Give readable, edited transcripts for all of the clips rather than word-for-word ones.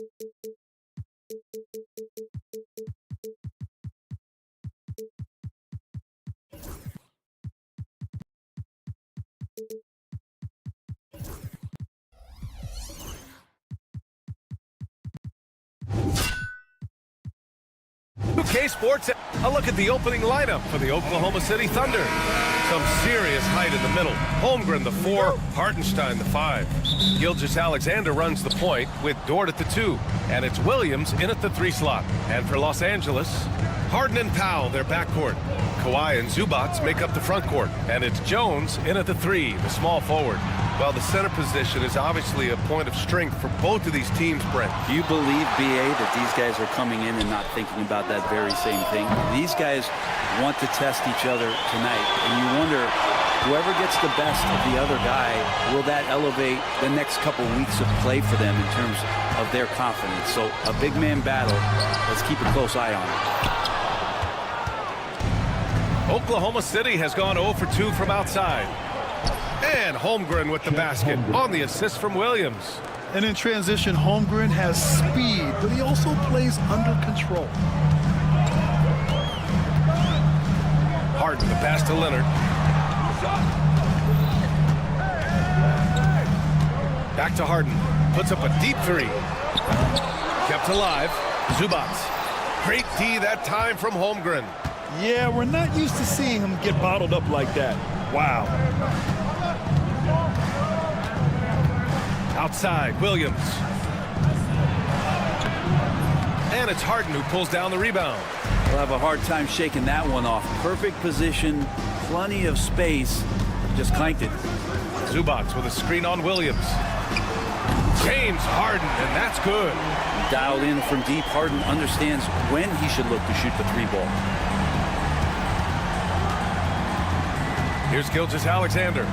UK Sports, a look at the opening lineup for the Oklahoma City Thunder. Some serious height in the middle. Holmgren, the 4, Hartenstein, the 5. Gilgeous-Alexander runs the point with Dort at the 2. And it's Williams in at the 3 slot. And for Los Angeles, Harden and Powell, their backcourt. Kawhi and Zubac make up the front court. And it's Jones in at the 3, the small forward. Well, the center position is obviously a point of strength for both of these teams, Brent. Do you believe, BA, that these guys are coming in and not thinking about that very same thing? These guys want to test each other tonight, and you wonder, whoever gets the best of the other guy, will that elevate the next couple weeks of play for them in terms of their confidence? So a big man battle. Let's keep a close eye on it. Oklahoma City has gone 0 for 2 from outside. And Holmgren with the basket on the assist from Williams. And in transition, Holmgren has speed, but he also plays under control. Harden, the pass to Leonard. Back to Harden. Puts up a deep 3. Kept alive. Zubac. Great D that time from Holmgren. Yeah, we're not used to seeing him get bottled up like that. Wow. Outside, Williams. And it's Harden who pulls down the rebound. We'll have a hard time shaking that one off. Perfect position, plenty of space, just clanked it. Zubac with a screen on Williams. James Harden, and that's good. Dialed in from deep. Harden understands when he should look to shoot the 3 ball. Here's Gilgeous-Alexander.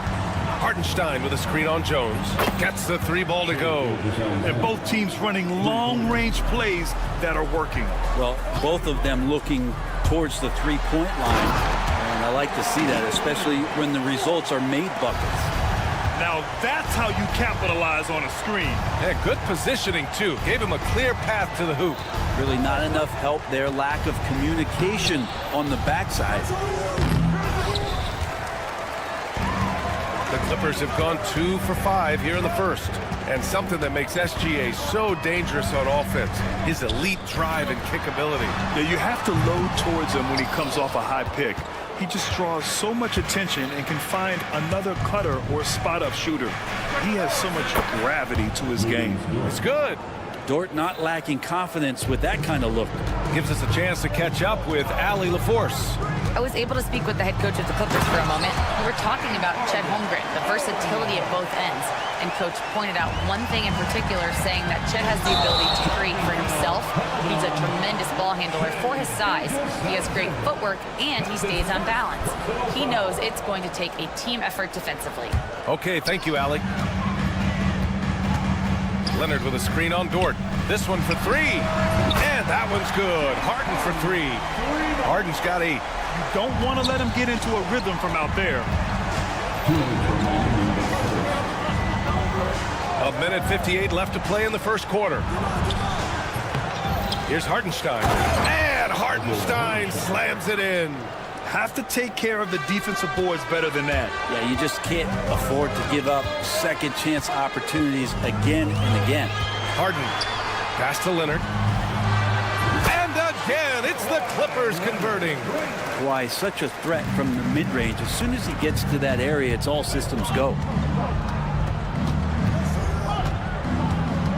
Hartenstein with a screen on Jones. Gets the 3 ball to go. And both teams running long-range plays that are working. Well, both of them looking towards the 3-point line. And I like to see that, especially when the results are made buckets. Now that's how you capitalize on a screen. Yeah, good positioning, too. Gave him a clear path to the hoop. Really not enough help there. Lack of communication on the backside. The Clippers have gone 2 for 5 here in the first. And something that makes SGA so dangerous on offense, his elite drive and kick ability. Yeah, you have to load towards him when he comes off a high pick. He just draws so much attention and can find another cutter or spot-up shooter. He has so much gravity to his game. It's good. Dort not lacking confidence with that kind of look. Gives us a chance to catch up with Allie LaForce. I was able to speak with the head coach of the Clippers for a moment. We were talking about Chet Holmgren, the versatility at both ends. And Coach pointed out one thing in particular, saying that Chet has the ability to create for himself. He's a tremendous ball handler for his size. He has great footwork, and he stays on balance. He knows it's going to take a team effort defensively. Okay, thank you, Allie. Leonard with a screen on Dort. This one for 3. And that one's good. Harden for 3. Harden's got 8. You don't want to let him get into a rhythm from out there. A minute 58 left to play in the first quarter. Here's Hartenstein. And Hartenstein slams it in. Have to take care of the defensive boards better than that. Yeah, you just can't afford to give up second chance opportunities again and again. Harden. Pass to Leonard. And again, it's the Clippers converting. Why, such a threat from the mid-range. As soon as he gets to that area, it's all systems go.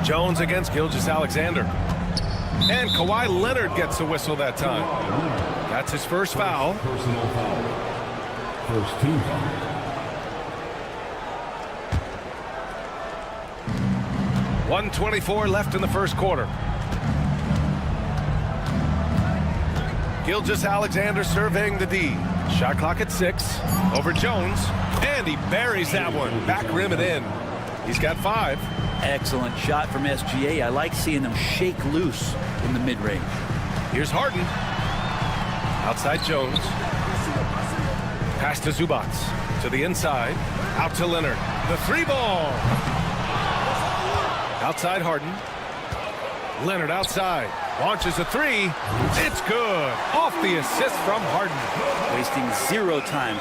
Jones against Gilgeous-Alexander. And Kawhi Leonard gets a whistle that time. That's his first foul. Personal foul. First team foul. .124 left in the first quarter. Gilgeous-Alexander surveying the D. Shot clock at 6. Over Jones. And he buries that one. Back rim and in. He's got 5. Excellent shot from SGA. I like seeing them shake loose in the mid-range. Here's Harden. Outside Jones. Pass to Zubac. To the inside. Out to Leonard. The 3 ball. Outside Harden. Leonard outside. Launches a three. It's good. Off the assist from Harden. Wasting zero time.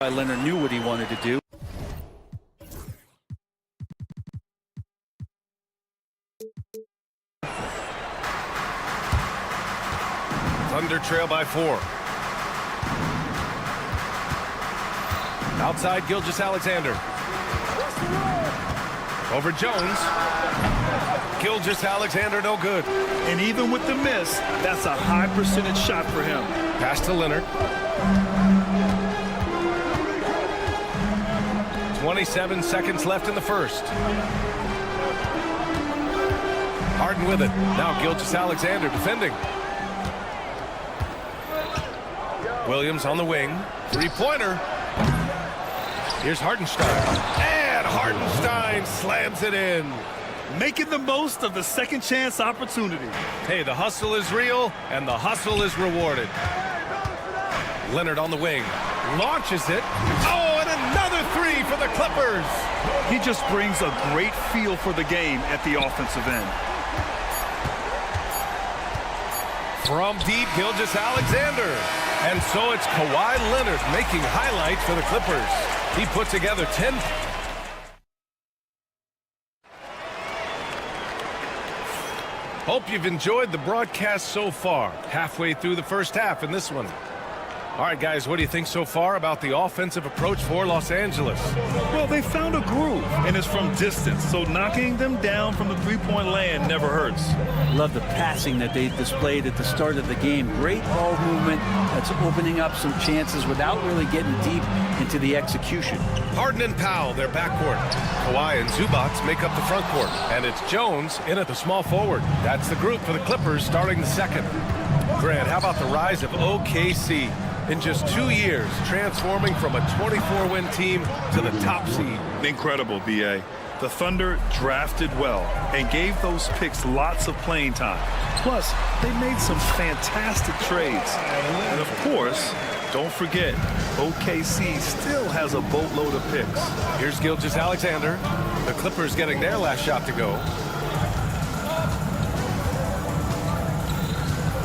Leonard knew what he wanted to do. Thunder trail by 4. Outside Gilgeous-Alexander. Over Jones. Gilgeous-Alexander no good. And even with the miss, that's a high percentage shot for him. Pass to Leonard. 27 seconds left in the first. Harden with it. Now Gilgeous-Alexander defending. Williams on the wing. Three-pointer. Here's Hardenstein. And Hardenstein slams it in. Making the most of the second chance opportunity. Hey, the hustle is real, and the hustle is rewarded. Leonard on the wing. Launches it. Oh, and another three for the Clippers. He just brings a great feel for the game at the offensive end. From deep, Gilgeous-Alexander. And so it's Kawhi Leonard making highlights for the Clippers. He put together 10. Hope you've enjoyed the broadcast so far. Halfway through the first half in this one. All right, guys, what do you think so far about the offensive approach for Los Angeles? Well, they found a groove, and it's from distance, so knocking them down from the three-point land never hurts. Love the passing that they displayed at the start of the game. Great ball movement that's opening up some chances without really getting deep into the execution. Harden and Powell, their backcourt. Kawhi and Zubats make up the front court. And it's Jones in at the small forward. That's the group for the Clippers starting the second. Grant, how about the rise of OKC? In just 2 years, transforming from a 24-win team to the top seed. Incredible, B.A. The Thunder drafted well and gave those picks lots of playing time. Plus, they made some fantastic trades. And of course, don't forget, OKC still has a boatload of picks. Here's Gilgeous-Alexander. The Clippers getting their last shot to go.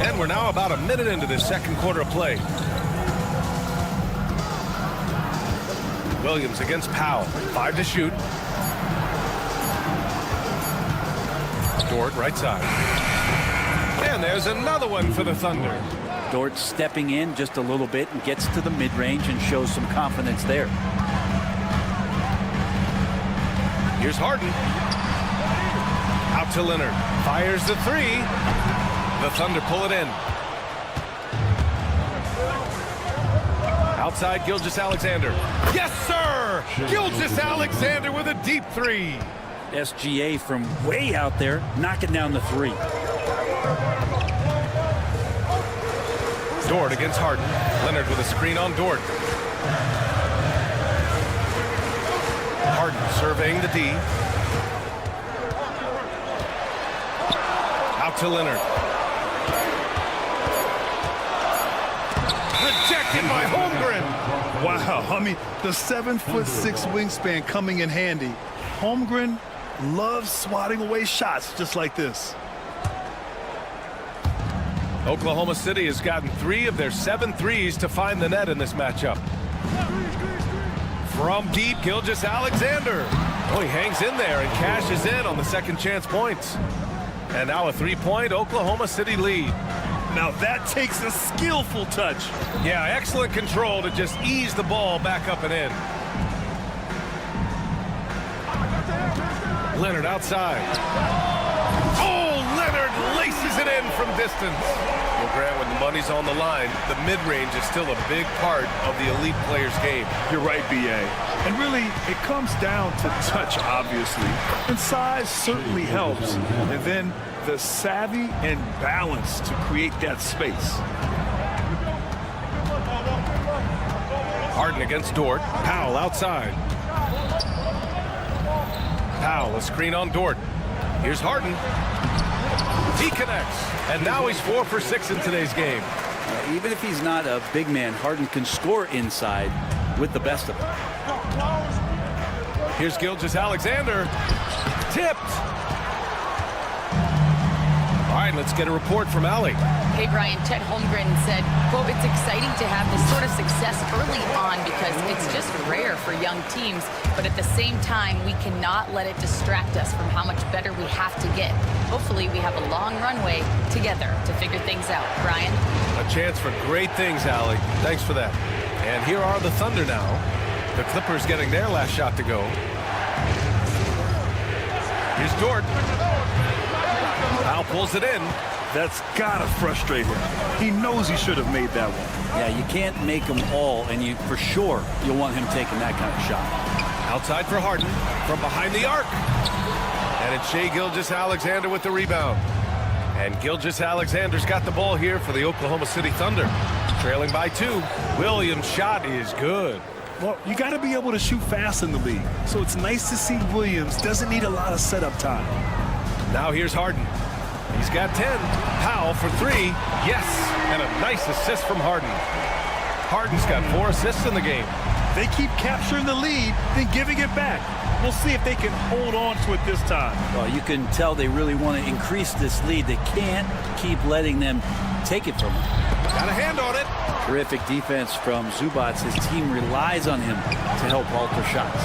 And we're now about a minute into this second quarter of play. Williams against Powell. 5 to shoot. Dort right side. And there's another one for the Thunder. Dort stepping in just a little bit and gets to the mid-range and shows some confidence there. Here's Harden. Out to Leonard. Fires the three. The Thunder pull it in. Outside Gilgeous-Alexander. Yes, sir! Gilgeous-Alexander with a deep three. SGA from way out there, knocking down the three. Dort against Harden. Leonard with a screen on Dort. Harden surveying the D. Out to Leonard. Rejected by Holmgren. Wow, I mean, the 7'6" wingspan coming in handy. Holmgren loves swatting away shots just like this. Oklahoma City has gotten 3 of their 7 threes to find the net in this matchup. From deep, Gilgeous-Alexander. Oh, he hangs in there and cashes in on the second chance points. And now a 3-point Oklahoma City lead. Now that takes a skillful touch. Yeah, excellent control to just ease the ball back up and in. Leonard outside. Oh, Leonard laces it in from distance. Well, Grant, when the money's on the line, the mid-range is still a big part of the elite player's game. You're right, B.A. And really, it comes down to touch, obviously. And size certainly helps. And then the savvy and balance to create that space. Harden against Dort. Powell outside. Powell, a screen on Dort. Here's Harden. He connects. And now he's 4 for 6 in today's game. Even if he's not a big man, Harden can score inside. with the best of them. Here's Gilgeous-Alexander. Tipped. All right, let's get a report from Allie. Hey, Brian, Chet Holmgren said, quote, "It's exciting to have this sort of success early on because it's just rare for young teams. But at the same time, we cannot let it distract us from how much better we have to get. Hopefully, we have a long runway together to figure things out." Brian? A chance for great things, Allie. Thanks for that. And here are the Thunder now. The Clippers getting their last shot to go. Here's Dort. Al pulls it in. That's gotta frustrate him. He knows he should have made that one. Yeah, you can't make them all, and for sure you'll want him taking that kind of shot. Outside for Harden from behind the arc. And it's Shai Gilgeous-Alexander with the rebound. And Gilgeous-Alexander's got the ball here for the Oklahoma City Thunder. Trailing by 2. Williams' shot is good. Well, you got to be able to shoot fast in the league. So it's nice to see Williams doesn't need a lot of setup time. Now here's Harden. He's got 10. Powell for 3. Yes, and a nice assist from Harden. Harden's got 4 assists in the game. They keep capturing the lead, then giving it back. We'll see if they can hold on to it this time. Well, you can tell they really want to increase this lead. They can't keep letting them take it from them. Got a hand on it. Terrific defense from Zubac. His team relies on him to help alter shots.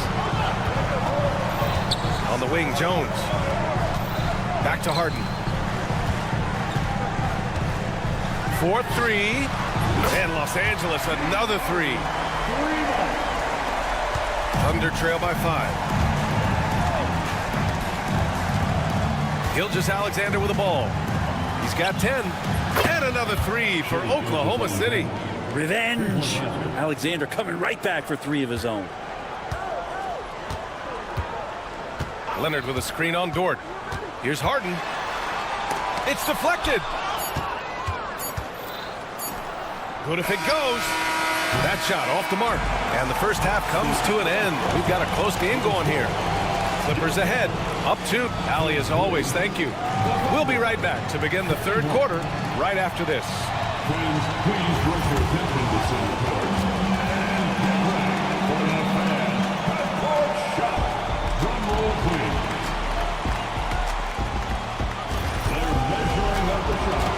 On the wing, Jones. Back to Harden. 4-3. And Los Angeles, another 3. Thunder trail by 5. Gilgeous-Alexander with the ball. He's got 10. And another 3 for Oklahoma City. Revenge. Alexander coming right back for 3 of his own. Leonard with a screen on Dort. Here's Harden. It's deflected. Good if it goes. That shot off the mark. And the first half comes to an end. We've got a close game going here. Clippers ahead. Up 2. Allie, as always, thank you. We'll be right back to begin the third quarter right after this. Fans, please bring your attention to center court. And for the fans, half-court shot. Drum roll, please. They're measuring up the shot.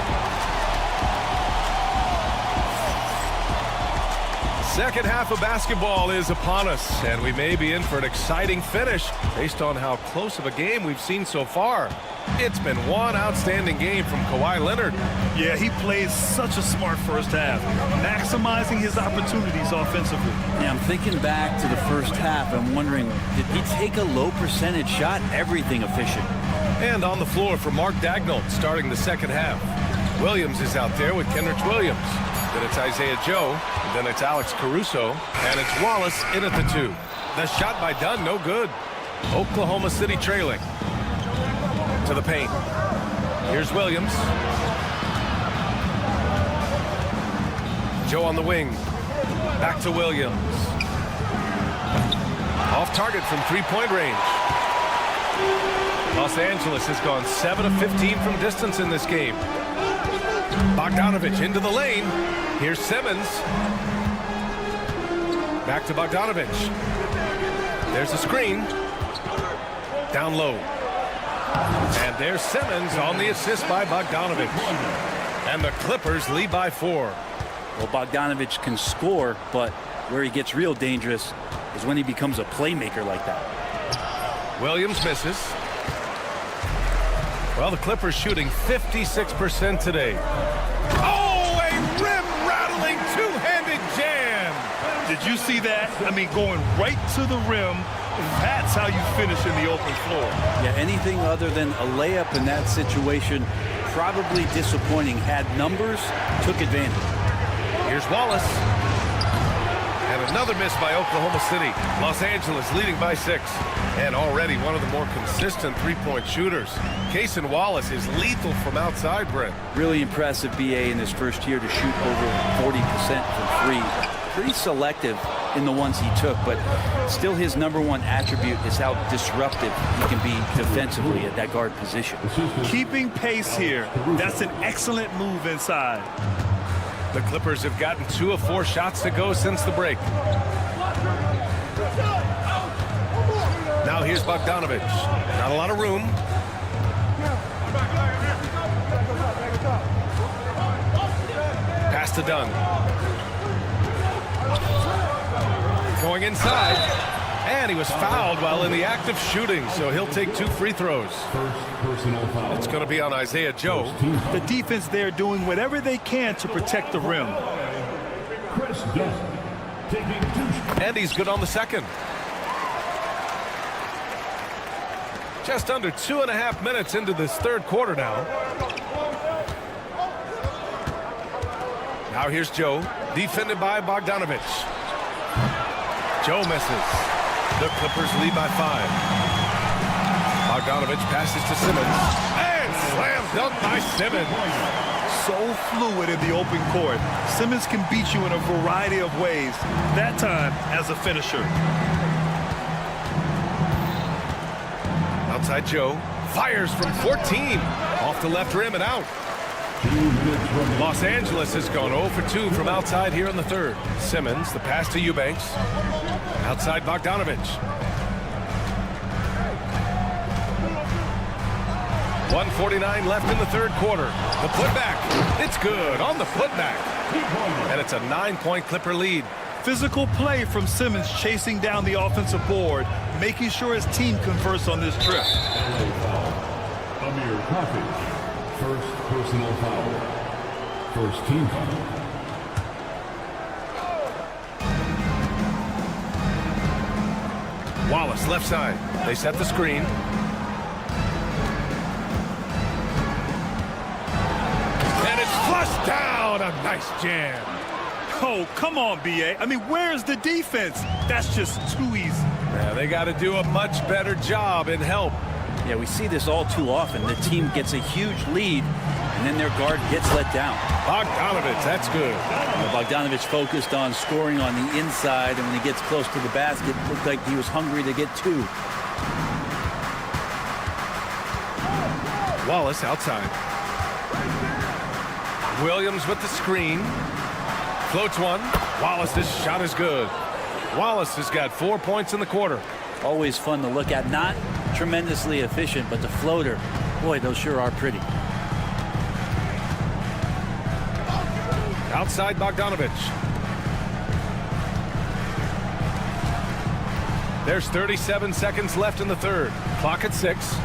Second half of basketball is upon us, and we may be in for an exciting finish based on how close of a game we've seen so far. It's been one outstanding game from Kawhi Leonard. Yeah, he played such a smart first half, maximizing his opportunities offensively. Yeah, I'm thinking back to the first half. I'm wondering, did he take a low percentage shot? Everything efficient. And on the floor for Mark Daigneault starting the second half. Williams is out there with Kenrich Williams. Then it's Isaiah Joe. Then it's Alex Caruso. And it's Wallace in at the 2. The shot by Dunn, no good. Oklahoma City trailing. To the paint. Here's Williams. Joe on the wing. Back to Williams. Off target from 3-point range. Los Angeles has gone 7 of 15 from distance in this game. Bogdanovich into the lane. Here's Simmons. Back to Bogdanovich. There's a screen. Down low. And there's Simmons on the assist by Bogdanovich. And the Clippers lead by 4. Well, Bogdanovich can score, but where he gets real dangerous is when he becomes a playmaker like that. Williams misses. Well, the Clippers shooting 56% today. Oh, a rim-rattling two-handed jam. Did you see that? I mean, going right to the rim. That's how you finish in the open floor. Yeah, anything other than a layup in that situation, probably disappointing. Had numbers, took advantage. Here's Wallace. And another miss by Oklahoma City. Los Angeles leading by 6. And already one of the more consistent three-point shooters. Cason Wallace is lethal from outside, Brent. Really impressive BA in his first year to shoot over 40% from 3. Pretty selective in the ones he took, but still his #1 attribute is how disruptive he can be defensively at that guard position. Keeping pace here. That's an excellent move inside. The Clippers have gotten 2 of 4 shots to go since the break. here's Bogdanovich. Not a lot of room. Pass to Dunn. Going inside. And he was fouled while in the act of shooting, so he'll take 2 free throws. First personal foul. It's going to be on Isaiah Joe. The defense there doing whatever they can to protect the rim. Chris Dunn taking 2 And he's good on the second. Just under 2.5 minutes into this third quarter now. Now here's Joe, defended by Bogdanovich. Joe misses. The Clippers lead by 5. Bogdanovich passes to Simmons. And slam dunk by Simmons. So fluid in the open court. Simmons can beat you in a variety of ways. That time as a finisher. Outside Joe. Fires from 14. Off the left rim and out. 2 minutes remaining. Los Angeles has gone 0 for 2 from outside here in the third. Simmons, the pass to Eubanks. Outside Bogdanovich. 1:49 left in the third quarter. The putback. It's good on the putback. And it's a 9-point Clipper lead. Physical play from Simmons chasing down the offensive board, making sure his team converts on this trip. Amir Carthage. First personal foul. First team foul. Wallace left side. They set the screen. And it's flushed down. A nice jam. Oh, come on, B.A. I mean, where's the defense? That's just too easy. Yeah, they got to do a much better job in help. Yeah, we see this all too often. The team gets a huge lead, and then their guard gets let down. Bogdanovich, that's good. Bogdanovich focused on scoring on the inside, and when he gets close to the basket, it looked like he was hungry to get 2. Wallace outside. Williams with the screen. Floats one. Wallace's shot is good. Wallace has got 4 points in the quarter. Always fun to look at. Not tremendously efficient, but the floater, boy, those sure are pretty. Outside Bogdanovich. There's 37 seconds left in the third. Clock at 6.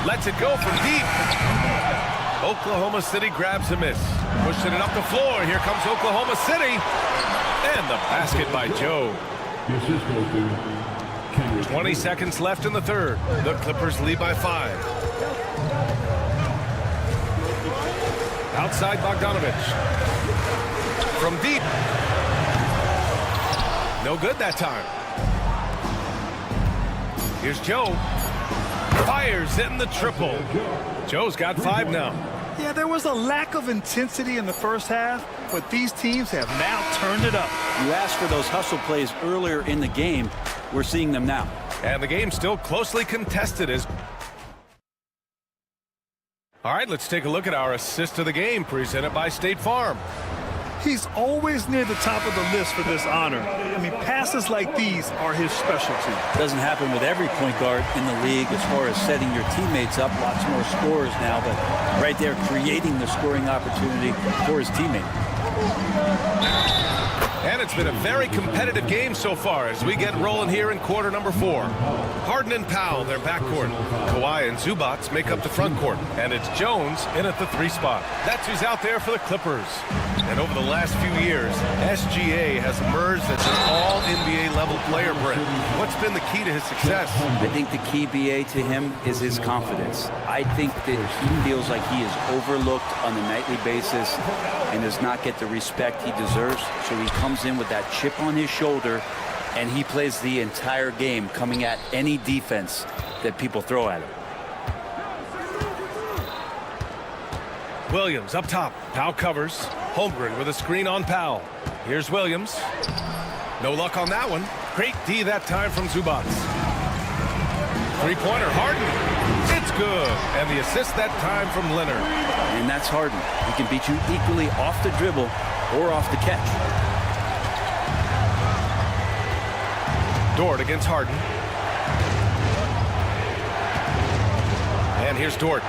Lets it go from deep. Oklahoma City grabs a miss. Pushing it up the floor. Here comes Oklahoma City. And the basket by Joe. This is go to Kendrick. 20 seconds left in the third. The Clippers lead by 5. Outside Bogdanovich. From deep. No good that time. Here's Joe. Fires in the triple. Joe's got 5 now. Yeah, there was a lack of intensity in the first half, but these teams have now turned it up. You asked for those hustle plays earlier in the game. We're seeing them now. And the game's still closely contested as... All right, let's take a look at our assist of the game presented by State Farm. He's always near the top of the list for this honor. I mean, passes like these are his specialty. Doesn't happen with every point guard in the league as far as setting your teammates up. Lots more scorers now, but right there creating the scoring opportunity for his teammate. And it's been a very competitive game so far as we get rolling here in quarter number 4. Harden and Powell, their backcourt. Kawhi and Zubats make up the front court. And it's Jones in at the 3 spot. That's who's out there for the Clippers. And over the last few years, SGA has emerged as an all-NBA level player, Brent. What's been the key to his success? I think the key, BA, to him is his confidence. I think that he feels like he is overlooked on a nightly basis and does not get the respect he deserves. So he comes in with that chip on his shoulder, and he plays the entire game, coming at any defense that people throw at him. Williams up top. Powell covers. Holmgren with a screen on Powell. Here's Williams. No luck on that one. Great D that time from Zubats. Three-pointer, Harden. It's good. And the assist that time from Leonard. And that's Harden. He can beat you equally off the dribble or off the catch. Dort against Harden. And here's Dort.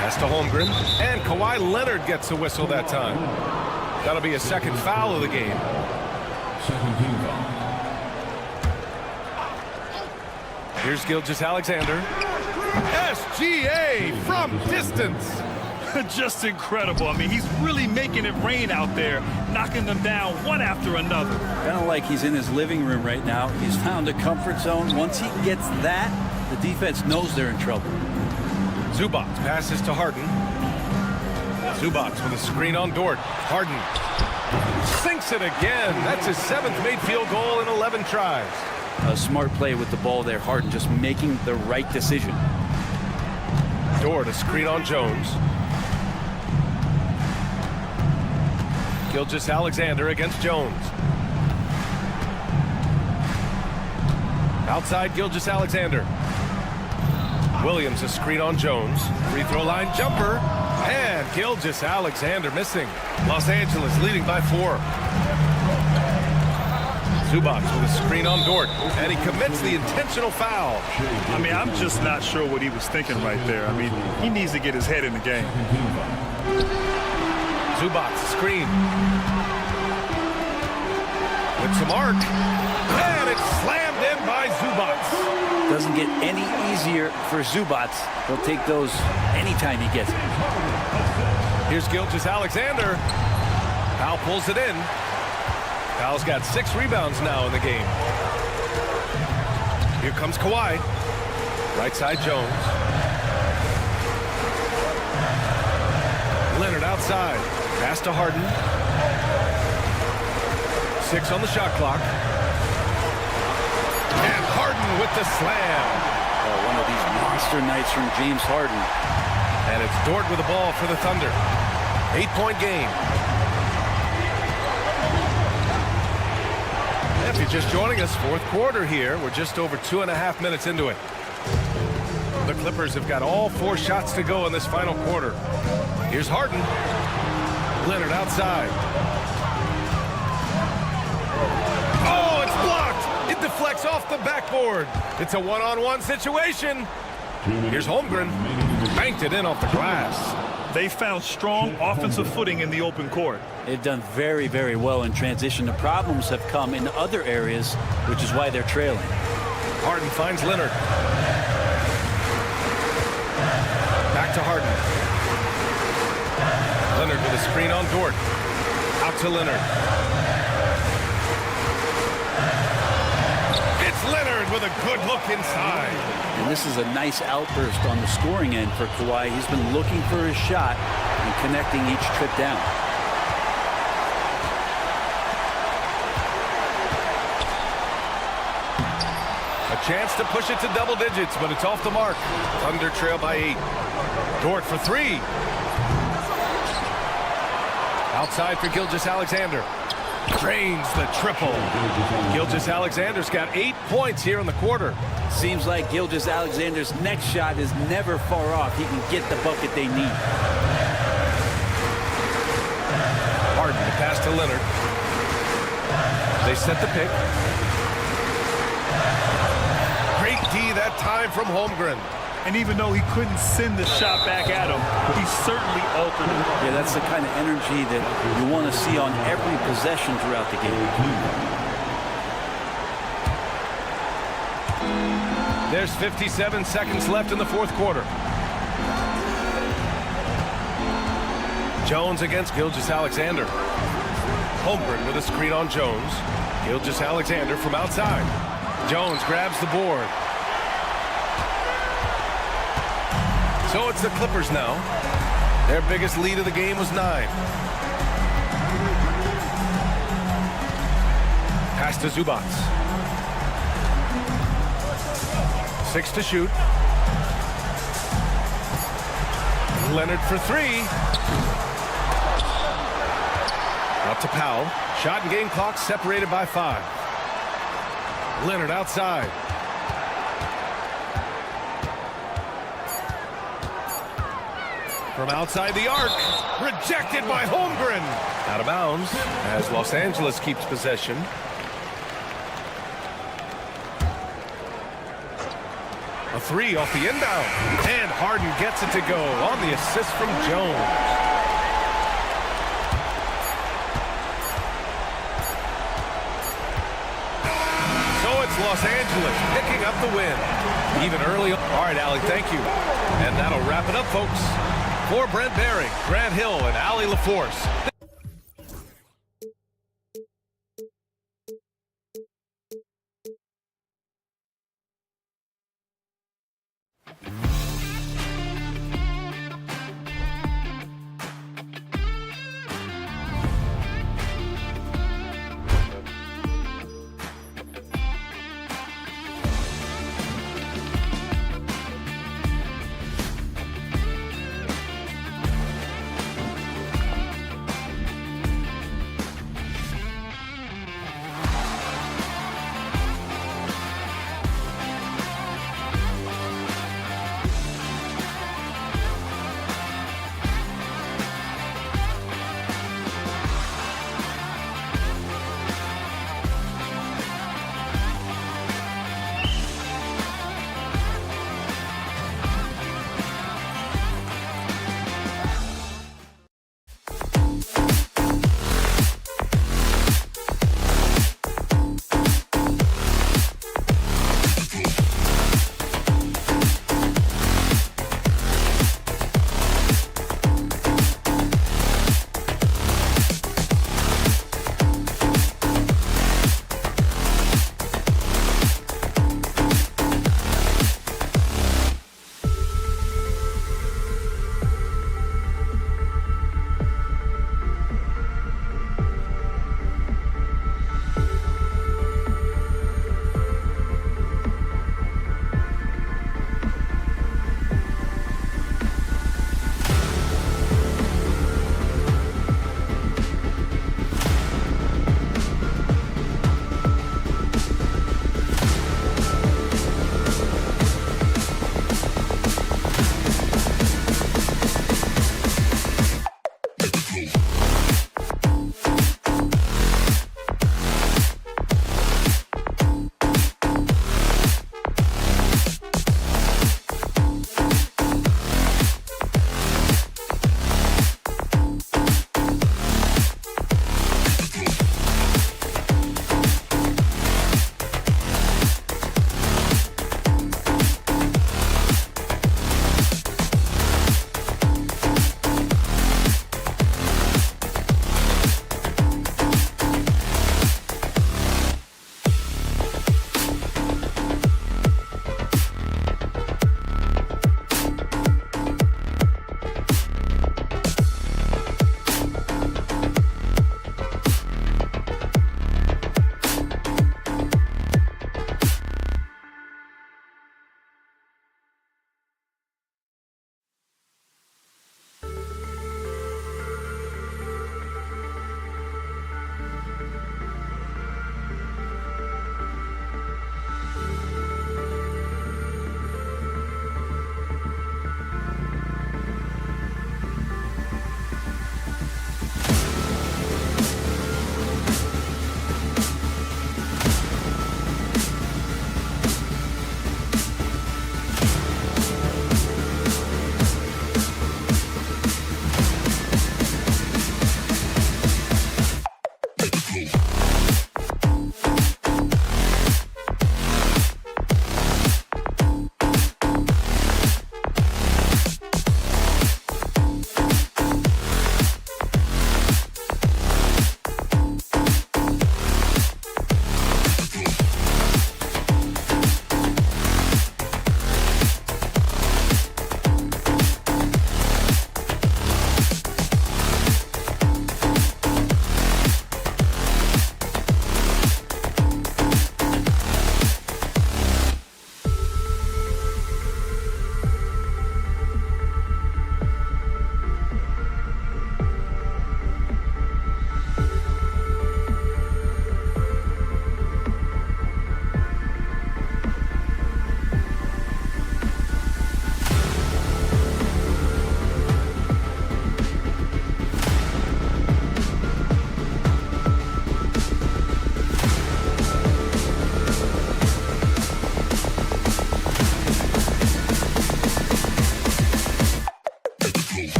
Pass to Holmgren. And Kawhi Leonard gets the whistle that time. That'll be a second foul of the game. Second team foul. Here's Gilgeous-Alexander. SGA from distance. Just incredible. I mean, he's really making it rain out there, knocking them down one after another. Kind of like he's in his living room right now. He's found a comfort zone. Once he gets that, the defense knows they're in trouble. Zubac passes to Harden. Zubac with a screen on Dort. Harden sinks it again. That's his 7th made field goal in 11 tries. A smart play with the ball there. Harden just making the right decision. Dort a screen on Jones. Gilgeous-Alexander against Jones. Outside Gilgeous-Alexander. Williams a screen on Jones. Free throw line jumper. And Gilgeous-Alexander missing. Los Angeles leading by 4. Zubac with a screen on Dort. And he commits the intentional foul. I mean, I'm just not sure what he was thinking right there. I mean, he needs to get his head in the game. Zubac screen. With some arc. And it's slammed in by Zubac. Doesn't get any easier for Zubac. He'll take those anytime he gets it. Here's Gilgeous-Alexander. Powell pulls it in. Powell's got 6 rebounds now in the game. Here comes Kawhi. Right side Jones. Leonard outside. Pass to Harden. 6 on the shot clock. And Harden with the slam. Oh, one of these monster nights from James Harden. And it's Dort with the ball for the Thunder. 8-point game. If you're just joining us, 4th quarter here. We're just over 2.5 minutes into it. The Clippers have got all 4 shots to go in this final quarter. Here's Harden. Leonard outside. Oh, it's blocked. It deflects off the backboard. It's a one-on-one situation. Here's Holmgren. Banked it in off the glass. They found strong offensive footing in the open court. They've done very, very well in transition. The problems have come in other areas, which is why they're trailing. Harden finds Leonard. Back to Harden. Leonard with a screen on Dort. Out to Leonard. It's Leonard with a good look inside. And this is a nice outburst on the scoring end for Kawhi. He's been looking for his shot and connecting each trip down. A chance to push it to double digits, but it's off the mark. Thunder trail by 8. Dort for 3. Outside for Gilgeous-Alexander. Drains the triple. Gilgeous-Alexander's got 8 points here in the quarter. Seems like Gilgeous-Alexander's next shot is never far off. He can get the bucket they need. Harden to pass to Leonard. They set the pick. Great D that time from Holmgren. And even though he couldn't send the shot back at him, he certainly altered it. Yeah, that's the kind of energy that you want to see on every possession throughout the game. There's 57 seconds left in the 4th quarter. Jones against Gilgeous-Alexander. Holmgren with a screen on Jones. Gilgeous-Alexander from outside. Jones grabs the board. So it's the Clippers now. Their biggest lead of the game was 9. Pass to Zubac. 6 to shoot. Leonard for 3. Out to Powell. Shot and game clock separated by 5. Leonard outside. From outside the arc. Rejected by Holmgren. Out of bounds as Los Angeles keeps possession. A three off the inbound. And Harden gets it to go on the assist from Jones. Los Angeles picking up the win. Even early. All right, Allie, thank you. And that'll wrap it up, folks. For Brent Barry, Grant Hill, and Allie LaForce.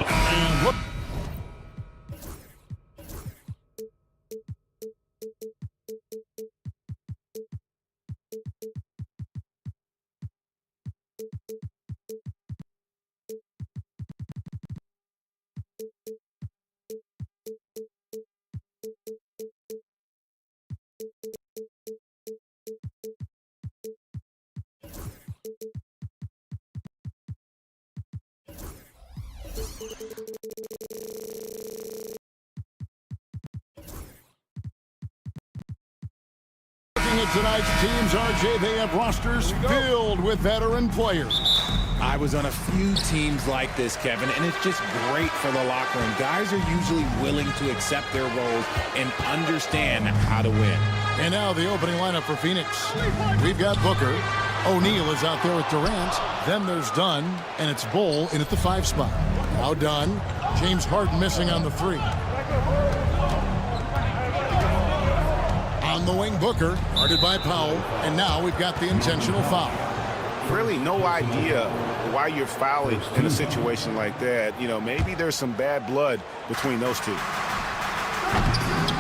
And look. Looking at tonight's teams, RJ, they have rosters filled with veteran players. I was on a few teams like this, Kevin, and it's just great for the locker room. Guys are usually willing to accept their roles and understand how to win. And now the opening lineup for Phoenix. We've got Booker. O'Neal is out there with Durant. Then there's Dunn, and it's Bull in at the 5 spot. Now Dunn. James Harden missing on the 3. On the wing, Booker, guarded by Powell. And now we've got the intentional foul. Really no idea why you're fouling in a situation like that. You know, maybe there's some bad blood between those two.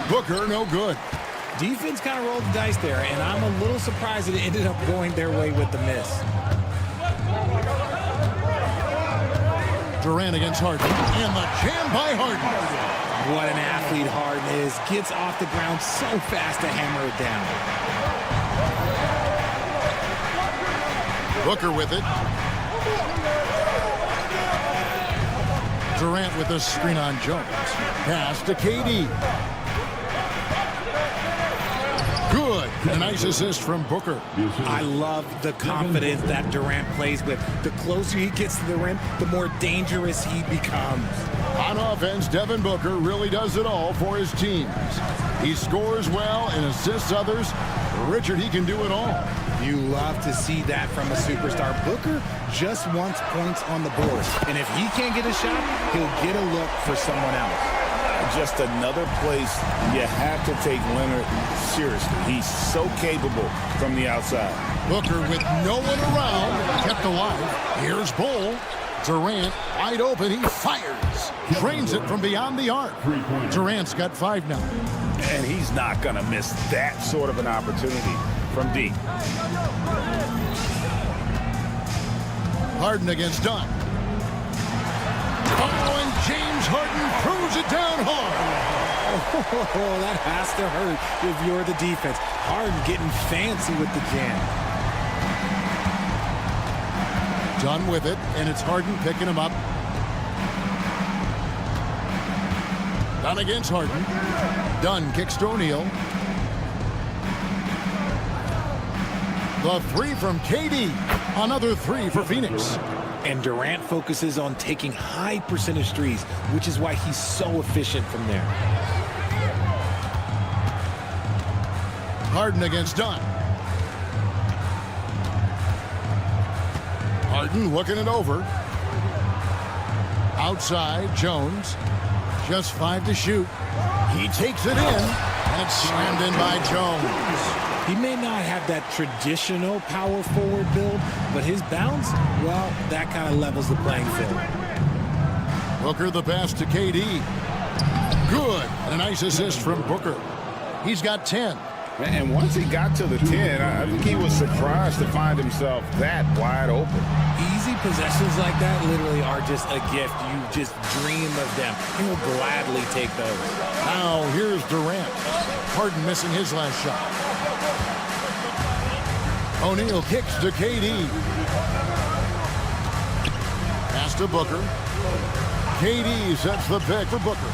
Booker, no good. Defense kind of rolled the dice there, and I'm a little surprised that it ended up going their way with the miss. Durant against Harden. And the jam by Harden. What an athlete Harden is. Gets off the ground so fast to hammer it down. Booker with it. Durant with a screen on Jones. Pass to KD. Good. A nice assist from Booker. I love the confidence that Durant plays with. The closer he gets to the rim, the more dangerous he becomes. On offense, Devin Booker really does it all for his teams. He scores well and assists others. Richard, he can do it all. You love to see that from a superstar. Booker just wants points on the board. And if he can't get a shot, he'll get a look for someone else. just another place you have to take Leonard seriously. He's so capable from the outside. Booker with no one around, kept alive. Here's Bull. Durant wide open, he fires. Drains it from beyond the arc. Durant's got 5 now. And he's not going to miss that sort of an opportunity from deep. Harden against Dunn. Oh, and James Harden throws it down hard. Oh, that has to hurt if you're the defense. Harden getting fancy with the jam. Dunn with it, and it's Harden picking him up. Dunn against Harden. Dunn kicks to O'Neal. The 3 from KD. Another 3 for Phoenix. And Durant focuses on taking high percentage threes, which is why he's so efficient from there. Harden against Dunn. Harden looking it over. Outside, Jones. Just 5 to shoot. He takes it in, and it's slammed in by Jones. He may not have that traditional power forward build, but his bounce, well, that kind of levels the playing field. Booker the pass to KD. Good. And a nice assist from Booker. He's got 10. And once he got to the 10, I think he was surprised to find himself that wide open. Easy possessions like that literally are just a gift. You just dream of them. He'll gladly take those. Now here's Durant. Harden missing his last shot. O'Neal kicks to KD. Pass to Booker. KD sets the pick for Booker.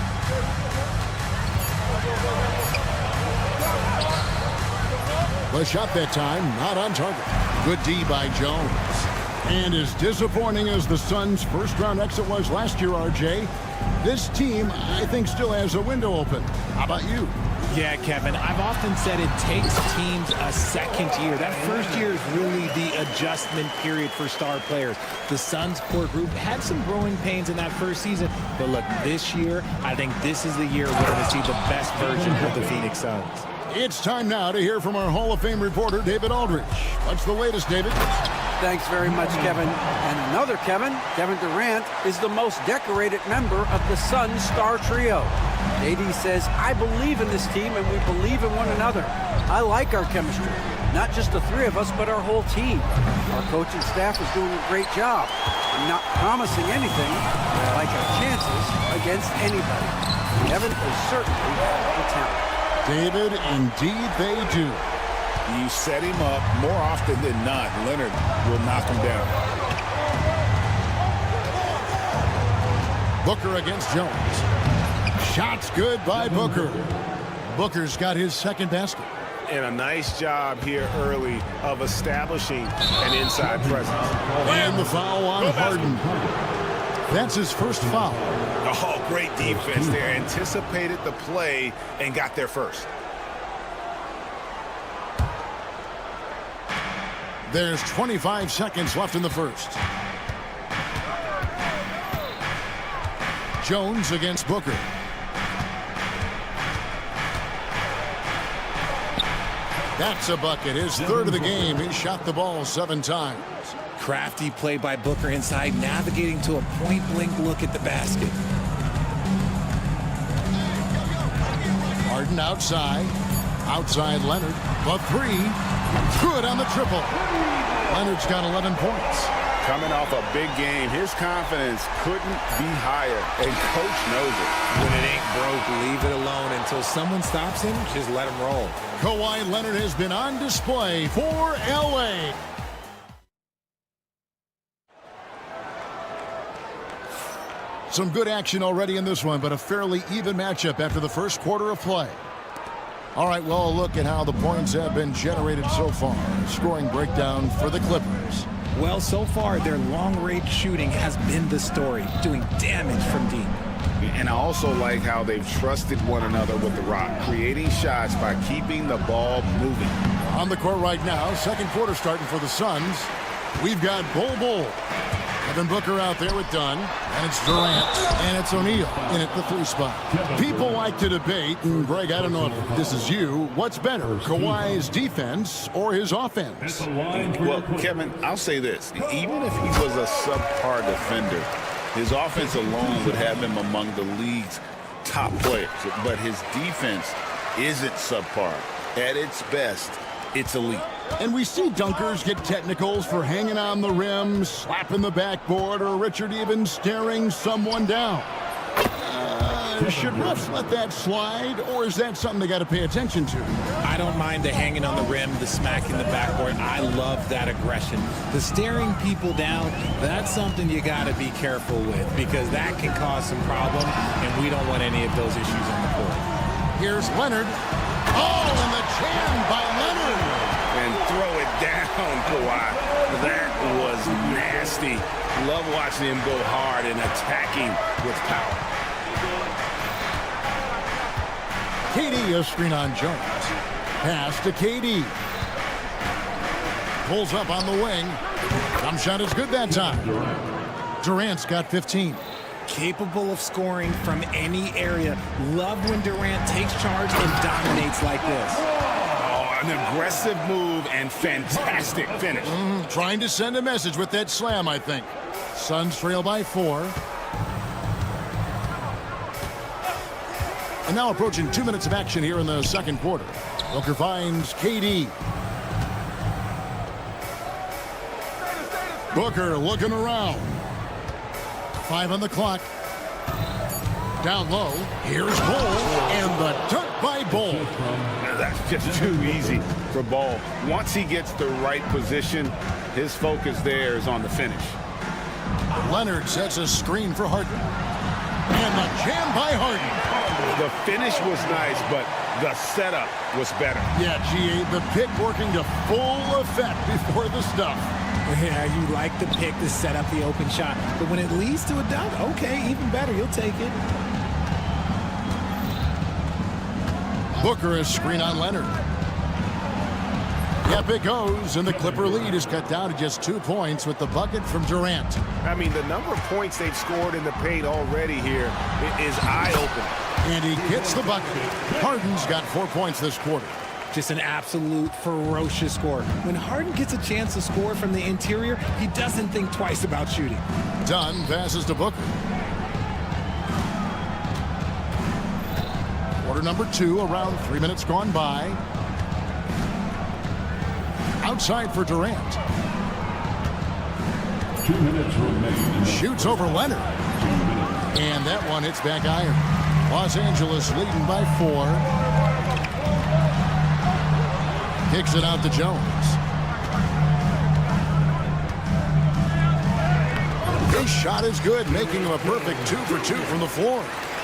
The shot that time, not on target. Good D by Jones. And as disappointing as the Suns' first-round exit was last year, RJ, this team, I think, still has a window open. How about you? Yeah, Kevin, I've often said it takes teams a second year. That first year is really the adjustment period for star players. The Suns core group had some growing pains in that first season, but look, this year, I think this is the year we're going to see the best version of the Phoenix Suns. It's time now to hear from our Hall of Fame reporter, David Aldridge. What's the latest, David? Thanks very much, Kevin. And another Kevin Durant, is the most decorated member of the Suns star trio. AD says, I believe in this team and we believe in one another. I like our chemistry. Not just the 3 of us, but our whole team. Our coaching staff is doing a great job. I'm not promising anything, but I like our chances against anybody. Kevin is certainly the talent. David, indeed they do. You set him up more often than not. Leonard will knock him down. Booker against Jones. Shots good by Booker. Booker's got his second basket. And a nice job here early of establishing an inside presence. And the foul on Harden. That's his first foul. Oh, great defense there. Anticipated the play and got there first. There's 25 seconds left in the first. Jones against Booker. That's a bucket. His third of the game. He shot the ball 7 times. Crafty play by Booker inside, navigating to a point-blank look at the basket. Harden outside. Outside Leonard. The 3. Good on the triple. Leonard's got 11 points. Coming off a big game, his confidence couldn't be higher, and coach knows it. When it ain't broke, leave it alone until someone stops him. Just let him roll. Kawhi Leonard has been on display for LA. Some good action already in this one, but a fairly even matchup after the first quarter of play. All right, well, a look at how the points have been generated so far. Scoring breakdown for the Clippers. Well, so far, their long-range shooting has been the story, doing damage from deep. And I also like how they've trusted one another with the rock, creating shots by keeping the ball moving. On the court right now, second quarter starting for the Suns. We've got Bull. Devin Booker out there with Dunn, and it's Durant, and it's O'Neal in at the 3 spot. People like to debate, and Greg, I don't know if this is you, what's better, Kawhi's defense or his offense? Well, Kevin, I'll say this. Even if he was a subpar defender, his offense alone would have him among the league's top players. But his defense isn't subpar. At its best, it's elite. And we see dunkers get technicals for hanging on the rim, slapping the backboard, or Richard even staring someone down. Should refs let that slide, or is that something they got to pay attention to? I don't mind the hanging on the rim, the smacking the backboard. I love that aggression. The staring people down, that's something you got to be careful with because that can cause some problems, and we don't want any of those issues on the court. Here's Leonard. Oh, and the jam by Leonard. And throw it down, Kawhi. That was nasty. Love watching him go hard and attacking with power. KD, a screen on Jones. Pass to KD. Pulls up on the wing. Jump shot is good that time. Durant's got 15. Capable of scoring from any area. Love when Durant takes charge and dominates like this. Oh, an aggressive move and fantastic finish. Trying to send a message with that slam, I think. Suns trail by 4. And now approaching 2 minutes of action here in the second quarter. Booker finds KD. Booker looking around. 5 on the clock. Down low. Here's Ball. And the dunk by Ball. That's just too easy for Ball. Once he gets the right position, his focus there is on the finish. Leonard sets a screen for Harden. And the jam by Harden. The finish was nice, but the setup was better. Yeah, GA, the pick working to full effect before the stuff. Yeah, you like the pick to set up the open shot, but when it leads to a dunk, okay, even better, you'll take it. Booker is screen on Leonard. Yep, it goes, and the Clipper lead is cut down to just 2 points with the bucket from Durant. I mean, the number of points they've scored in the paint already here is eye-opening. And he gets the bucket. Harden's got 4 points this quarter. Just an absolute ferocious score. When Harden gets a chance to score from the interior, he doesn't think twice about shooting. Dunn passes to Booker. Quarter number 2, around 3 minutes gone by. Outside for Durant. 2 minutes remaining. Shoots over Leonard. And that one hits back iron. Los Angeles leading by 4. Kicks it out to Jones. His shot is good, making him a perfect 2 for 2 from the floor.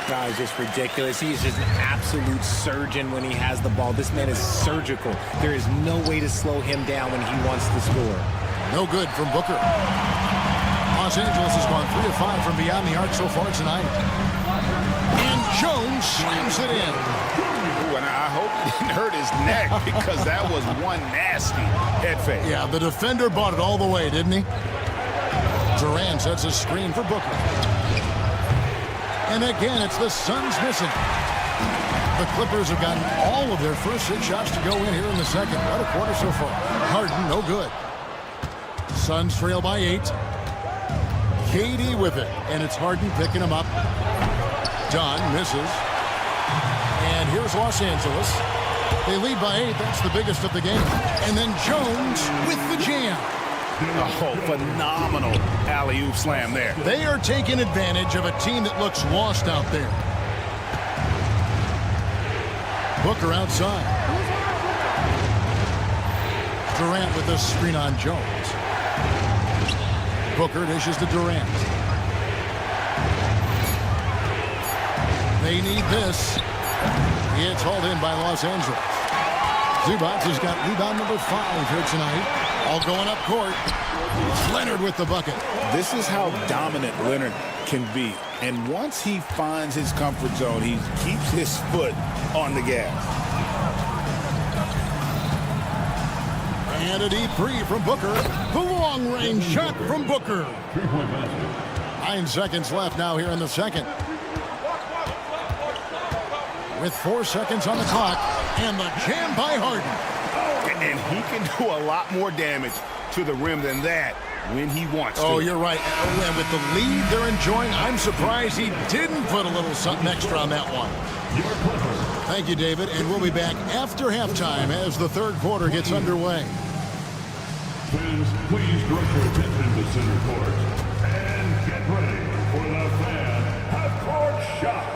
That is just ridiculous. He is just an absolute surgeon when he has the ball. This man is surgical. There is no way to slow him down when he wants to score. No good from Booker. Los Angeles has gone 3 of 5 from beyond the arc so far tonight. And Jones slams it in. Ooh, and I hope it didn't hurt his neck because that was one nasty head fake. Yeah, the defender bought it all the way, didn't he? Durant sets a screen for Booker. And again, it's the Suns missing. The Clippers have gotten all of their first 6 shots to go in here in the second. What a quarter so far. Harden, no good. Suns trail by 8. KD with it, and it's Harden picking him up. Dunn misses. And here's Los Angeles. They lead by 8. That's the biggest of the game. And then Jones with the jam. Oh, phenomenal alley-oop slam there. They are taking advantage of a team that looks lost out there. Booker outside. Durant with a screen on Jones. Booker dishes to Durant. They need this. It's hauled in by Los Angeles. Zubac has got rebound number 5 here tonight. All going up court. Leonard with the bucket. This is how dominant Leonard can be. And once he finds his comfort zone, he keeps his foot on the gas. And a deep three from Booker. The long-range shot from Booker. 3-point basket. 9 seconds left now here in the second. With 4 seconds on the clock. And the jam by Harden. And he can do a lot more damage to the rim than that when he wants to. Oh, you're right. And with the lead they're enjoying, I'm surprised he didn't put a little something extra on that one. Thank you, David. And we'll be back after halftime as the third quarter gets underway. Fans, please direct your attention to center court. And get ready for the fan half-court shot.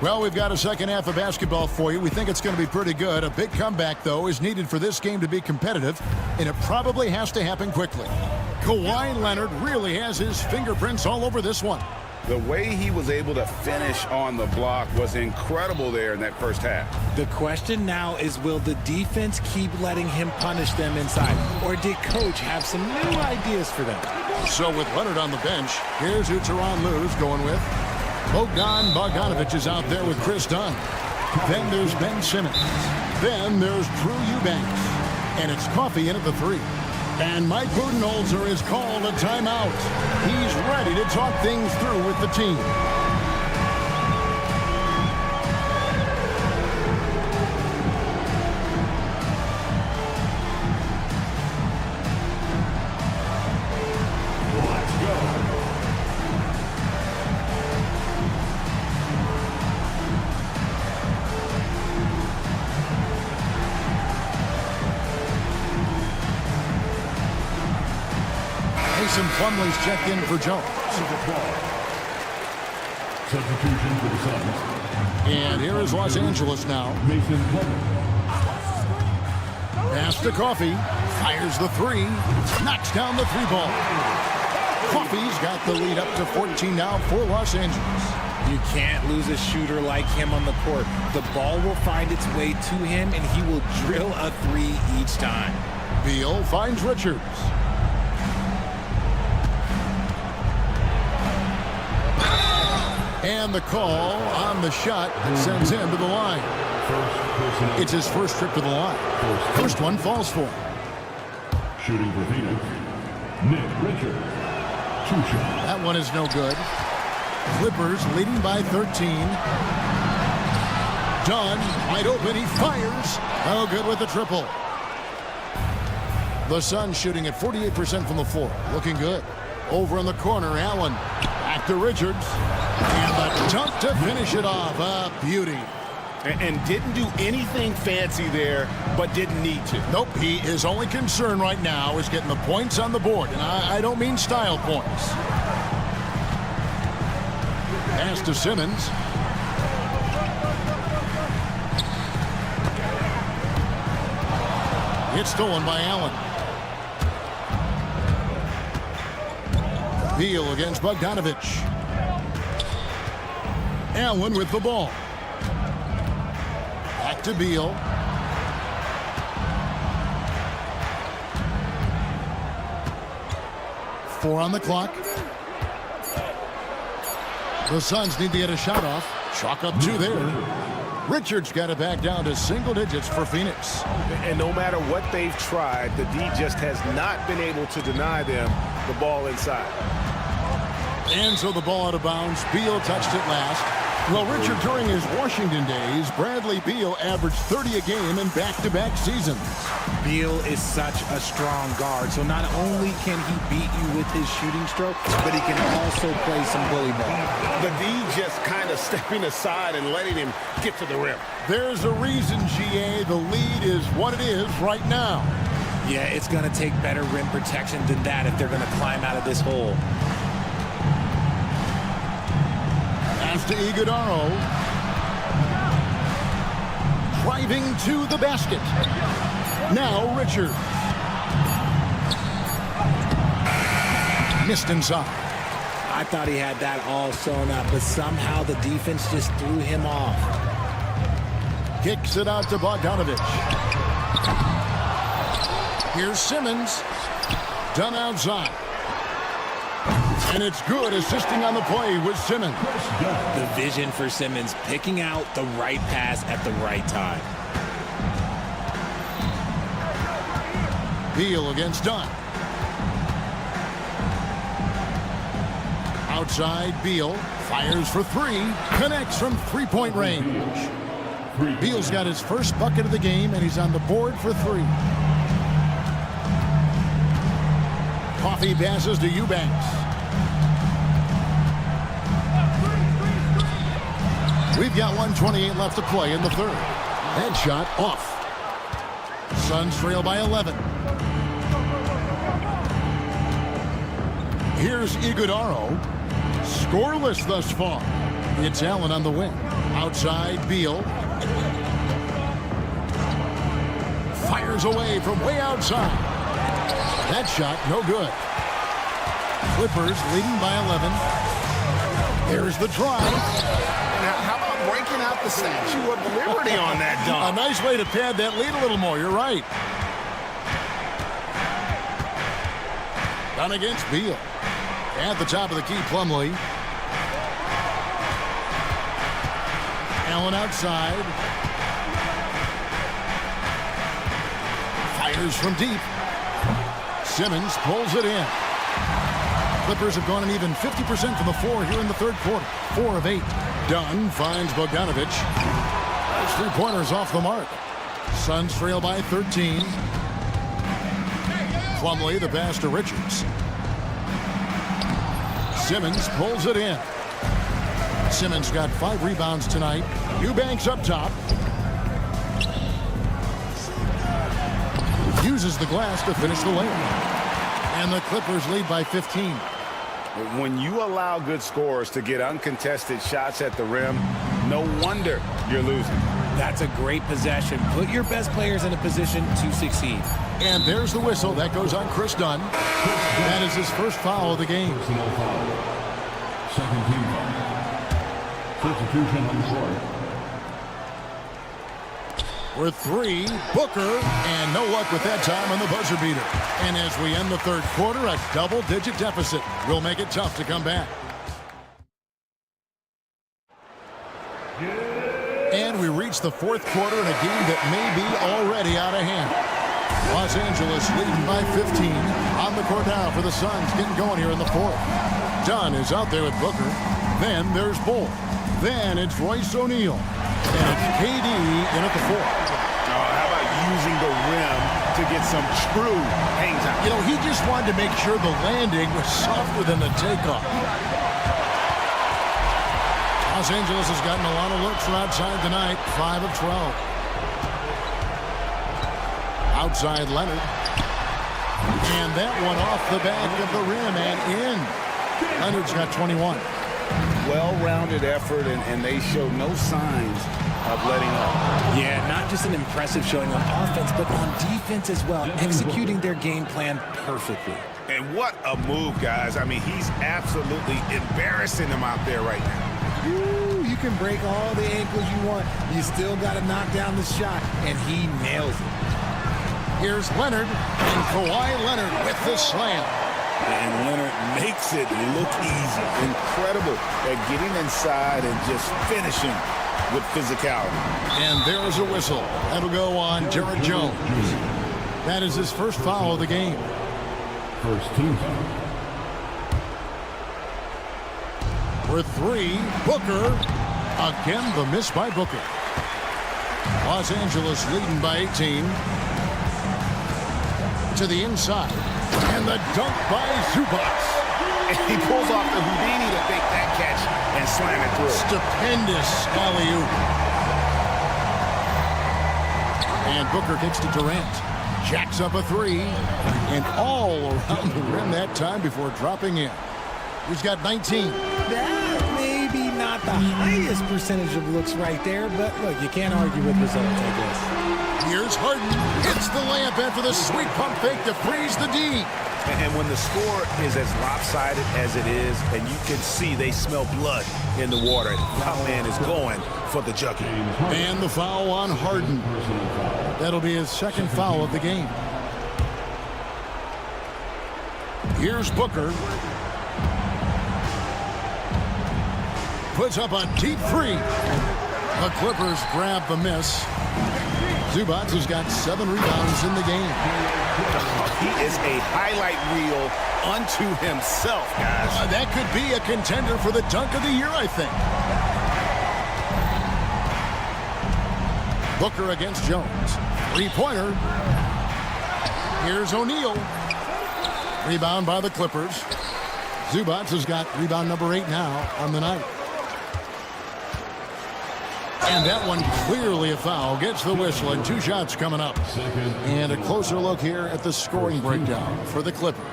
Well, we've got a second half of basketball for you. We think it's going to be pretty good. A big comeback, though, is needed for this game to be competitive, and it probably has to happen quickly. Kawhi Leonard really has his fingerprints all over this one. The way he was able to finish on the block was incredible there in that first half. The question now is, will the defense keep letting him punish them inside? Or did Coach have some new ideas for them? So with Leonard on the bench, here's who Tyronn Lue's going with. Bogdanovic is out there with Chris Dunn. Then there's Ben Simmons. Then there's Drew Eubanks. And it's Coffey in at the 3. And Mike Budenholzer is called a timeout. He's ready to talk things through with the team. Mason Plumlee's checked in for Jones. Substitution for the Suns. And here is Los Angeles now. Mason Plumlee. Pass to Coffey. Fires the 3. Knocks down the 3 ball. Coffey's got the lead up to 14 now for Los Angeles. You can't lose a shooter like him on the court. The ball will find its way to him, and he will drill a 3 each time. Beal finds Richards. And the call on the shot that sends him to the line. It's his first trip to the line. First one falls for him. Shooting for Phoenix, Nick Richards. 2 shots. That one is no good. Clippers leading by 13. Dunn, wide open, he fires. Oh, good with the triple. The Suns shooting at 48% from the floor. Looking good. Over in the corner, Allen. Back to Richards. And the dunk to finish it off. A beauty. And didn't do anything fancy there, but didn't need to. Nope, his only concern right now is getting the points on the board. And I don't mean style points. Pass to Simmons. It's stolen by Allen. Beal against Bogdanovic. Allen with the ball. Back to Beal. Four on the clock. The Suns need to get a shot off. Chalk up 2 there. Richards got it back down to single digits for Phoenix. And no matter what they've tried, the D just has not been able to deny them the ball inside. And so the ball out of bounds. Beal touched it last. Well, Richard, during his Washington days, Bradley Beal averaged 30 a game in back-to-back seasons. Beal is such a strong guard, so not only can he beat you with his shooting stroke, but he can also play some bully ball. The D just kind of stepping aside and letting him get to the rim. There's a reason, GA, the lead is what it is right now. Yeah, it's going to take better rim protection than that if they're going to climb out of this hole. Pass to Iguodala. Driving to the basket. Now Richards. Missed inside. I thought he had that all sewn up, but somehow the defense just threw him off. Kicks it out to Bogdanovic. Here's Simmons. Done outside. And it's good, assisting on the play with Simmons. The vision for Simmons, picking out the right pass at the right time. Beal against Dunn. Outside, Beal fires for three. Connects from three-point range. Beal's got his first bucket of the game, and he's on the board for three. Coffee passes to Eubanks. We've got 1:28 left to play in the third. That shot off. Suns trail by 11. Here's Iguodaro. Scoreless thus far. It's Allen on the wing. Outside, Beal. Fires away from way outside. That shot, no good. Clippers leading by 11. There's the try. How about breaking out the Statue of Liberty on that dunk? A nice way to pad that lead a little more. You're right. Down against Beal. At the top of the key, Plumlee. Allen outside. Fires from deep. Simmons pulls it in. Clippers have gone an even 50% from the floor here in the third quarter. 4 of 8. Dunn finds Bogdanovic. Those three-pointers off the mark. Suns trail by 13. Plumlee, the pass to Richards. Simmons pulls it in. Simmons got 5 rebounds tonight. Eubanks up top. Uses the glass to finish the layup. And the Clippers lead by 15. When you allow good scorers to get uncontested shots at the rim, no wonder you're losing. That's a great possession. Put your best players in a position to succeed. And there's the whistle. That goes on Chris Dunn. That is his first foul of the game. Second team foul. Substitution on the court. With 3, Booker, and no luck with that time on the buzzer beater. And as we end the third quarter, a double-digit deficit will make it tough to come back. And we reach the fourth quarter in a game that may be already out of hand. Los Angeles leading by 15. On the court now for the Suns, getting going here in the fourth. Dunn is out there with Booker. Then there's Bull. Then it's Royce O'Neal. And it's KD in at the fourth. How about using the rim to get some true hang time? You know, he just wanted to make sure the landing was softer than the takeoff. Los Angeles has gotten a lot of looks from outside tonight. 5 of 12. Outside Leonard. And that one off the back of the rim and in. Leonard's got 21. Well-rounded effort, and they show no signs of letting up. Yeah, not just an impressive showing on offense, but on defense as well, executing their game plan perfectly. And what a move, guys. I mean, he's absolutely embarrassing them out there right now. Ooh, you can break all the ankles you want. You still got to knock down the shot, and he nails it. Here's Leonard, and Kawhi Leonard with the slam. And Leonard makes it look easy. Incredible at getting inside and just finishing with physicality. And there's a whistle. That'll go on Jared Jones. That is his first foul of the game. First team foul. For 3, Booker. Again, the miss by Booker. Los Angeles leading by 18. To the inside. And the dunk by Zubac. And he pulls off the Houdini to make that catch and slam it through. Stupendous alley-oop. And Booker kicks to Durant. Jacks up a 3. And all around the rim that time before dropping in. He's got 19. That may be not the highest percentage of looks right there, but look, you can't argue with results, I guess. Here's Harden. Hits the layup after the sweet pump fake to freeze the D. And when the score is as lopsided as it is, and you can see they smell blood in the water, that man is going for the junkie. And the foul on Harden. That'll be his second foul of the game. Here's Booker. Puts up a deep three. The Clippers grab the miss. Zubac has got 7 rebounds in the game. He is a highlight reel unto himself, guys. That could be a contender for the dunk of the year, I think. Booker against Jones. 3-pointer. Here's O'Neal. Rebound by the Clippers. Zubac has got rebound number 8 now on the night. And that one clearly a foul. Gets the whistle and 2 shots coming up. And a closer look here at the scoring breakdown for the Clippers.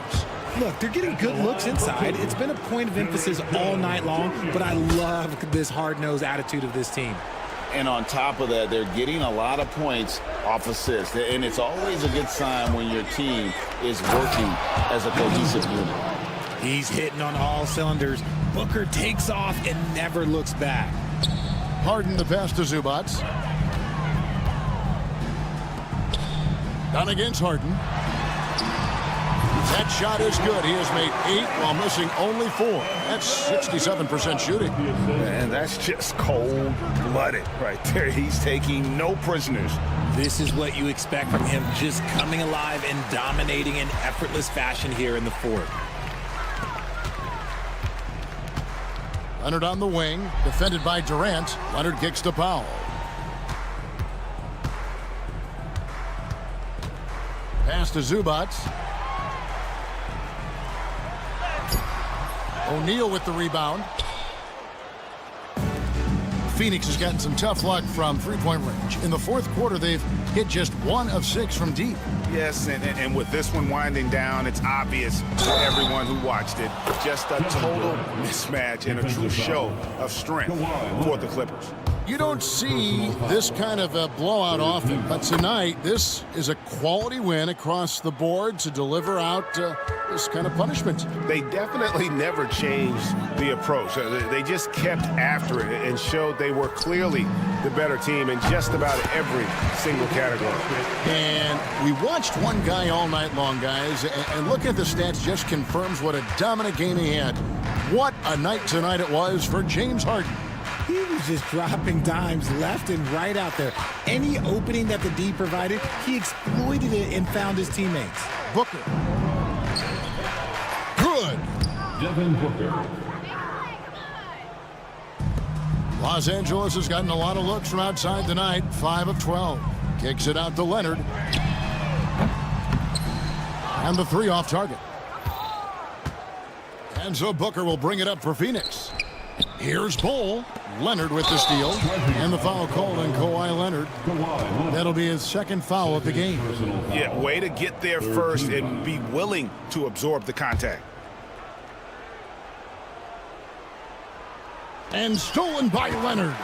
Look, they're getting good looks inside. It's been a point of emphasis all night long, but I love this hard-nosed attitude of this team. And on top of that, they're getting a lot of points off assists. And it's always a good sign when your team is working as a cohesive unit. He's hitting on all cylinders. Booker takes off and never looks back. Harden the pass to Zubac. Done against Harden. That shot is good. He has made 8 while missing only 4. That's 67% shooting. And that's just cold-blooded right there. He's taking no prisoners. This is what you expect from him, just coming alive and dominating in effortless fashion here in the fourth. Leonard on the wing, defended by Durant. Leonard kicks to Powell. Pass to Zubac. O'Neal with the rebound. Phoenix has gotten some tough luck from three-point range. In the fourth quarter, they've hit just 1 of 6 from deep. Yes, and with this one winding down, it's obvious to everyone who watched it. Just a total mismatch and a true show of strength for the Clippers. You don't see this kind of a blowout often, but tonight, this is a quality win across the board to deliver out this kind of punishment. They definitely never changed the approach. They just kept after it and showed they were clearly the better team in just about every single category. And we watched one guy all night long, guys, and looking at the stats just confirms what a dominant game he had. What a night tonight it was for James Harden. He was just dropping dimes left and right out there. Any opening that the D provided, he exploited it and found his teammates. Booker. Good. Devin Booker. Los Angeles has gotten a lot of looks from outside tonight. 5 of 12. Kicks it out to Leonard. And the 3 off target. And so Booker will bring it up for Phoenix. Here's Bull. Leonard with the steal. And the foul called on Kawhi Leonard. That'll be his 2nd foul of the game. Yeah, way to get there first and be willing to absorb the contact. And stolen by Leonard.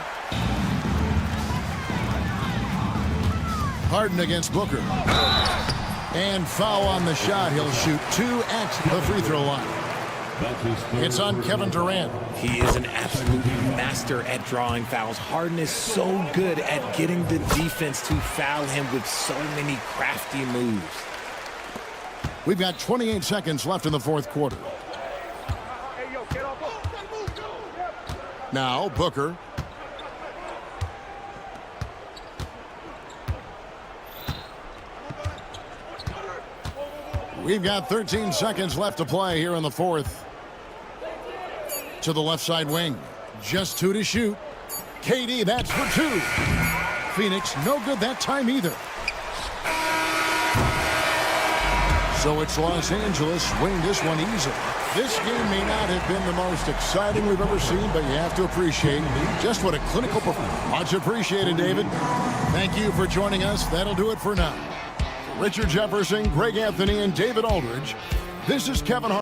Harden against Booker. And foul on the shot. He'll shoot 2 at the free throw line. It's on Kevin Durant. He is an absolute master at drawing fouls. Harden is so good at getting the defense to foul him with so many crafty moves. We've got 28 seconds left in the fourth quarter. Now Booker. We've got 13 seconds left to play here in the fourth. To the left side wing. Just 2 to shoot. KD, that's for 2. Phoenix, no good that time either. So it's Los Angeles winning this one easily. This game may not have been the most exciting we've ever seen, but you have to appreciate just what a clinical performance. Much appreciated, David. Thank you for joining us. That'll do it for now. Richard Jefferson, Greg Anthony, and David Aldridge. This is Kevin Hart.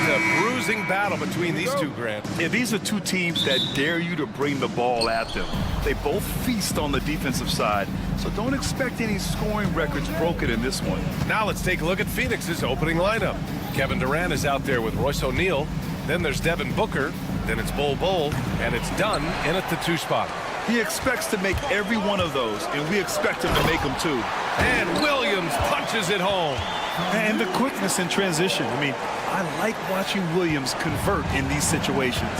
a bruising battle between these two, Grant. Yeah, these are two teams that dare you to bring the ball at them. They both feast on the defensive side, so don't expect any scoring records broken in this one. Now let's take a look at Phoenix's opening lineup. Kevin Durant is out there with Royce O'Neal. Then there's Devin Booker. Then it's Bol, and it's Dunn in at the 2 spot. He expects to make every one of those, and we expect him to make them too. And Williams punches it home. And the quickness in transition. I mean, I like watching Williams convert in these situations.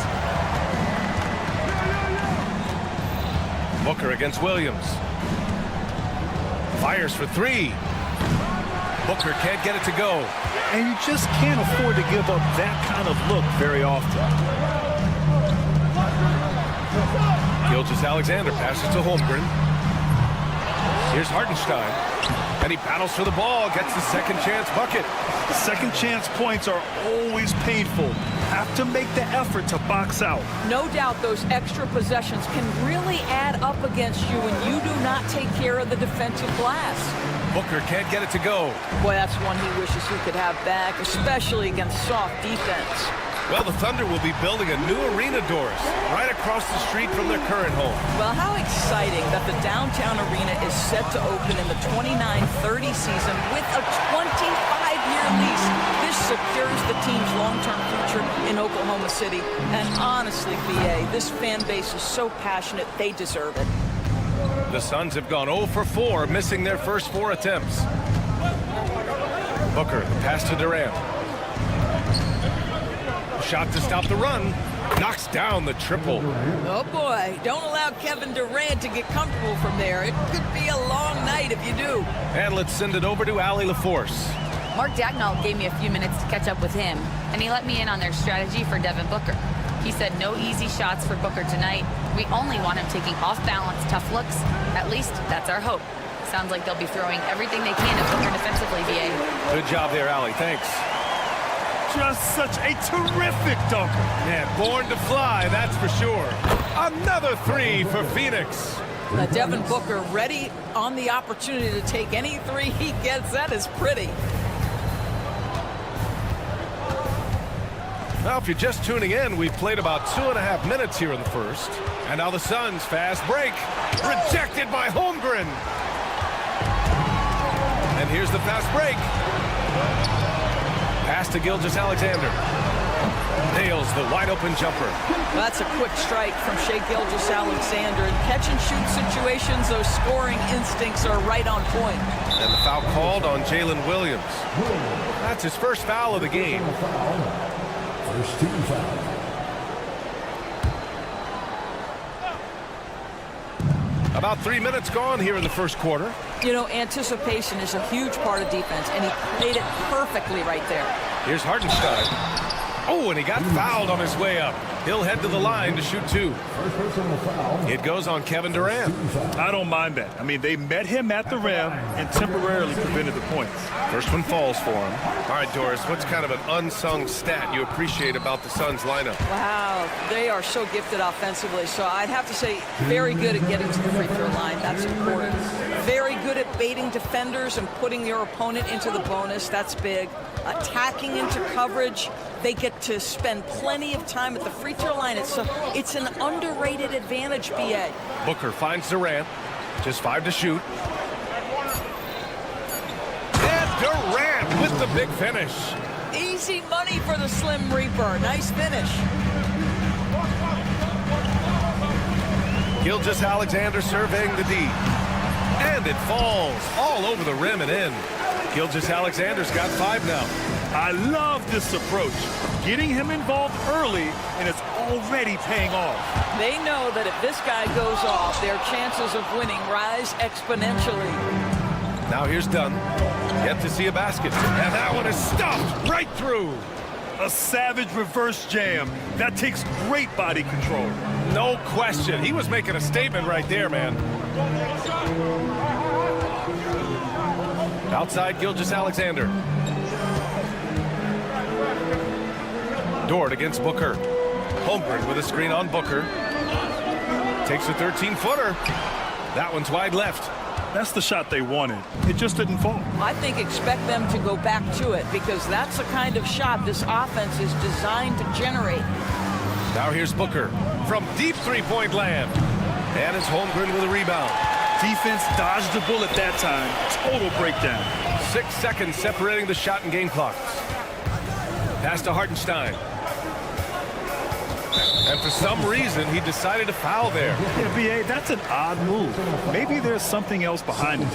Booker against Williams. Fires for 3. Booker can't get it to go. And you just can't afford to give up that kind of look very often. Gilgeous-Alexander passes to Holmgren. Here's Hartenstein. And he battles for the ball, gets the second chance bucket. Second chance points are always painful. Have to make the effort to box out. No doubt those extra possessions can really add up against you when you do not take care of the defensive glass. Booker can't get it to go. Boy, that's one he wishes he could have back, especially against soft defense. Well, the Thunder will be building a new arena, Doris, right across the street from their current home. Well, how exciting that the downtown arena is set to open in the 29-30 season with a 25-year lease. This secures the team's long-term future in Oklahoma City. And honestly, BA, this fan base is so passionate, they deserve it. The Suns have gone 0 for 4, missing their first 4 attempts. Booker, the pass to Durant. Shot to stop the run. Knocks down the triple. Oh, boy. Don't allow Kevin Durant to get comfortable from there. It could be a long night if you do. And let's send it over to Allie LaForce. Mark Dagnall gave me a few minutes to catch up with him, and he let me in on their strategy for Devin Booker. He said no easy shots for Booker tonight. We only want him taking off-balance tough looks. At least that's our hope. Sounds like they'll be throwing everything they can at Booker defensively, VA. Good job there, Allie. Thanks. Just such a terrific dunker. Man, born to fly, that's for sure. Another 3 for Phoenix. Now, Devin Booker ready on the opportunity to take any 3 he gets. That is pretty. Now, if you're just tuning in, we've played about 2.5 minutes here in the first. And now the Suns fast break. Rejected by Holmgren. And here's the fast break. Pass to Gilgeous-Alexander. Nails the wide-open jumper. Well, that's a quick strike from Shai Gilgeous-Alexander. In catch-and-shoot situations, those scoring instincts are right on point. And the foul called on Jalen Williams. That's his first foul of the game. First team foul. About 3 minutes gone here in the first quarter. You know, anticipation is a huge part of defense, and he played it perfectly right there. Here's Hartenstein. Oh, and he got fouled on his way up. He'll head to the line to shoot 2. First personal foul. It goes on Kevin Durant. I don't mind that. I mean, they met him at the rim and temporarily prevented the points. First one falls for him. All right, Doris, what's kind of an unsung stat you appreciate about the Suns lineup? Wow, they are so gifted offensively. So I'd have to say very good at getting to the free throw line. That's important. Very good at baiting defenders and putting your opponent into the bonus. That's big. Attacking into coverage. They get to spend plenty of time at the free throw line. It's an underrated advantage, BA. Booker finds Durant. Just 5 to shoot. And Durant with the big finish. Easy money for the Slim Reaper. Nice finish. Gilgeous-Alexander surveying the D. And it falls all over the rim and in. Gilgeous-Alexander's got 5 now. I love this approach. Getting him involved early, and it's already paying off. They know that if this guy goes off, their chances of winning rise exponentially. Now here's Dunn. Yet to see a basket. And that one is stuffed right through. A savage reverse jam. That takes great body control. No question. He was making a statement right there, man. Outside Gilgeous-Alexander. Dort against Booker. Holmgren with a screen on Booker. Takes a 13-footer. That one's wide left. That's the shot they wanted. It just didn't fall. I think expect them to go back to it because that's the kind of shot this offense is designed to generate. Now here's Booker from deep three-point land. And it's Holmgren with a rebound. Defense dodged the bullet that time. Total breakdown. 6 seconds separating the shot and game clocks. Pass to Hartenstein. And for some reason, he decided to foul there. Yeah, B.A., that's an odd move. Maybe there's something else behind it.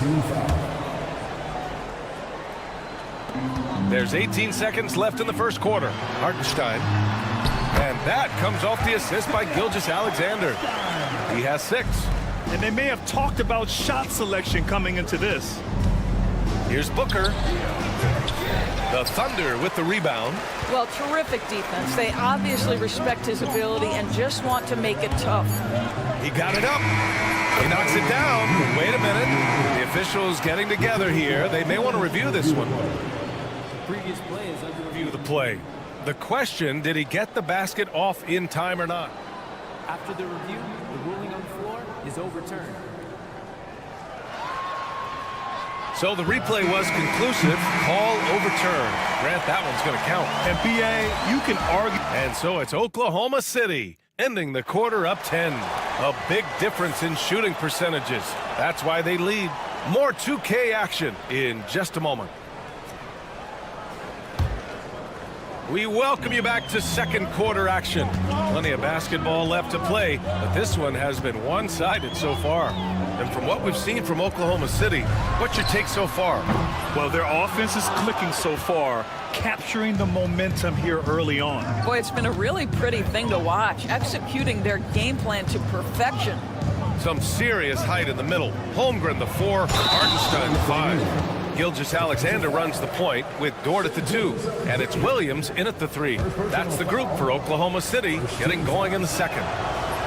There's 18 seconds left in the first quarter. Hartenstein. And that comes off the assist by Gilgeous-Alexander. He has 6. And they may have talked about shot selection coming into this. Here's Booker. The Thunder with the rebound. Well, terrific defense. They obviously respect his ability and just want to make it tough. He got it up. He knocks it down. Wait a minute. The officials getting together here. They may want to review this one. Previous play is under Review the play. The question, did he get the basket off in time or not? After the review, the ruling on the floor is overturned. So the replay was conclusive. Call overturned. Grant, that one's going to count. And B.A., you can argue. And so it's Oklahoma City ending the quarter up 10. A big difference in shooting percentages. That's why they lead. More 2K action in just a moment. We welcome you back to second quarter action. Plenty of basketball left to play, but this one has been one-sided so far. And from what we've seen from Oklahoma City, what's your take so far? Well, their offense is clicking so far, capturing the momentum here early on. Boy, it's been a really pretty thing to watch, executing their game plan to perfection. Some serious height in the middle. Holmgren the 4, Hartenstein the 5. Gilgeous-Alexander runs the point with Dort at the 2, and it's Williams in at the 3. That's the group for Oklahoma City getting going in the second.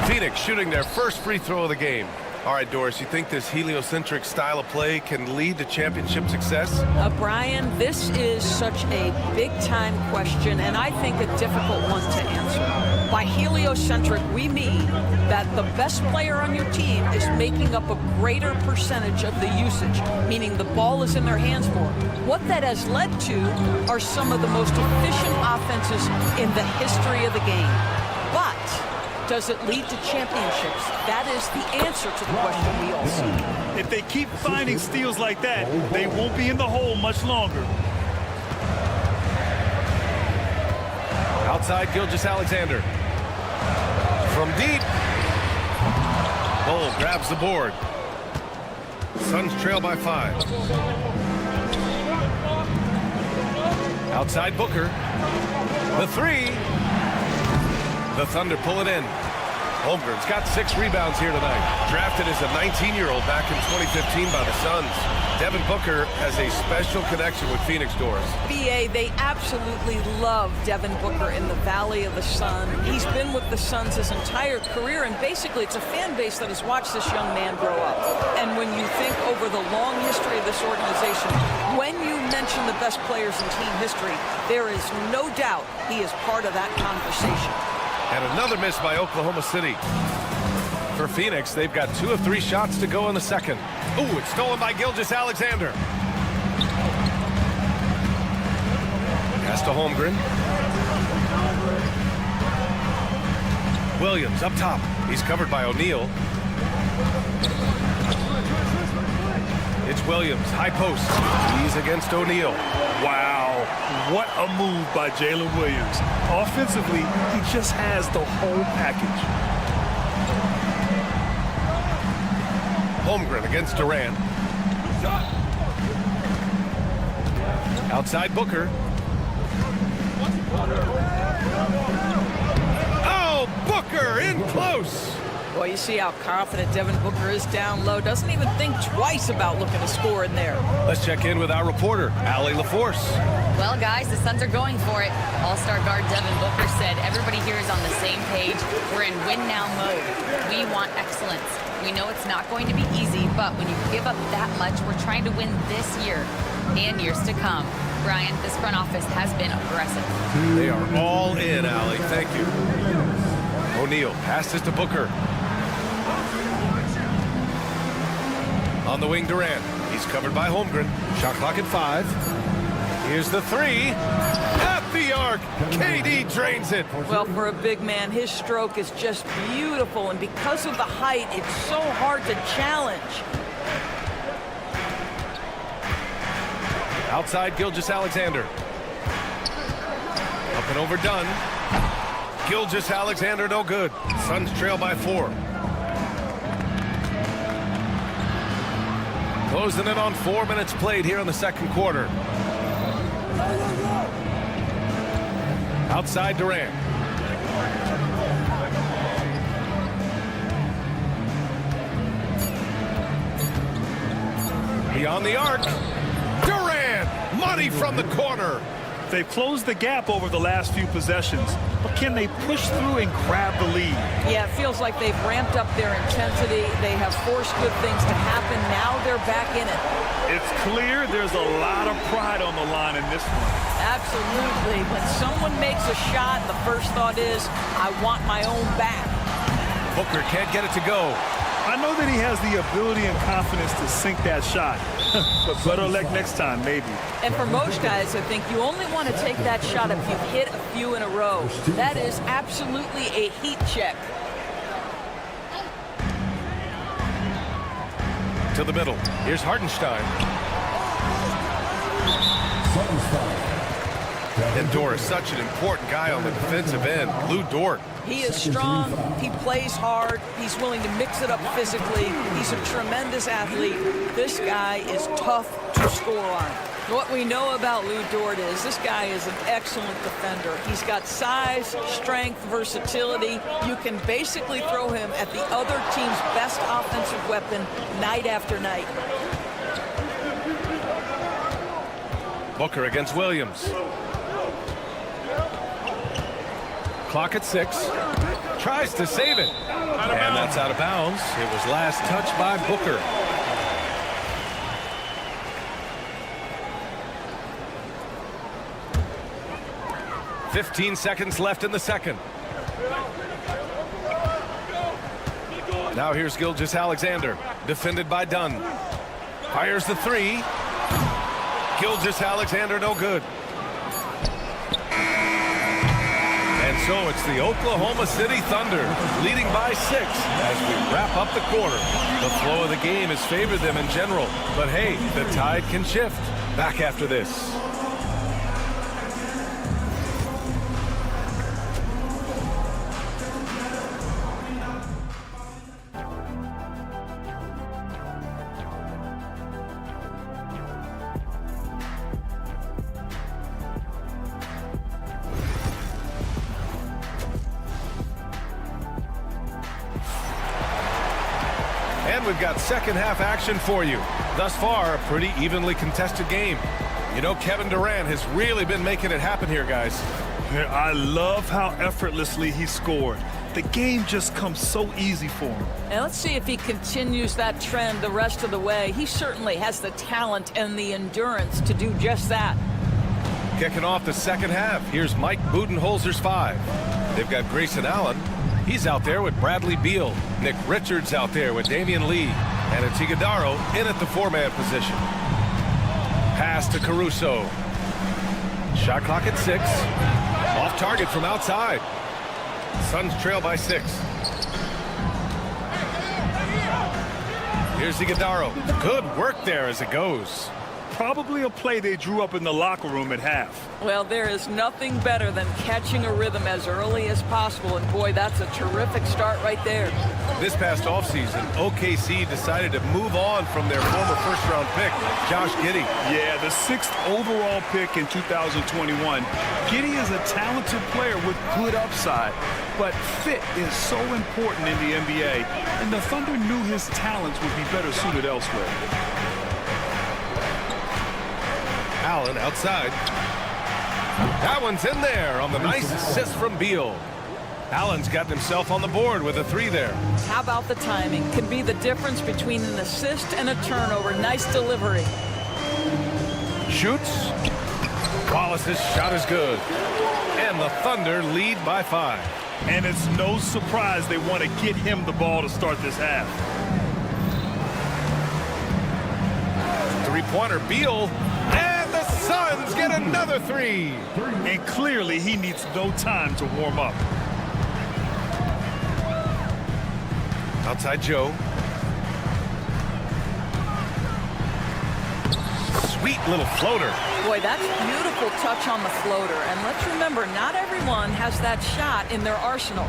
Phoenix shooting their first free throw of the game. All right, Doris, you think this heliocentric style of play can lead to championship success? Brian, this is such a big-time question, and I think a difficult one to answer. By heliocentric, we mean that the best player on your team is making up a greater percentage of the usage, meaning the ball is in their hands more. What that has led to are some of the most efficient offenses in the history of the game. But does it lead to championships? That is the answer to the question we all see. If they keep finding steals like that, they won't be in the hole much longer. Outside Gilgeous-Alexander. From deep. Bull grabs the board. Suns trail by 5. Outside Booker. The 3. The Thunder pull it in. Holmgren's got 6 rebounds here tonight. Drafted as a 19-year-old back in 2015 by the Suns. Devin Booker has a special connection with Phoenix, Doris. BA, they absolutely love Devin Booker in the Valley of the Sun. He's been with the Suns his entire career, and basically it's a fan base that has watched this young man grow up. And when you think over the long history of this organization, when you mention the best players in team history, there is no doubt he is part of that conversation. And another miss by Oklahoma City. For Phoenix, they've got 2 of 3 shots to go in the second. Ooh, it's stolen by Gilgeous-Alexander. Pass to Holmgren. Williams up top. He's covered by O'Neal. It's Williams, high post. He's against O'Neal. Wow, what a move by Jalen Williams. Offensively, he just has the whole package. Holmgren against Durant. Outside Booker. Oh, Booker in close. Well, you see how confident Devin Booker is down low. Doesn't even think twice about looking to score in there. Let's check in with our reporter, Allie LaForce. Well, guys, the Suns are going for it. All-star guard Devin Booker said everybody here is on the same page. We're in win-now mode. We want excellence. We know it's not going to be easy, but when you give up that much, we're trying to win this year and years to come. Brian, this front office has been aggressive. They are all in, Allie. Thank you. O'Neal passes to Booker. On the wing, Durant. He's covered by Holmgren. Shot clock at 5. Here's the 3. At the arc. KD drains it. Well, for a big man, his stroke is just beautiful, and because of the height, it's so hard to challenge. Outside, Gilgeous-Alexander. Up and over, Dunn. Gilgeous-Alexander, no good. Suns trail by 4. Closing in on 4 minutes played here in the second quarter. Outside, Durant. Beyond the arc. Durant! Money from the corner. They've closed the gap over the last few possessions, but can they push through and grab the lead? Yeah, it feels like they've ramped up their intensity. They have forced good things to happen. Now they're back in it. It's clear there's a lot of pride on the line in this one. Absolutely. When someone makes a shot, the first thought is, I want my own back. Booker can't get it to go. I know that he has the ability and confidence to sink that shot, but better luck next time, maybe. And for most guys, I think you only want to take that shot if you've hit a few in a row. That is absolutely a heat check. To the middle. Here's Hartenstein. And Dort is such an important guy on the defensive end. Lou Dort. He is strong. He plays hard. He's willing to mix it up physically. He's a tremendous athlete. This guy is tough to score on. What we know about Lou Dort is this guy is an excellent defender. He's got size, strength, versatility. You can basically throw him at the other team's best offensive weapon night after night. Booker against Williams. Clock at 6. Tries to save it. And that's out of bounds. It was last touched by Booker. "15 seconds left in the second. Now here's Gilgeous-Alexander. Defended by Dunn. Fires the 3. Gilgeous-Alexander, no good. And so it's the Oklahoma City Thunder leading by 6 as we wrap up the quarter. The flow of the game has favored them in general, but hey, the tide can shift. Back after this. And we've got second half action for you. Thus far, a pretty evenly contested game. You know, Kevin Durant has really been making it happen here, guys. I love how effortlessly he scored. The game just comes so easy for him. And let's see if he continues that trend the rest of the way. He certainly has the talent and the endurance to do just that. Kicking off the second half, here's Mike Budenholzer's 5. They've got Grayson Allen. He's out there with Bradley Beal. Nick Richards out there with Damian Lee. And it's Iguodala in at the 4-man position. Pass to Caruso. Shot clock at 6. Off target from outside. Suns trail by 6. Here's Iguodala. Good work there as it goes. Probably a play they drew up in the locker room at half. Well, there is nothing better than catching a rhythm as early as possible, and boy, that's a terrific start right there. This past offseason, OKC decided to move on from their former first-round pick, Josh Giddey. Yeah, the 6th overall pick in 2021. Giddey is a talented player with good upside, but fit is so important in the NBA, and the Thunder knew his talents would be better suited elsewhere. Allen outside. That one's in there on the nice assist from Beal. Allen's got himself on the board with a 3 there. How about the timing? Can be the difference between an assist and a turnover. Nice delivery. Shoots. Wallace's shot is good. And the Thunder lead by 5. And it's no surprise they want to get him the ball to start this half. three-pointer. Beal, and the Suns get another three. And clearly he needs no time to warm up. Outside Joe. Sweet little floater. Boy, that's beautiful touch on the floater. And let's remember, not everyone has that shot in their arsenal.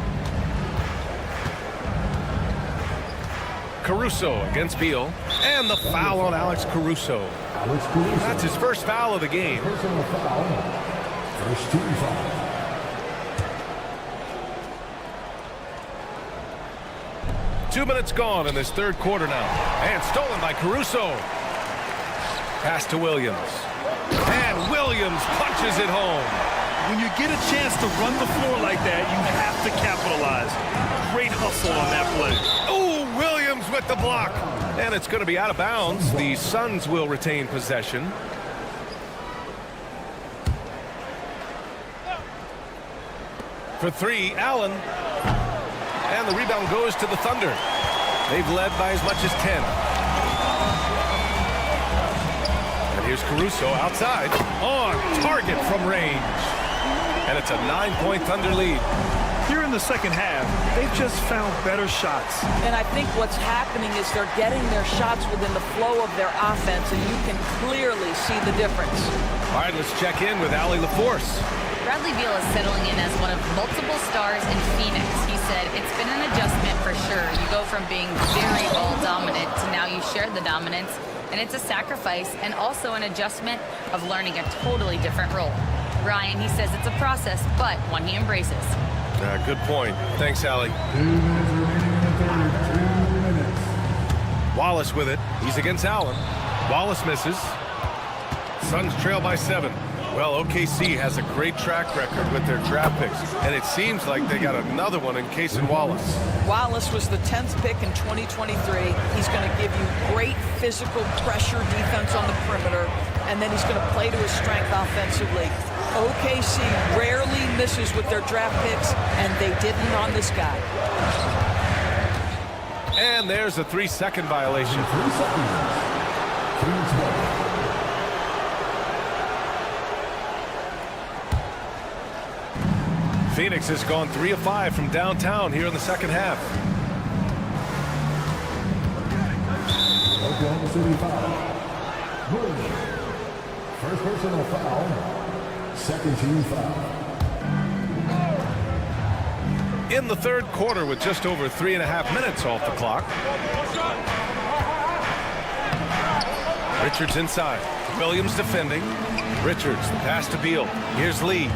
Caruso against Beal. And the foul on Alex Caruso. That's his first foul of the game. First team foul. 2 minutes gone in this third quarter now. And stolen by Caruso. Pass to Williams. And Williams punches it home. When you get a chance to run the floor like that, you have to capitalize. Great hustle on that play. Oh, Williams with the block. And it's going to be out of bounds. The Suns will retain possession. For three, Allen. And the rebound goes to the Thunder. They've led by as much as 10. And here's Caruso outside. On target from range. And it's a 9-point Thunder lead. Here in the second half, they've just found better shots. And I think what's happening is they're getting their shots within the flow of their offense, and you can clearly see the difference. All right, let's check in with Allie LaForce. Bradley Beal is settling in as one of multiple stars in Phoenix. He said it's been an adjustment for sure. You go from being very ball dominant to now you share the dominance, and it's a sacrifice and also an adjustment of learning a totally different role. Ryan, he says it's a process, but one he embraces. Good point. Thanks, Allie. 2 minutes remaining in the third. 2 minutes. Wallace with it. He's against Allen. Wallace misses. Suns trail by 7. Well, OKC has a great track record with their draft picks, and it seems like they got another one in Cason Wallace. Wallace was the 10th pick in 2023. He's going to give you great physical pressure defense on the perimeter, and then he's going to play to his strength offensively. OKC rarely misses with their draft picks, and they didn't on this guy. And there's a 3-second violation. 3 seconds. 3-12. Phoenix has gone 3 of 5 from downtown here in the second half. Oklahoma City foul. Williams. First personal foul. Second team foul. In the third quarter with just over 3.5 minutes off the clock. Richards inside. Williams defending. Richards, the pass to Beal. Here's Lee.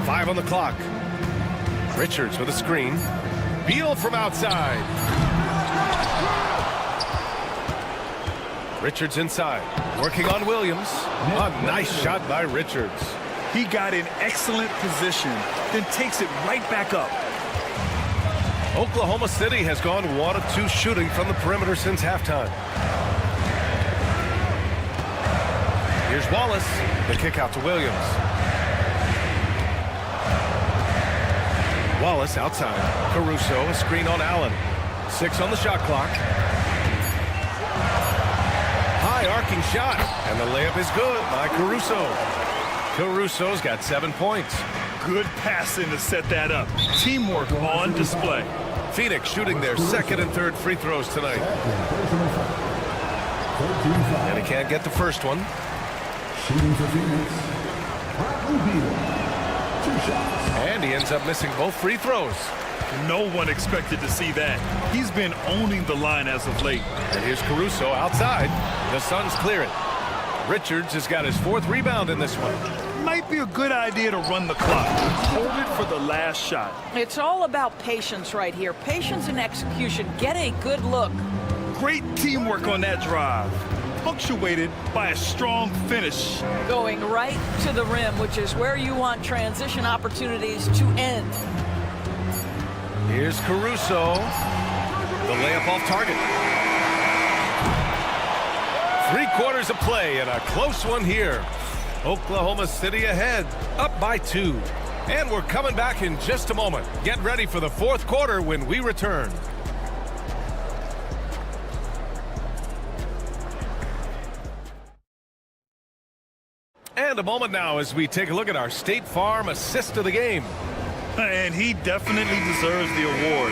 5 on the clock. Richards with a screen. Beal from outside. Richards inside. Working on Williams. A nice shot by Richards. He got in excellent position, then takes it right back up. Oklahoma City has gone 1 of 2 shooting from the perimeter since halftime. Here's Wallace. The kick out to Williams. Wallace outside. Caruso, a screen on Allen. 6 on the shot clock. High arcing shot, and the layup is good by Caruso. Caruso's got 7 points. Good passing to set that up. Teamwork on display. Phoenix shooting their second and third free throws tonight. And he can't get the first one. Shooting for Phoenix. Bradley Beal. 2 shots. And he ends up missing both free throws. No one expected to see that. He's been owning the line as of late. And here's Caruso outside. The Suns clear it. Richards has got his 4th rebound in this one. Might be a good idea to run the clock. Hold it for the last shot. It's all about patience right here. Patience and execution. Get a good look. Great teamwork on that drive. Punctuated by a strong finish. Going right to the rim, which is where you want transition opportunities to end. Here's Caruso. The layup off target. 3 quarters of play and a close one here. Oklahoma City ahead, up by 2. And we're coming back in just a moment. Get ready for the 4th quarter when we return. And a moment now as we take a look at our State Farm assist of the game. And he definitely deserves the award.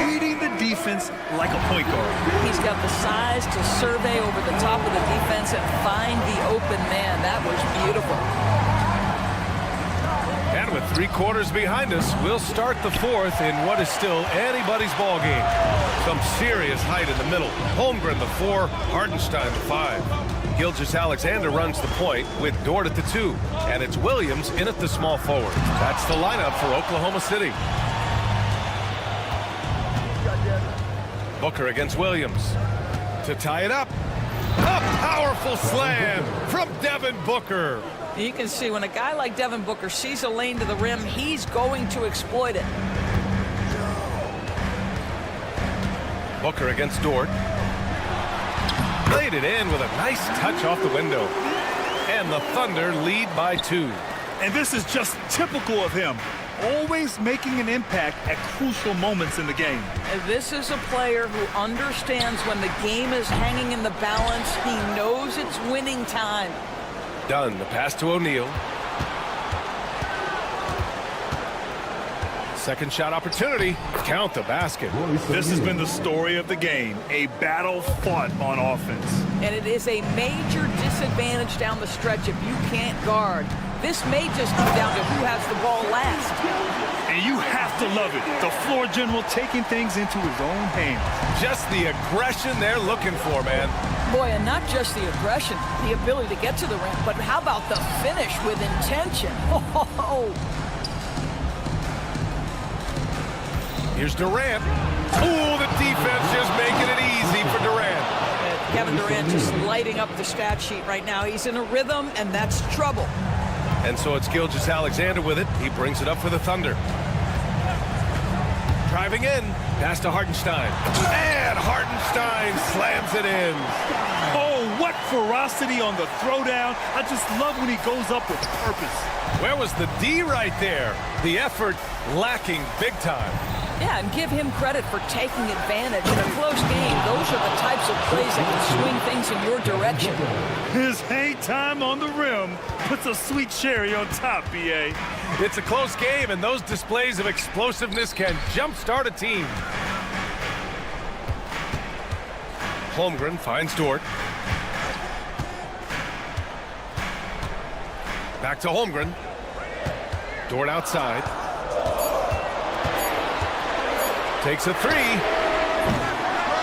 Reading the defense like a point guard. He's got the size to survey over the top of the defense and find the open man. That was beautiful. And with 3 quarters behind us, we'll start the 4th in what is still anybody's ball game. Some serious height in the middle. Holmgren the 4, Hardenstein the 5. Gilgeous-Alexander runs the point with Dort at the 2. And it's Williams in at the small forward. That's the lineup for Oklahoma City. Booker against Williams. To tie it up. A powerful slam from Devin Booker. You can see when a guy like Devin Booker sees a lane to the rim, he's going to exploit it. Booker against Dort. Played it in with a nice touch off the window. And the Thunder lead by 2. And this is just typical of him. Always making an impact at crucial moments in the game. And this is a player who understands when the game is hanging in the balance. He knows it's winning time. Dunn, the pass to O'Neal. Second shot opportunity. Count the basket. This has been the story of the game. A battle fought on offense. And it is a major disadvantage down the stretch if you can't guard. This may just come down to who has the ball last. And you have to love it. The floor general taking things into his own hands. Just the aggression they're looking for, man. Boy, and not just the aggression, the ability to get to the rim, but how about the finish with intention? Oh. Here's Durant. Oh, the defense just making it easy for Durant. Kevin Durant just lighting up the stat sheet right now. He's in a rhythm, and that's trouble. And so it's Gilgeous-Alexander with it. He brings it up for the Thunder. Driving in. Pass to Hardenstein. And Hardenstein slams it in. Oh, what ferocity on the throwdown. I just love when he goes up with purpose. Where was the D right there? The effort lacking big time. Yeah, and give him credit for taking advantage in a close game. Those are the types of plays that can swing things in your direction. His hang time on the rim puts a sweet cherry on top, B.A. It's a close game, and those displays of explosiveness can jumpstart a team. Holmgren finds Dort. Back to Holmgren. Dort outside. Takes a 3.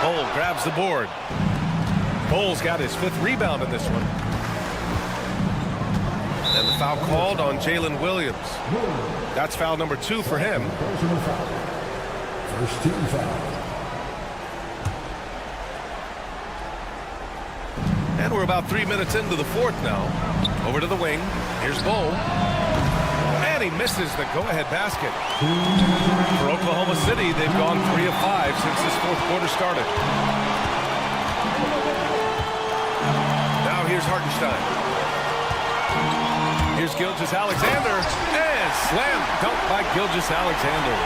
Bull grabs the board. Bull's got his 5th rebound in this one. And the foul called on Jalen Williams. That's foul number 2 for him. First team foul. And we're about 3 minutes into the 4th now. Over to the wing. Here's Bull. And he misses the go-ahead basket. For Oklahoma City, they've gone 3 of 5 since this 4th quarter started. Now here's Hardenstein. Here's Gilgeous-Alexander. And slam dunk by Gilgeous-Alexander.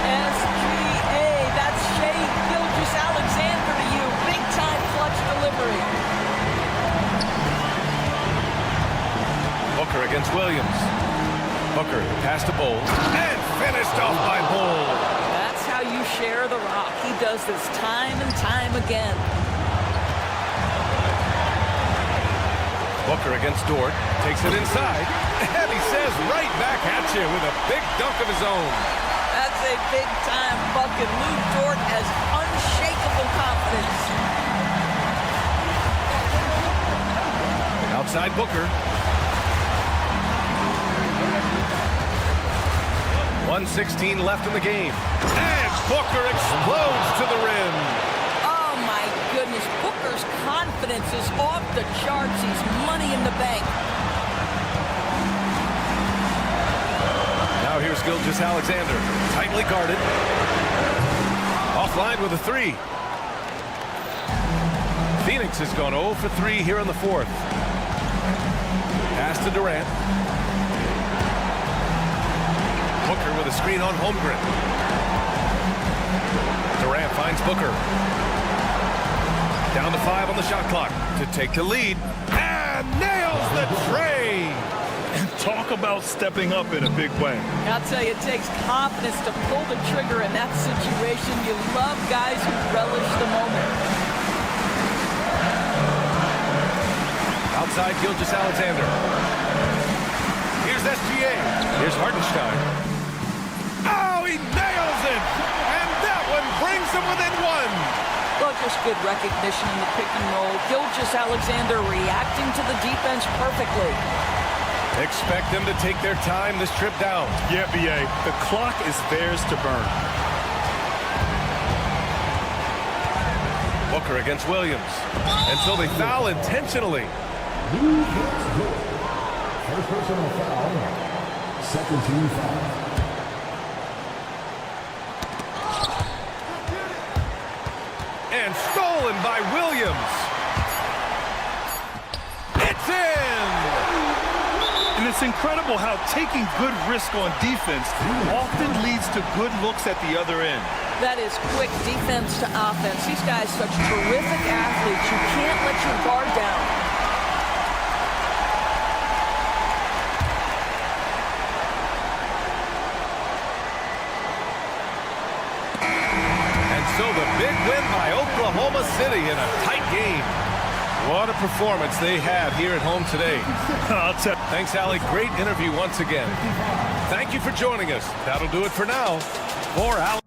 SGA, that's Shea Gilgeous-Alexander to you. Big-time clutch delivery. Booker against Williams. Booker, pass to Bull, and finished off by Bull. That's how you share the rock. He does this time and time again. Booker against Dort, takes it inside, and he says right back at you with a big dunk of his own. That's a big-time bucket. Lou Dort has unshakable confidence. Outside Booker. 1:16 left in the game. And Booker explodes to the rim. Oh, my goodness. Booker's confidence is off the charts. He's money in the bank. Now here's Gilgeous-Alexander. Tightly guarded. Offline with a 3. Phoenix has gone 0 for 3 here in the 4th. Pass to Durant. Booker with a screen on Holmgren. Durant finds Booker. Down to 5 on the shot clock to take the lead. And nails the tray. Talk about stepping up in a big way. I'll tell you, it takes confidence to pull the trigger in that situation. You love guys who relish the moment. Outside Gilgeous-Alexander. Here's SGA. Here's Hartenstein. Oh, he nails it! And that one brings him within one. Well, just good recognition in the pick and roll. Gilgeous-Alexander reacting to the defense perfectly. Expect them to take their time this trip down. Yeah, BA, the clock is theirs to burn. Booker against Williams. And so they foul intentionally. First personal foul. Second team foul. And stolen by Williams. It's in! And it's incredible how taking good risk on defense often leads to good looks at the other end. That is quick defense to offense. These guys such terrific athletes. You can't let your guard down. And so the big win by Oklahoma City in a tight game. What a performance they have here at home today. Thanks, Allie. Great interview once again. Thank you for joining us. That'll do it for now. For Allie.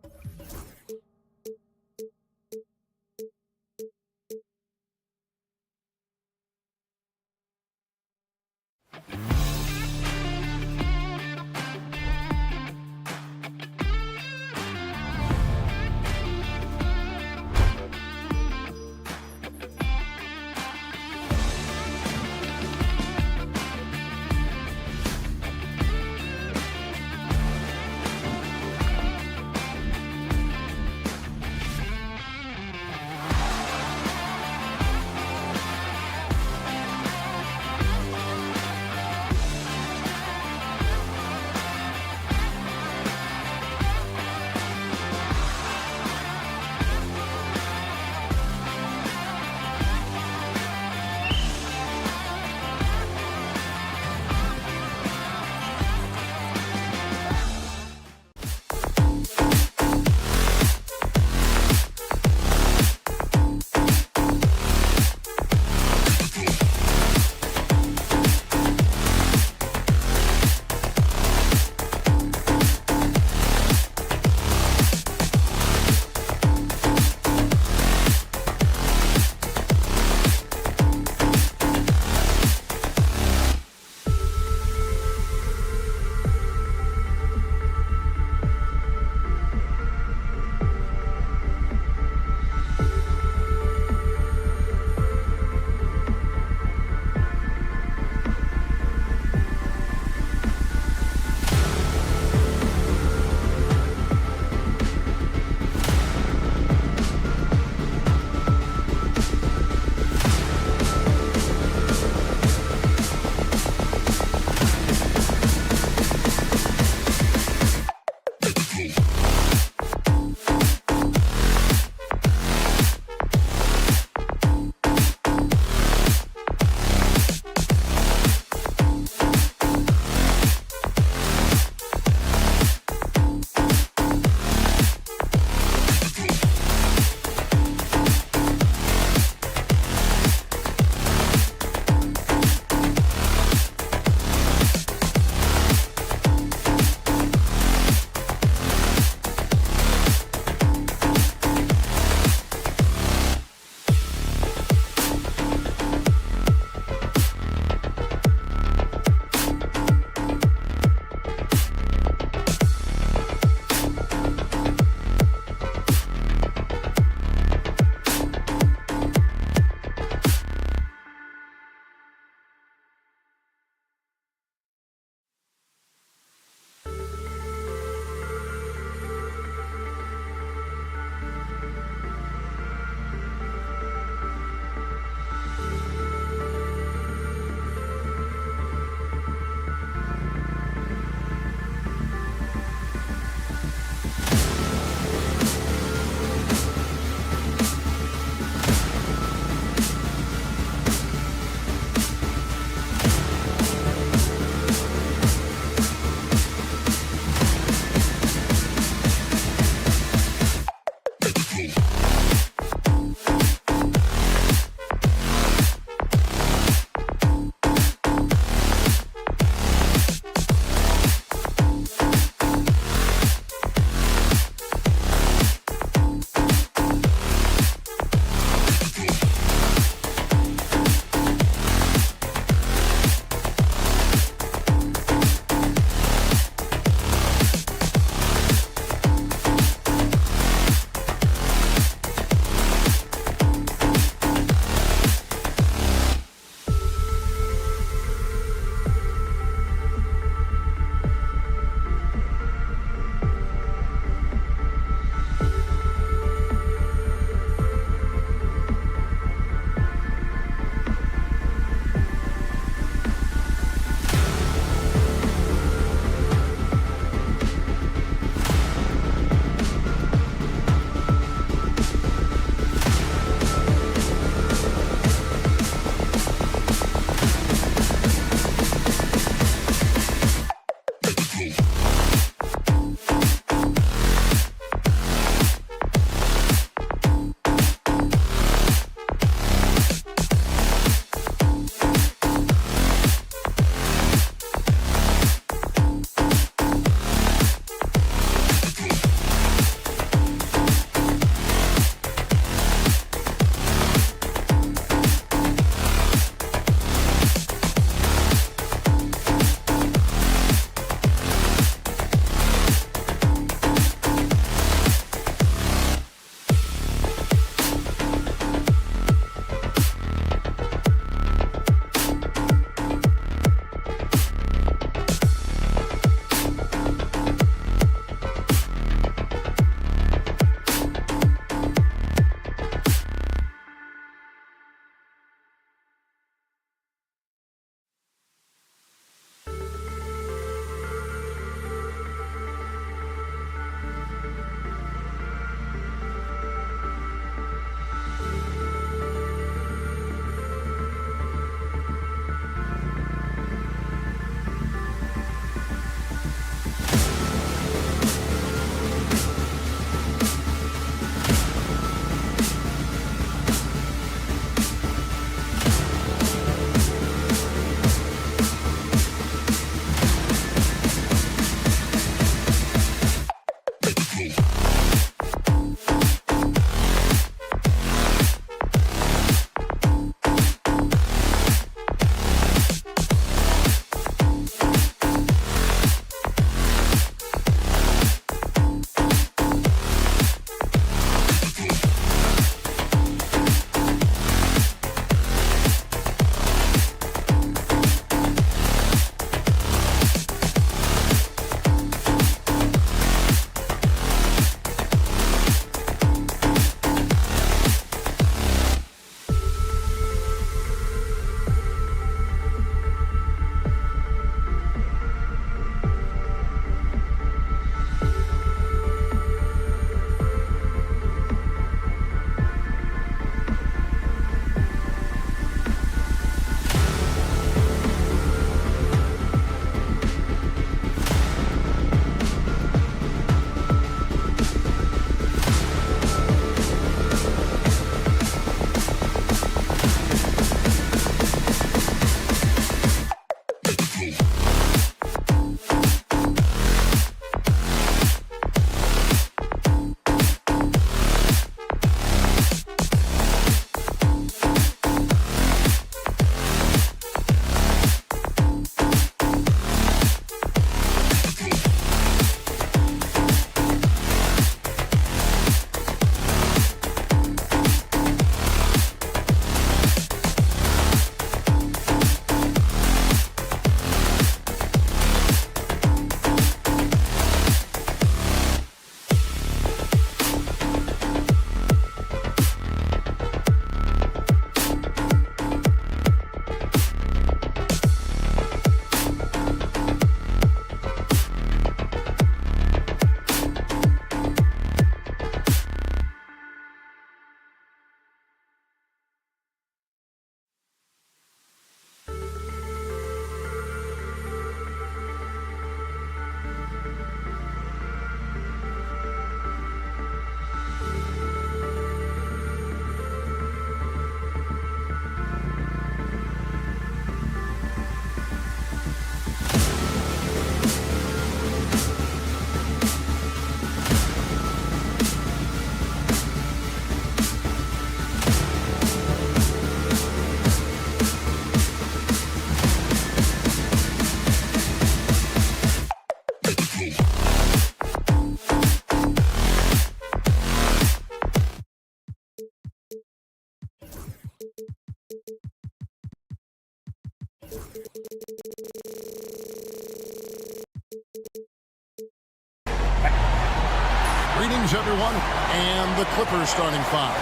Greetings, everyone, and the Clippers starting five.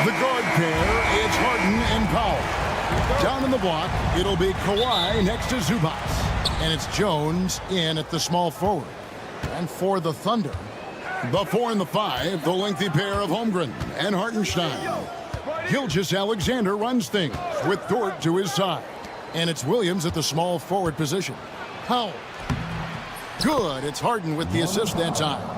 The guard pair, it's Harden and Powell. Down in the block, it'll be Kawhi next to Zubac. And it's Jones in at the small forward. And for the Thunder, the 4 and the 5, the lengthy pair of Holmgren and Hartenstein. Gilgeous-Alexander runs things with Dort to his side. And it's Williams at the small forward position. Powell. Good. It's Harden with the assist that time.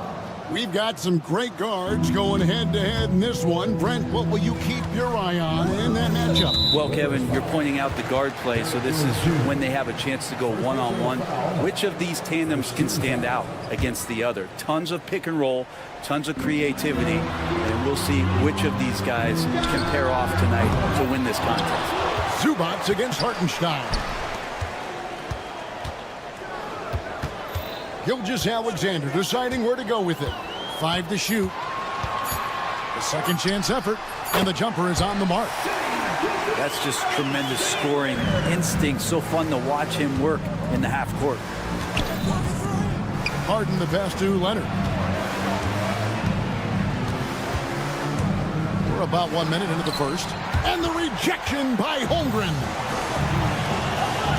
We've got some great guards going head-to-head in this one. Brent, what will you keep your eye on in that matchup? Well, Kevin, you're pointing out the guard play, so this is when they have a chance to go one-on-one. Which of these tandems can stand out against the other? Tons of pick and roll, tons of creativity, and we'll see which of these guys can pair off tonight to win this contest. Zubac against Hartenstein. Gilgeous-Alexander deciding where to go with it. 5 to shoot. The second chance effort, and the jumper is on the mark. That's just tremendous scoring instinct. So fun to watch him work in the half court. Harden the pass to Leonard. We're about 1 minute into the first. And the rejection by Holmgren.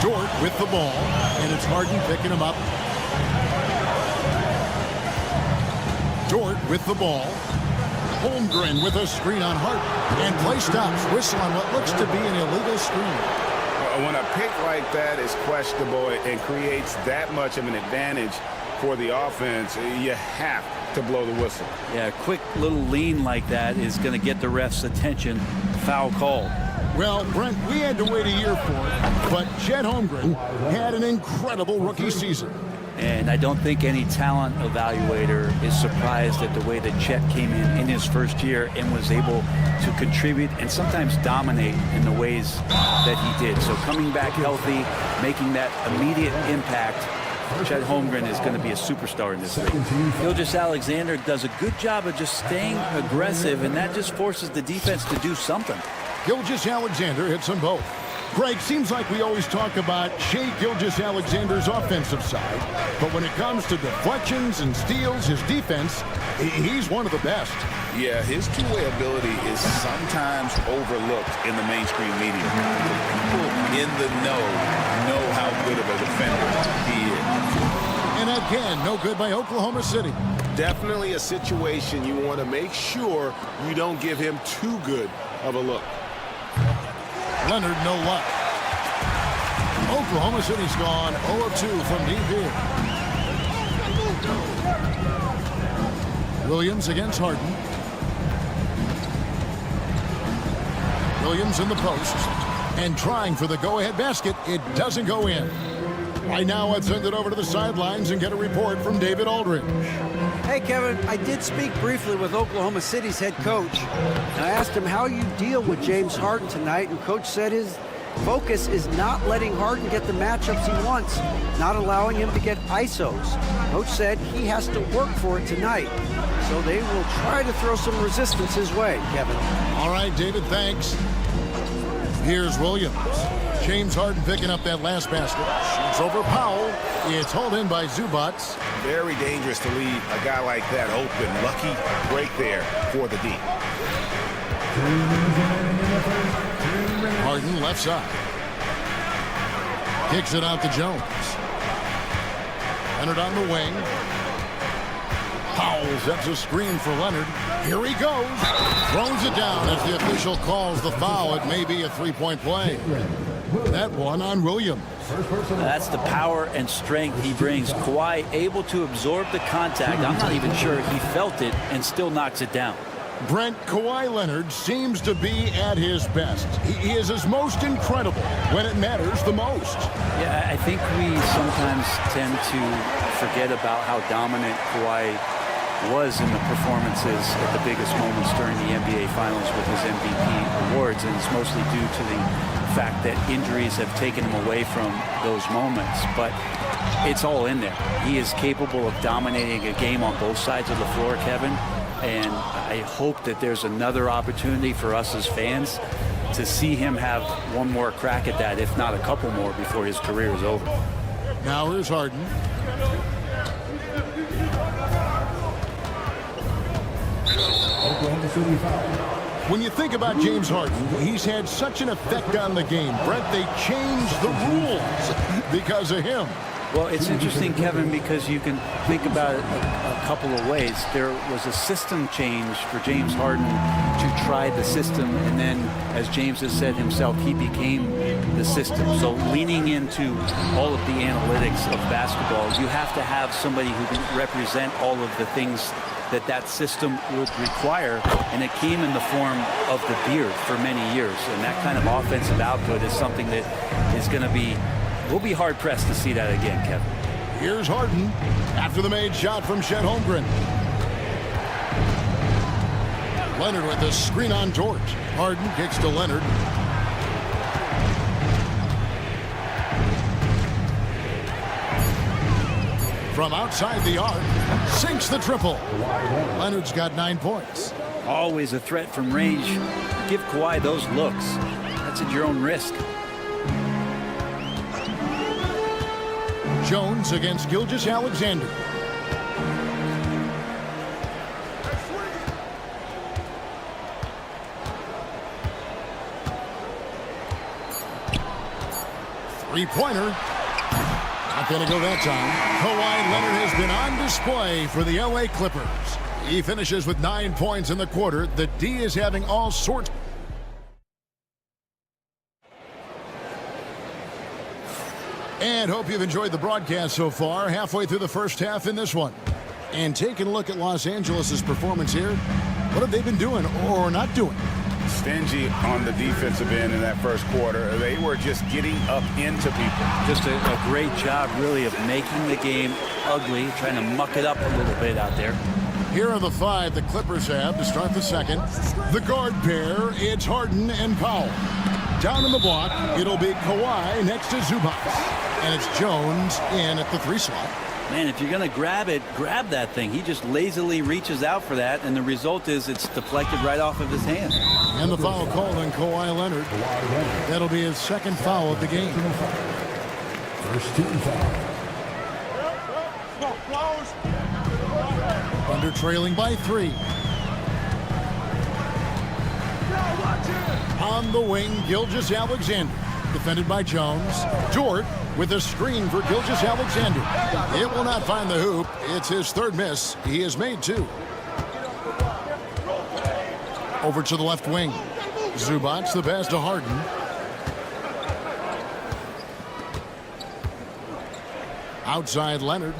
Dort with the ball, and it's Harden picking him up. Dort with the ball. Holmgren with a screen on Hart. And play stops. Whistle on what looks to be an illegal screen. When a pick like that is questionable and creates that much of an advantage for the offense, you have to blow the whistle. Yeah, a quick little lean like that is going to get the ref's attention. Foul call. Well, Brent, we had to wait a year for it, but Chet Holmgren had an incredible rookie season. And I don't think any talent evaluator is surprised at the way that Chet came in his first year and was able to contribute and sometimes dominate in the ways that he did. So coming back healthy, making that immediate impact, Chet Holmgren is going to be a superstar in this league. Gilgeous-Alexander does a good job of just staying aggressive, and that just forces the defense to do something. Gilgeous-Alexander hits them both. Greg, seems like we always talk about Shai Gilgeous-Alexander's offensive side, but when it comes to deflections and steals, his defense, he's one of the best. Yeah, his two-way ability is sometimes overlooked in the mainstream media. People in the know how good of a defender he is. And again, no good by Oklahoma City. Definitely a situation you want to make sure you don't give him too good of a look. Leonard, no luck. Oklahoma City's gone 0 of 2 from deep here. Williams against Harden. Williams in the post and trying for the go-ahead basket. It doesn't go in. Right now, I'd send it over to the sidelines and get a report from David Aldridge. Hey, Kevin, I did speak briefly with Oklahoma City's head coach, and I asked him how you deal with James Harden tonight, and Coach said his focus is not letting Harden get the matchups he wants, not allowing him to get ISOs. Coach said he has to work for it tonight, so they will try to throw some resistance his way, Kevin. All right, David, thanks. Here's Williams. James Harden picking up that last basket. Shoots over Powell. It's hauled in by Zubac. Very dangerous to leave a guy like that open. Lucky break there for the D. Harden left side. Kicks it out to Jones. Leonard on the wing. Powell sets a screen for Leonard. Here he goes. Throws it down as the official calls the foul. It may be a three-point play. That one on Williams. That's the power and strength he brings. Kawhi able to absorb the contact. I'm not even sure he felt it and still knocks it down. Brent, Kawhi Leonard seems to be at his best. He is his most incredible when it matters the most. Yeah, I think we sometimes tend to forget about how dominant Kawhi was in the performances at the biggest moments during the NBA Finals with his MVP awards, and it's mostly due to the fact that injuries have taken him away from those moments. But it's all in there. He is capable of dominating a game on both sides of the floor, Kevin, and I hope that there's another opportunity for us as fans to see him have one more crack at that, if not a couple more, before his career is over. Now here's Harden. When you think about James Harden, he's had such an effect on the game. Brent, they changed the rules because of him. Well, it's interesting, Kevin, because you can think about it a couple of ways. There was a system change for James Harden to try the system, and then, as James has said himself, he became the system. So leaning into all of the analytics of basketball, you have to have somebody who can represent all of the things that system would require, and it came in the form of the beard for many years. And that kind of offensive output is something that is going to be, we'll be hard-pressed to see that again, Kevin. Here's Harden after the made shot from Chet Holmgren. Leonard with the screen on George. Harden kicks to Leonard. From outside the arc, sinks the triple. Leonard's got 9 points. Always a threat from range. Give Kawhi those looks. That's at your own risk. Jones against Gilgeous-Alexander. Three-pointer. Not going to go that time. Kawhi Leonard has been on display for the LA Clippers. He finishes with 9 points in the quarter. The D is having all sorts. And hope you've enjoyed the broadcast so far. Halfway through the first half in this one. And taking a look at Los Angeles' performance here. What have they been doing or not doing? Stingy on the defensive end in that first quarter. They were just getting up into people. Just a great job, really, of making the game ugly, trying to muck it up a little bit out there. Here are the 5 the Clippers have to start the second. The guard pair, it's Harden and Powell. Down in the block, it'll be Kawhi next to Zubac. And it's Jones in at the 3 slot. Man, if you're going to grab it, grab that thing. He just lazily reaches out for that, and the result is it's deflected right off of his hand. And the foul called on Kawhi Leonard. That'll be his second foul of the game. First team foul. Thunder trailing by 3. On the wing, Gilgeous-Alexander. Defended by Jones. Dort with a screen for Gilgeous-Alexander. It will not find the hoop. It's his 3rd miss. He has made 2. Over to the left wing. Zubac the pass to Harden. Outside Leonard.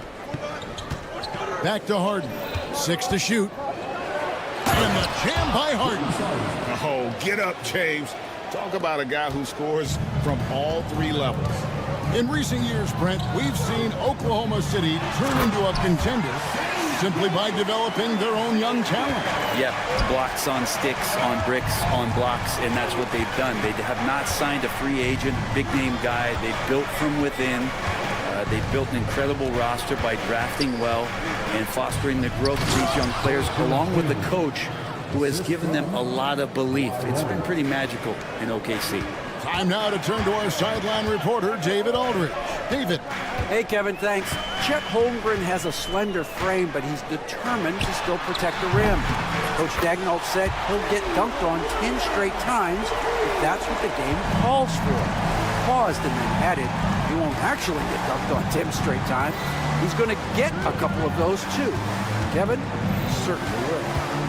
Back to Harden. 6 to shoot. And the jam by Harden. Oh, get up, James. Talk about a guy who scores from all 3 levels. In recent years, Brent, we've seen Oklahoma City turn into a contender simply by developing their own young talent. Yep, blocks on sticks, on bricks, on blocks, and that's what they've done. They have not signed a free agent, big-name guy. They've built from within. They've built an incredible roster by drafting well and fostering the growth of these young players, along with the coach who has given them a lot of belief. It's been pretty magical in OKC. Time now to turn to our sideline reporter, David Aldridge. David. Hey, Kevin, thanks. Chet Holmgren has a slender frame, but he's determined to still protect the rim. Coach Daigneault said he'll get dunked on 10 straight times if that's what the game calls for. Paused and then added, he won't actually get dunked on 10 straight times. He's going to get a couple of those, too. Kevin certainly will.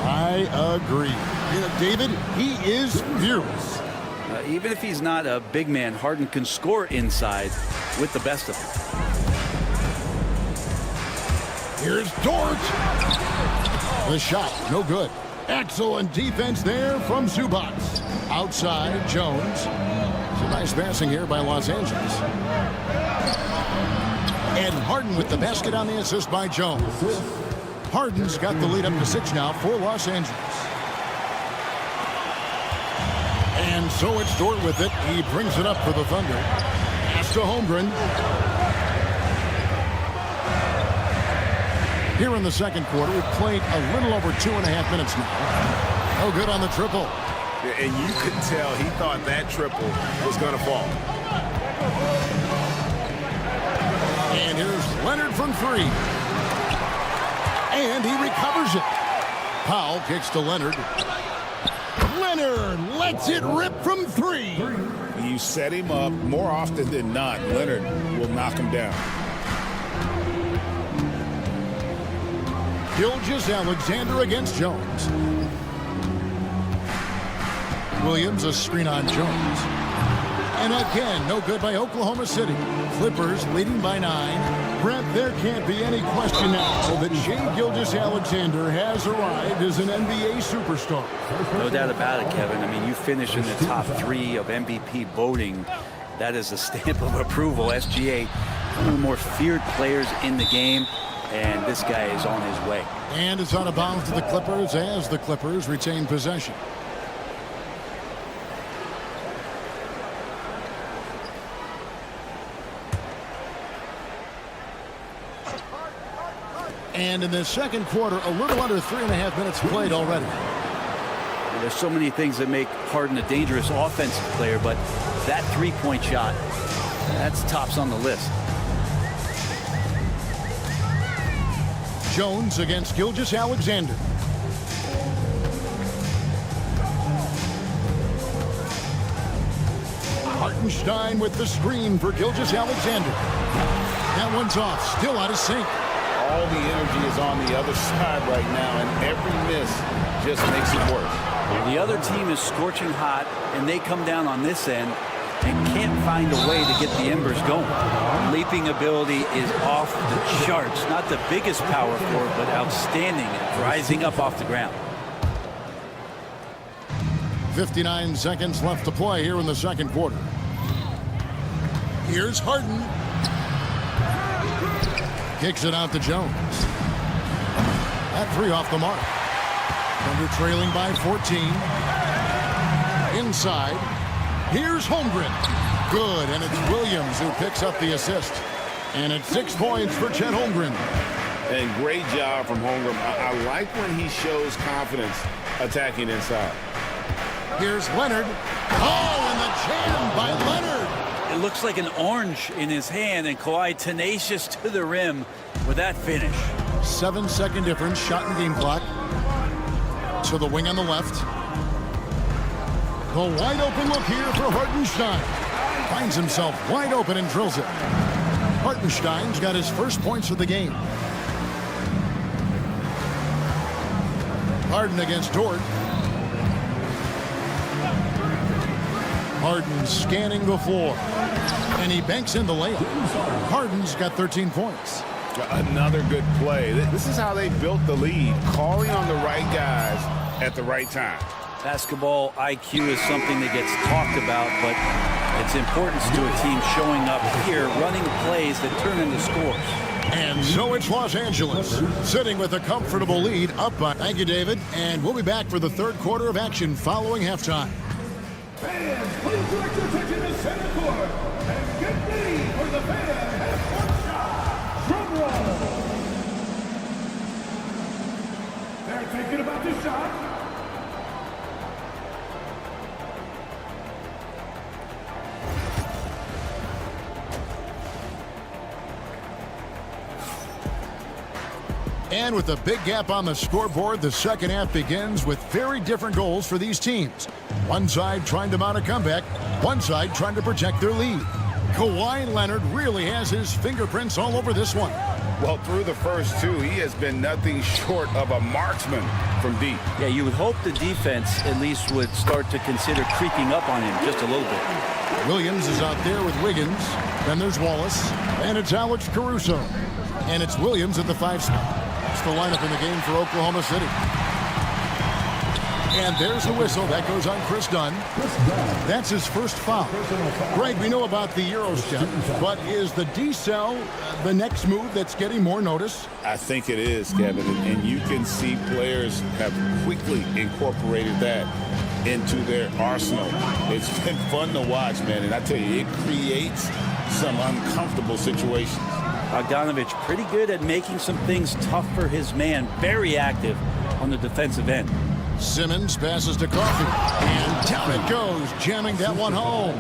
I agree. You know, David, he is fearless. Even if he's not a big man, Harden can score inside with the best of them. Here's Dort. The shot, no good. Excellent defense there from Zubac. Outside, Jones. Some nice passing here by Los Angeles. And Harden with the basket on the assist by Jones. Harden's got the lead up to 6 now for Los Angeles. And so it's Dort with it. He brings it up for the Thunder. Pass to Holmgren. Here in the second quarter, we've played a little over 2.5 minutes now. No good on the triple. And you could tell he thought that triple was going to fall. And here's Leonard from 3. And he recovers it. Powell kicks to Leonard. Leonard lets it rip from 3. You set him up more often than not. Leonard will knock him down. Gilgeous-Alexander against Jones. Williams a screen on Jones. And again, no good by Oklahoma City. Clippers leading by 9. Brent, there can't be any question now that Shai Gilgeous-Alexander has arrived as an NBA superstar. No doubt about it, Kevin. I mean, you finish in the top 3 of MVP voting. That is a stamp of approval. SGA, one of the more feared players in the game, and this guy is on his way. And it's out of bounds to the Clippers as the Clippers retain possession. And in the second quarter, a little under 3.5 minutes played already. There's so many things that make Harden a dangerous offensive player, but that three-point shot, that's tops on the list. Jones against Gilgeous-Alexander. Hartenstein with the screen for Gilgeous-Alexander. That one's off, still out of sync. All the energy is on the other side right now, and every miss just makes it worse. The other team is scorching hot, and they come down on this end and can't find a way to get the embers going. Leaping ability is off the charts. Not the biggest power forward, but outstanding at rising up off the ground. 59 seconds left to play here in the second quarter. Here's Harden. Kicks it out to Jones. That 3 off the mark. Thunder trailing by 14. Inside. Here's Holmgren. Good, and it's Williams who picks up the assist. And it's 6 points for Chet Holmgren. And great job from Holmgren. I like when he shows confidence attacking inside. Here's Leonard. Oh, and the jam by Leonard. It looks like an orange in his hand, and Kawhi tenacious to the rim with that finish. 7-second difference, shot and game clock. To the wing on the left. The wide open look here for Hartenstein. Finds himself wide open and drills it. Hartenstein's got his first points of the game. Harden against Dort. Harden scanning the floor. And he banks in the layup. Harden's got 13 points. Another good play. This is how they built the lead, calling on the right guys at the right time. Basketball IQ is something that gets talked about, but its importance to a team showing up here, running plays that turn into scores. And so it's Los Angeles, sitting with a comfortable lead up by. Thank you, David. And we'll be back for the third quarter of action following halftime. Fans, please direct your attention to center court and get ready for the fan half-court shot. Drum roll. They're thinking about this shot. And with a big gap on the scoreboard, the second half begins with very different goals for these teams. One side trying to mount a comeback, one side trying to protect their lead. Kawhi Leonard really has his fingerprints all over this one. Well, through the first 2, he has been nothing short of a marksman from deep. Yeah, you would hope the defense at least would start to consider creeping up on him just a little bit. Williams is out there with Wiggins. Then there's Wallace. And it's Alex Caruso. And it's Williams at the 5 spot. That's the lineup in the game for Oklahoma City. And there's the whistle. That goes on Chris Dunn. That's his first foul. Greg, we know about the Euro step, but is the decel the next move that's getting more notice? I think it is, Kevin, and you can see players have quickly incorporated that into their arsenal. It's been fun to watch, man, and I tell you, it creates some uncomfortable situations. Bogdanovich pretty good at making some things tough for his man. Very active on the defensive end. Simmons passes to Coffey. And down it goes, jamming that one home.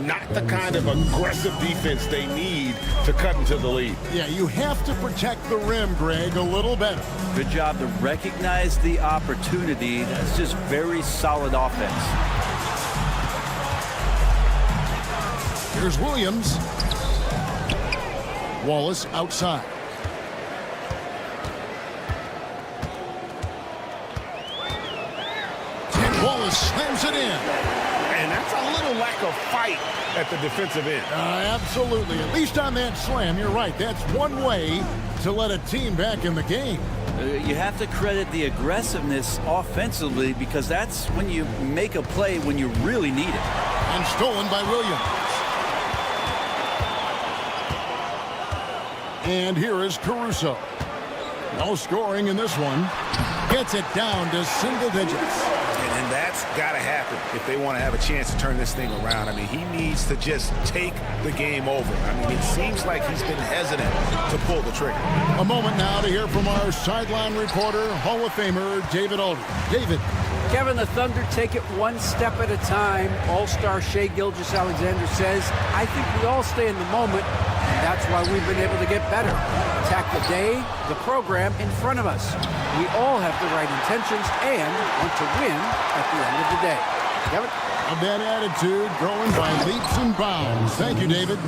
not the kind of aggressive defense they need to cut into the lead. Yeah, you have to protect the rim, Greg, a little better. Good job to recognize the opportunity. That's just very solid offense. Here's Williams. Wallace outside. And Wallace slams it in. And that's a little lack of fight at the defensive end. Absolutely. At least on that slam, you're right. That's one way to let a team back in the game. You have to credit the aggressiveness offensively because that's when you make a play when you really need it. And stolen by Williams. And here is Caruso. No scoring in this one. Gets it down to single digits. And that's got to happen if they want to have a chance to turn this thing around. I mean, he needs to just take the game over. I mean, it seems like he's been hesitant to pull the trigger. A moment now to hear from our sideline reporter, Hall of Famer David Aldridge. David. Kevin, the Thunder take it one step at a time. All-star Shai Gilgeous-Alexander says, I think we all stay in the moment, and that's why we've been able to get better. Attack the day, the program in front of us. We all have the right intentions and want to win at the end of the day. Kevin? A bad attitude growing by leaps and bounds. Thank you, David.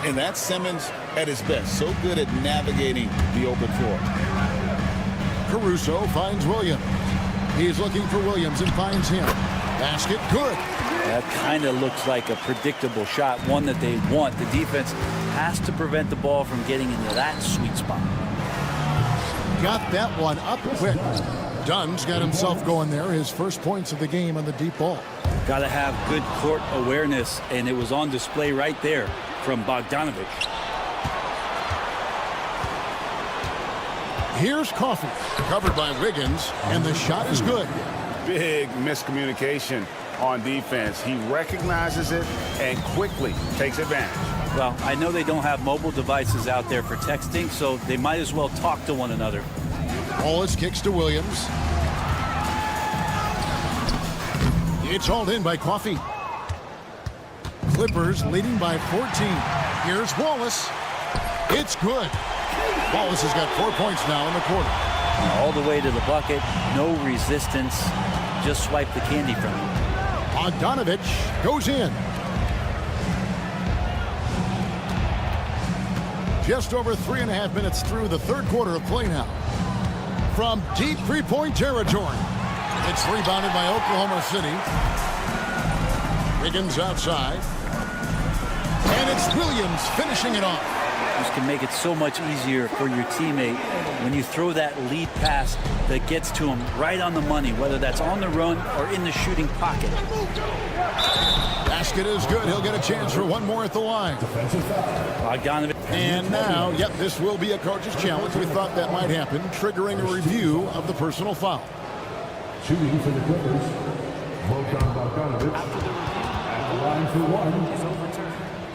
And that's Simmons at his best. So good at navigating the open floor. Caruso finds Williams. He's looking for Williams and finds him. Basket good. That kind of looks like a predictable shot, one that they want. The defense has to prevent the ball from getting into that sweet spot. Got that one up quick. Dunn's got himself going there. His first points of the game on the deep ball. Got to have good court awareness, and it was on display right there from Bogdanovich. Here's Coffey, covered by Wiggins, and the shot is good. Big miscommunication on defense. He recognizes it and quickly takes advantage. Well, I know they don't have mobile devices out there for texting, so they might as well talk to one another. Wallace kicks to Williams. It's hauled in by Coffey. Clippers leading by 14. Here's Wallace. It's good. Wallace has got 4 points now in the quarter. All the way to the bucket, no resistance, just swipe the candy from him. Bogdanovich goes in. Just over 3.5 minutes through the third quarter of play now. From deep three-point territory. It's rebounded by Oklahoma City. Wiggins outside. And it's Williams finishing it off. This can make it so much easier for your teammate when you throw that lead pass that gets to him right on the money, whether that's on the run or in the shooting pocket. Basket is good. He'll get a chance for one more at the line. Bogdanovich. And now, yep, this will be a coach's challenge. We thought that might happen, triggering a review of the personal foul. Shooting for the Clippers, Bogdanovich. At the line for one.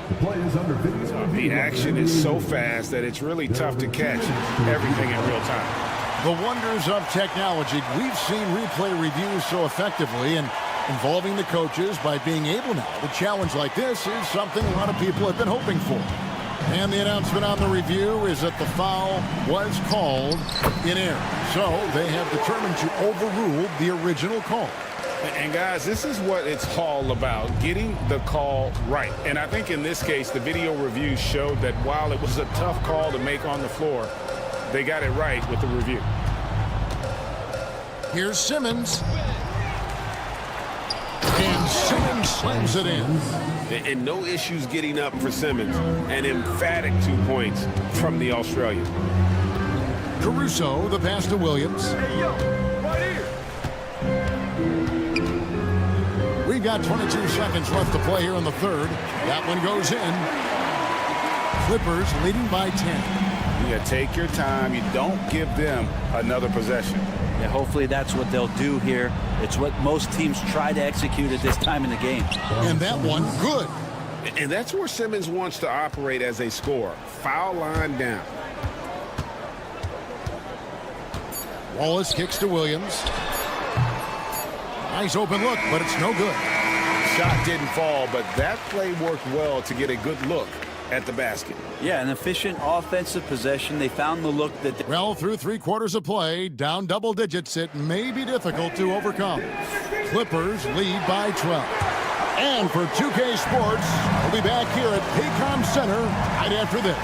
The play is under video. The action is so fast that it's really tough to catch everything in real time. The wonders of technology. We've seen replay reviews so effectively and involving the coaches by being able now to challenge like this is something a lot of people have been hoping for. And the announcement on the review is that the foul was called in error. So they have determined to overrule the original call. And guys, this is what it's all about, getting the call right. And I think in this case, the video review showed that while it was a tough call to make on the floor, they got it right with the review. Here's Simmons. And Simmons slams it in. And no issues getting up for Simmons. An emphatic 2 points from the Australian. Caruso, the pass to Williams. We've got 22 seconds left to play here in the third. That one goes in. Clippers leading by 10. You take your time. You don't give them another possession. Yeah, hopefully that's what they'll do here. It's what most teams try to execute at this time in the game. And that one, good. And that's where Simmons wants to operate as a scorer. Foul line down. Wallace kicks to Williams. Nice open look, but it's no good. shot didn't fall, but that play worked well to get a good look at the basket. Yeah, an efficient offensive possession. They found the look that... Well, through 3 quarters of play, down double digits, it may be difficult to overcome. Clippers lead by 12. And for 2K Sports, we'll be back here at Paycom Center right after this.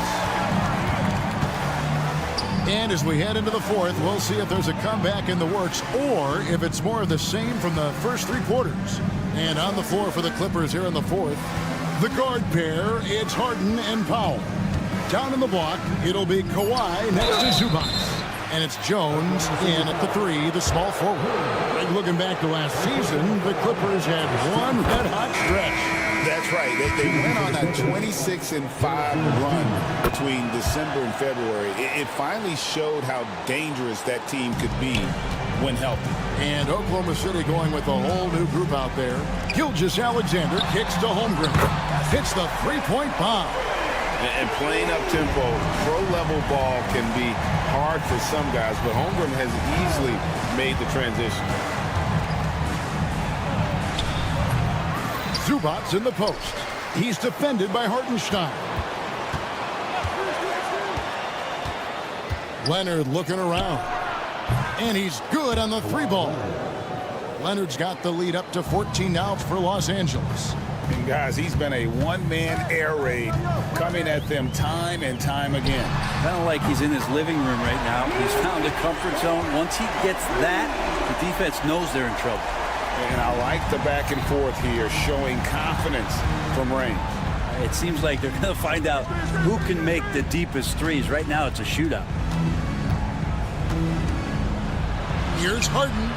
And as we head into the fourth, we'll see if there's a comeback in the works or if it's more of the same from the first 3 quarters. And on the floor for the Clippers here in the fourth, the guard pair, it's Harden and Powell. Down in the block, it'll be Kawhi next to Zubac. And it's Jones in at the 3, the small forward. And looking back to last season, the Clippers had one red-hot stretch. That's right. They went on a 26-5 run between December and February. It finally showed how dangerous that team could be when healthy. And Oklahoma City going with a whole new group out there. Gilgeous-Alexander kicks to Holmgren. Hits the three-point bomb. And playing up-tempo, pro-level ball can be hard for some guys, but Holmgren has easily made the transition. Zubac's in the post. He's defended by Hartenstein. Leonard looking around. And he's good on the 3-ball. Leonard's got the lead up to 14 now for Los Angeles. And guys, he's been a one-man air raid coming at them time and time again. Kind of like he's in his living room right now. He's found a comfort zone. Once he gets that, the defense knows they're in trouble. And I like the back and forth here, showing confidence from Rain. It seems like they're going to find out who can make the deepest threes. Right now, it's a shootout. Here's Harden.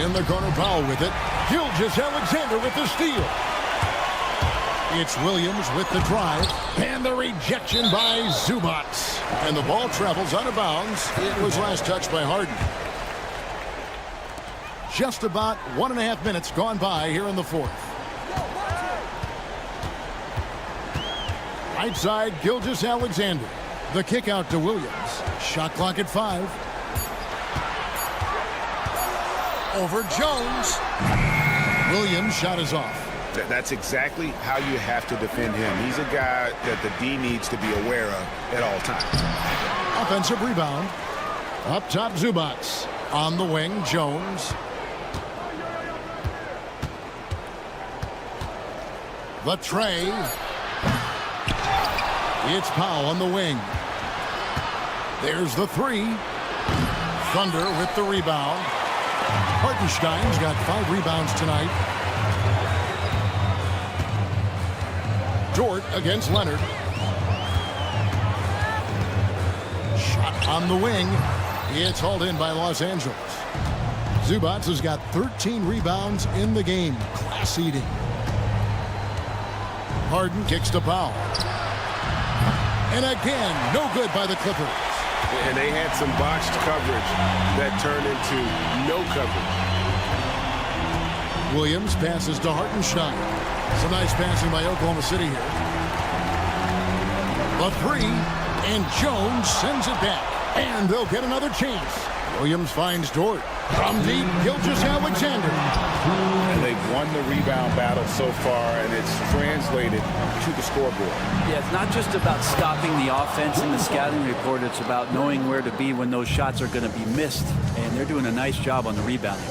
In the corner, Powell with it. Gilgeous-Alexander with the steal. It's Williams with the drive. And the rejection by Zubac. And the ball travels out of bounds. It was last touched by Harden. Just about 1.5 minutes gone by here in the fourth. Right side, Gilgeous-Alexander. The kick out to Williams. Shot clock at 5. Over Jones. Williams' shot is off. That's exactly how you have to defend him. He's a guy that the D needs to be aware of at all times. Offensive rebound. Up top, Zubac. On the wing, Jones. The tray. It's Powell on the wing. There's the 3. Thunder with the rebound. Hartenstein's got 5 rebounds tonight. Dort against Leonard. Shot on the wing. It's hauled in by Los Angeles. Zubac has got 13 rebounds in the game. Class eating. Harden kicks to Powell. And again, no good by the Clippers. And they had some botched coverage that turned into no coverage. Williams passes to Hartenstein. Some nice passing by Oklahoma City here. A 3, and Jones sends it back. And they'll get another chance. Williams finds Dort. From deep, Gilgeous-Alexander. And they've won the rebound battle so far, and it's translated to the scoreboard. Yeah, it's not just about stopping the offense in the scouting report. It's about knowing where to be when those shots are going to be missed. And they're doing a nice job on the rebounding.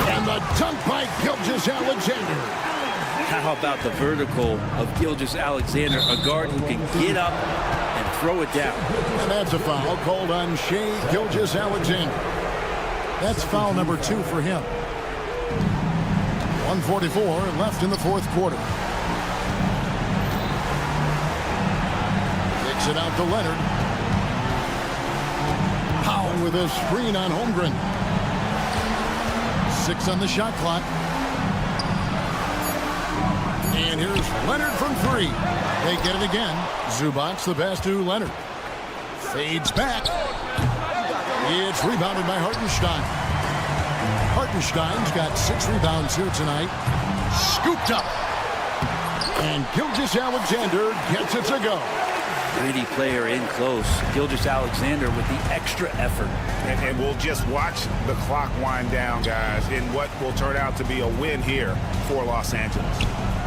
And the dunk by Gilgeous-Alexander. How about the vertical of Gilgeous-Alexander, a guard who can get up and throw it down. And that's a foul called on Shai Gilgeous-Alexander. That's foul number 2 for him. 1:44 left in the fourth quarter. Kicks it out to Leonard. Powell with a screen on Holmgren. 6 on the shot clock. And here's Leonard from 3. They get it again. Zubac the pass to Leonard. Fades back. It's rebounded by Hartenstein. Hartenstein's got 6 rebounds here tonight. Scooped up. And Gilgeous-Alexander gets it to go. gritty player in close. Gilgeous-Alexander with the extra effort. And we'll just watch the clock wind down, guys, in what will turn out to be a win here for Los Angeles.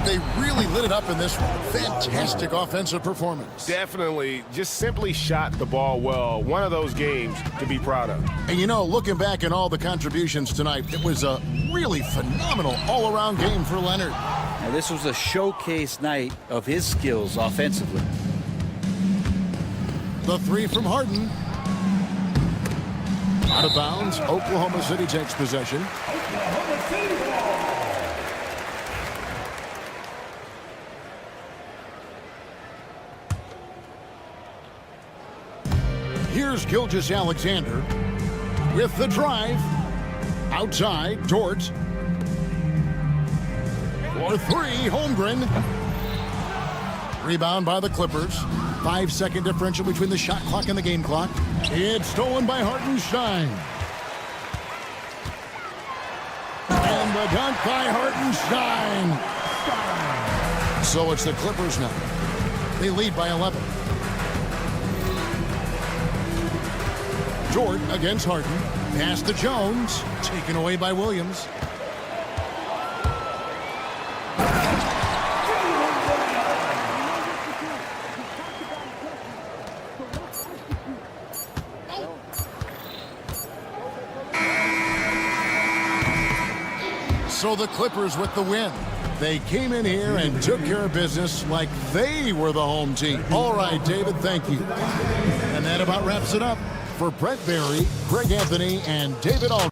They really lit it up in this one. Fantastic offensive performance. Definitely just simply shot the ball well. One of those games to be proud of. And you know, looking back at all the contributions tonight, it was a really phenomenal all-around game for Leonard. Now, this was a showcase night of his skills offensively. The three from Harden. Out of bounds. Oklahoma City takes possession. Here's Gilgeous-Alexander with the drive. Outside, Dort. For three, Holmgren. Rebound by the Clippers. 5-second differential between the shot clock and the game clock. It's stolen by Hartenstein. And the dunk by Hartenstein. So it's the Clippers now. They lead by 11. Jordan against Harden. Pass to Jones. Taken away by Williams. So the Clippers with the win. They came in here and took care of business like they were the home team. All right, David, thank you. And that about wraps it up. For Brett Barry, Greg Anthony, and David Aldridge.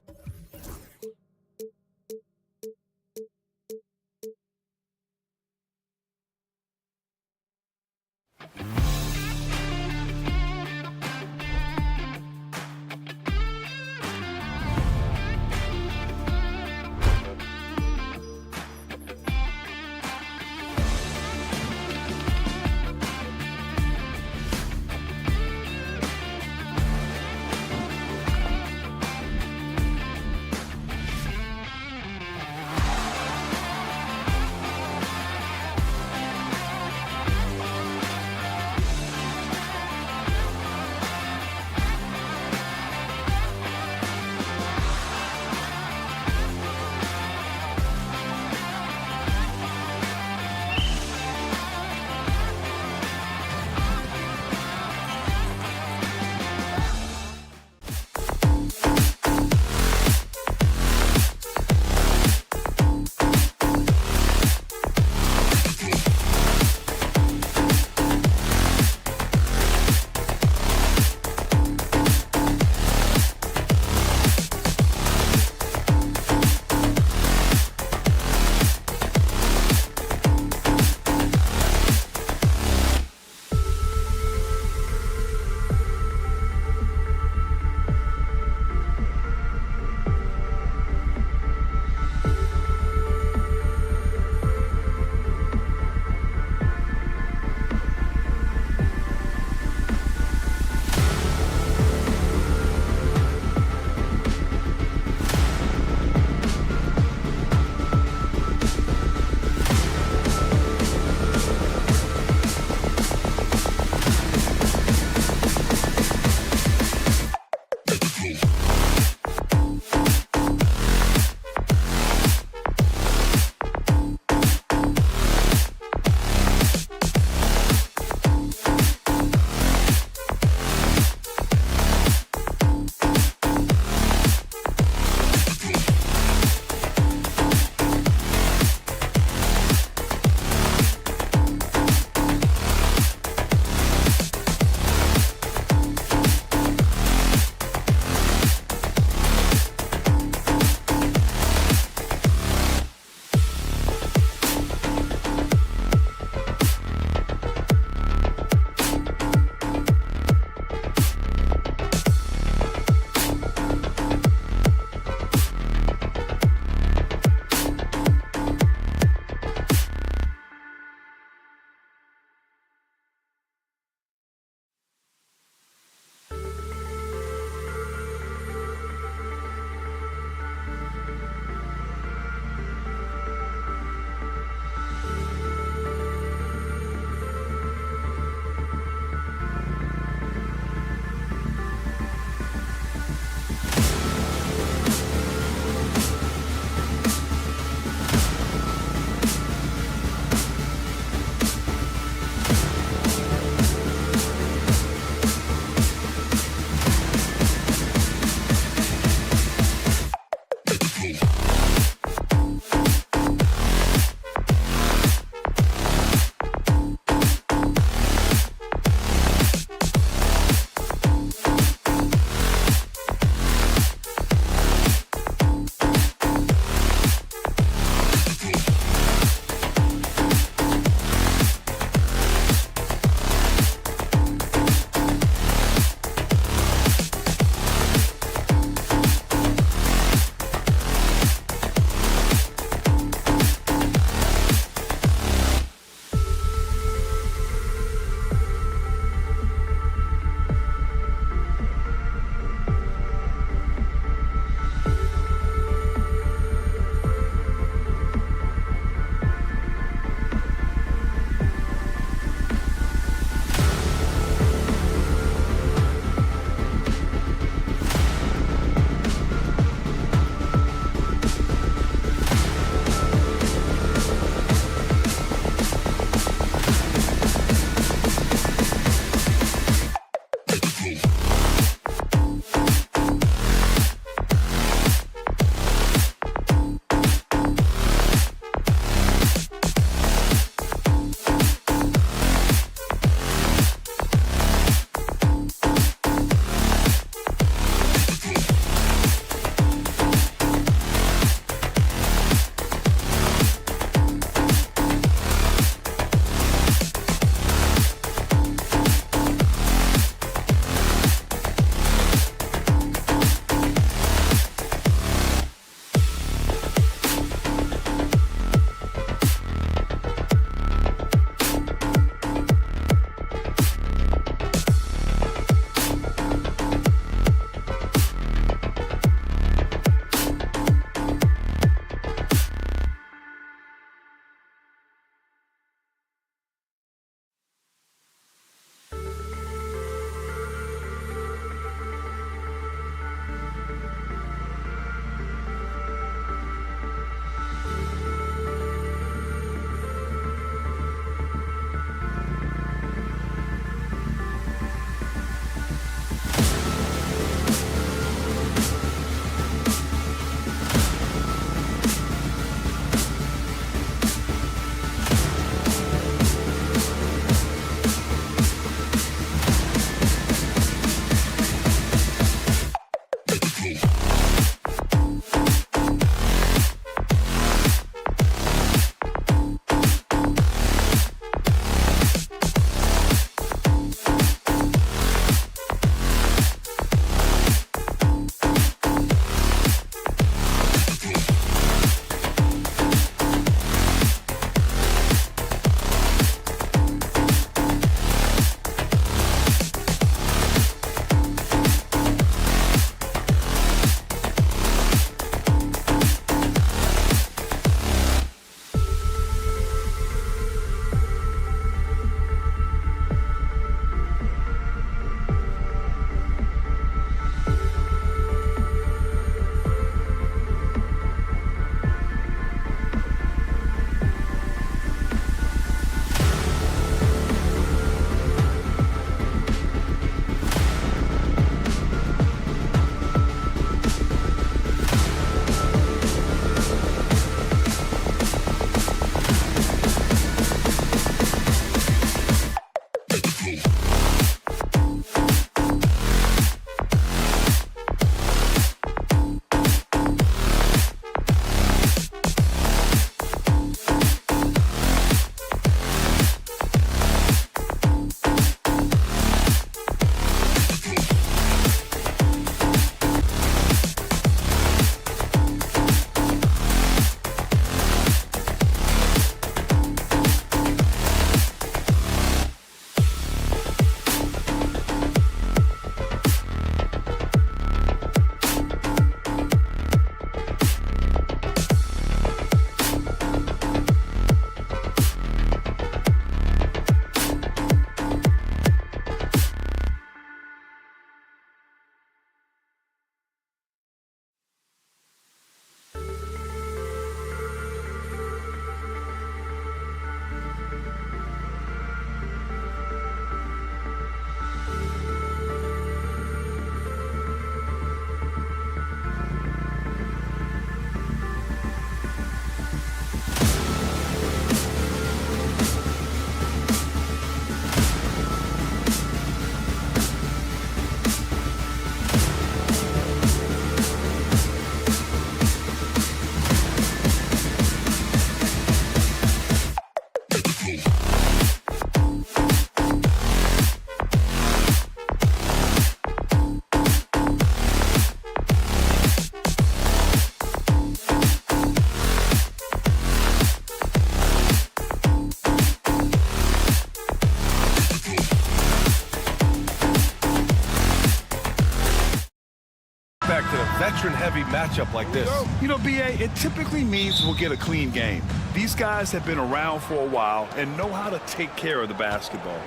expect in a veteran-heavy matchup like this? You know, B.A., it typically means we'll get a clean game. These guys have been around for a while and know how to take care of the basketball.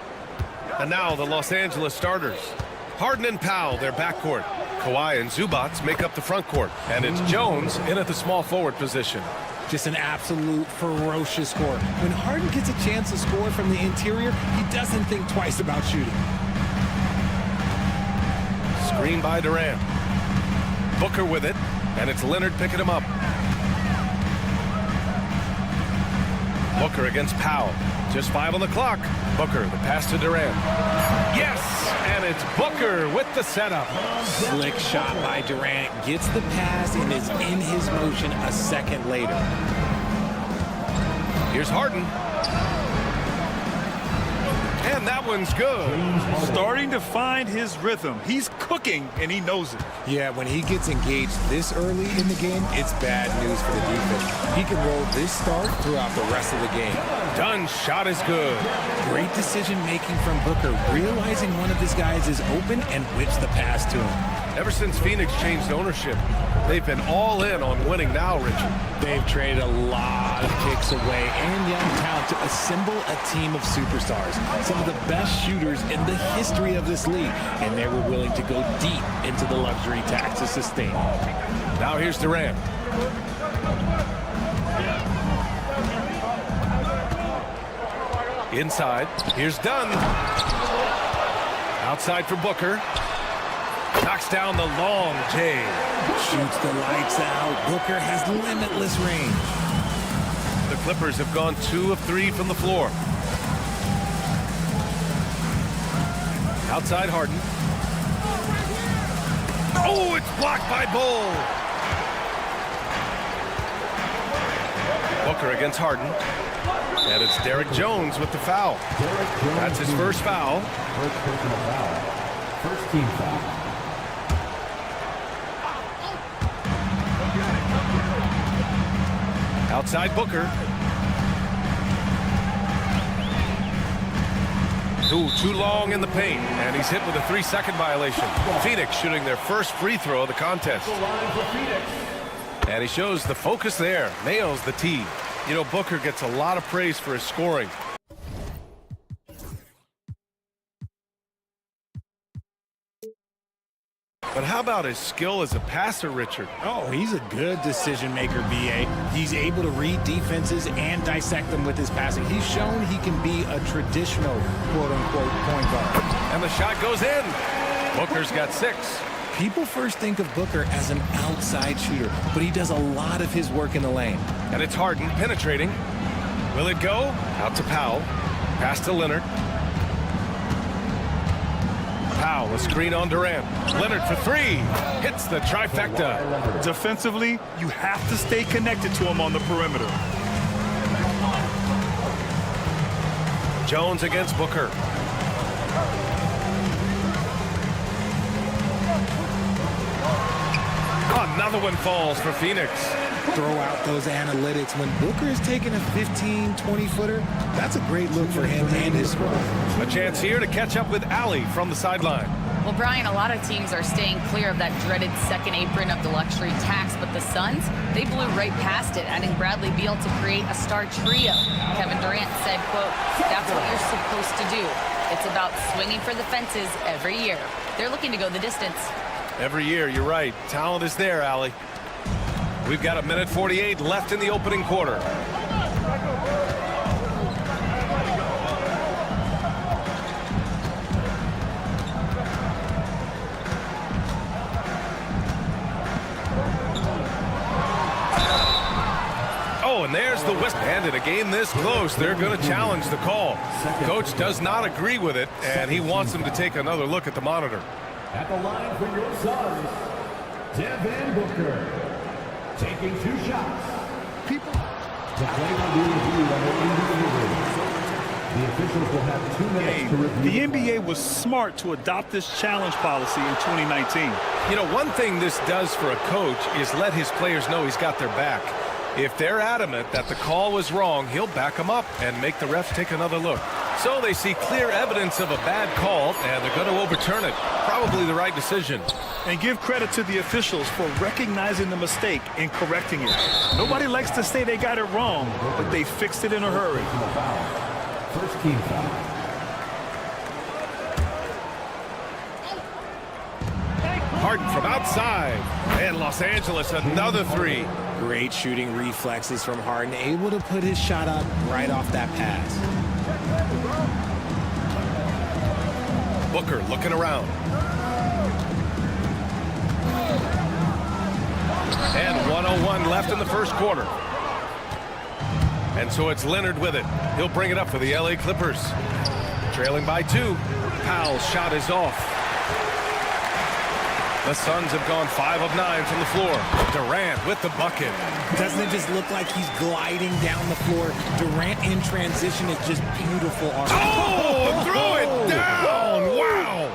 And now the Los Angeles starters. Harden and Powell, their backcourt. Kawhi and Zubats make up the front court. And it's Jones in at the small forward position. Just an absolute ferocious score. When Harden gets a chance to score from the interior, he doesn't think twice about shooting. Screen by Durant. Booker with it, and it's Leonard picking him up. Booker against Powell. Just 5 on the clock. Booker, the pass to Durant. Yes! And it's Booker with the setup. Slick shot by Durant. Gets the pass and is in his motion a second later. Here's Harden. And that one's good. Starting to find his rhythm. He's cooking, and he knows it. Yeah, when he gets engaged this early in the game, it's bad news for the defense. He can roll this start throughout the rest of the game. Dunn's shot is good. Great decision-making from Booker, realizing one of his guys is open and whips the pass to him. Ever since Phoenix changed ownership, they've been all in on winning now, Richard. They've traded a lot of kicks away and young talent to assemble a team of superstars. Some of the best shooters in the history of this league, and they were willing to go deep into the luxury tax to sustain. Now here's Durant. Inside, here's Dunn. Outside for Booker. Knocks down the long J. Shoots the lights out. Booker has limitless range. The Clippers have gone 2 of 3 from the floor. Outside Harden. Oh, it's blocked by Bull. Booker against Harden. And it's Derek Jones with the foul. That's his first foul. First team foul. Outside Booker. Too long in the paint, and he's hit with a 3-second violation. Phoenix shooting their first free throw of the contest. And he shows the focus there, nails the tee. You know, Booker gets a lot of praise for his scoring. But how about his skill as a passer, Richard? Oh, he's a good decision maker, B.A. He's able to read defenses and dissect them with his passing. He's shown he can be a traditional quote-unquote point guard. And the shot goes in. Booker's got 6. People first think of Booker as an outside shooter, but he does a lot of his work in the lane. And it's Harden penetrating. Will it go? Out to Powell. Pass to Leonard. Powell, a screen on Durant. Leonard for 3. Hits the trifecta. Defensively, you have to stay connected to him on the perimeter. Jones against Booker. Another one falls for Phoenix. Throw out those analytics. When Booker is taking a 15, 20-footer, that's a great look for him and his squad. A chance here to catch up with Allie from the sideline. Well, Brian, a lot of teams are staying clear of that dreaded second apron of the luxury tax, but the Suns, they blew right past it, adding Bradley Beal to create a star trio. Kevin Durant said, quote, "That's what you're supposed to do. It's about swinging for the fences every year." They're looking to go the distance. Every year, you're right. Talent is there, Allie. We've got 1:48 left in the opening quarter. Oh, and there's the whistle. And in a game this close, they're going to challenge the call. Coach does not agree with it, and he wants them to take another look at the monitor. At the line for your Suns, Devin Booker, taking 2 shots. People. The play will be reviewed on the individual. The officials will have 2 minutes to review. The NBA was smart to adopt this challenge policy in 2019. You know, one thing this does for a coach is let his players know he's got their back. If they're adamant that the call was wrong, he'll back them up and make the refs take another look. So they see clear evidence of a bad call, and they're going to overturn it. Probably the right decision. And give credit to the officials for recognizing the mistake and correcting it. Nobody likes to say they got it wrong, but they fixed it in a hurry. First team foul. Harden from outside. And Los Angeles, another three. Great shooting reflexes from Harden, able to put his shot up right off that pass. Booker looking around. And 1:01 left in the first quarter. And so it's Leonard with it. He'll bring it up for the LA Clippers. Trailing by 2. Powell's shot is off. The Suns have gone 5 of 9 from the floor. Durant with the bucket. Doesn't it just look like he's gliding down the floor? Durant in transition is just beautiful. Oh, throw it down. Wow.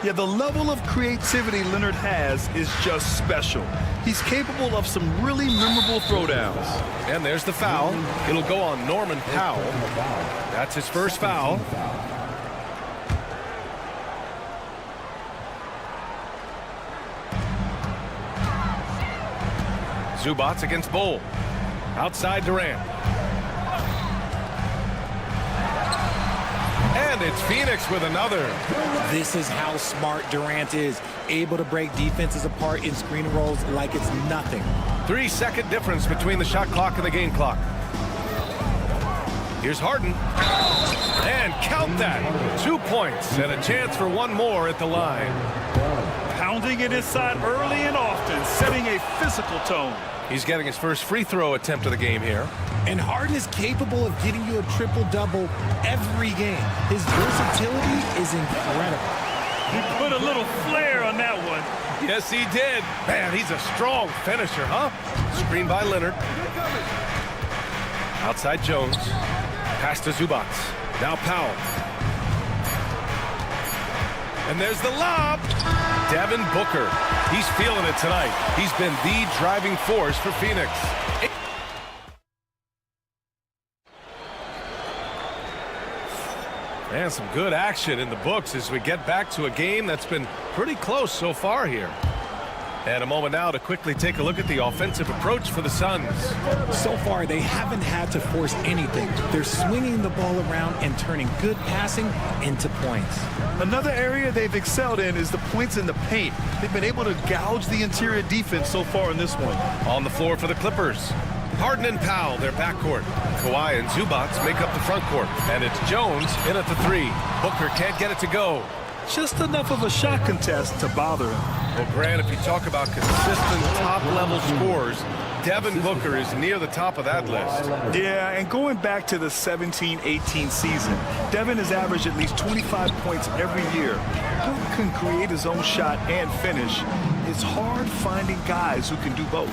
Yeah, the level of creativity Leonard has is just special. He's capable of some really memorable throwdowns. And there's the foul. It'll go on Norman Powell. That's his first foul. Zubats against Bull. Outside Durant. And it's Phoenix with another. This is how smart Durant is. Able to break defenses apart in screen rolls like it's nothing. 3-second difference between the shot clock and the game clock. Here's Harden. And count that. 2 points and a chance for one more at the line. Pounding it inside early and often, setting a physical tone. He's getting his first free throw attempt of the game here. And Harden is capable of getting you a triple-double every game. His versatility is incredible. He put a little flair on that one. Yes, he did. Man, he's a strong finisher, huh? Screen by Leonard. Outside Jones. Pass to Zubats. Now Powell. And there's the lob. Devin Booker. He's feeling it tonight. He's been the driving force for Phoenix. And some good action in the books as we get back to a game that's been pretty close so far here. And a moment now to quickly take a look at the offensive approach for the Suns. So far, they haven't had to force anything. They're swinging the ball around and turning good passing into points. Another area they've excelled in is the points in the paint. They've been able to gouge the interior defense so far in this one. On the floor for the Clippers. Harden and Powell, their backcourt. Kawhi and Zubats make up the front court. And it's Jones in at the 3. Booker can't get it to go. Just enough of a shot contest to bother him. Well, Grant, if you talk about consistent top-level scores, Devin Booker is near the top of that list. Yeah, and going back to the 17-18 season, Devin has averaged at least 25 points every year. Booker can create his own shot and finish. It's hard finding guys who can do both.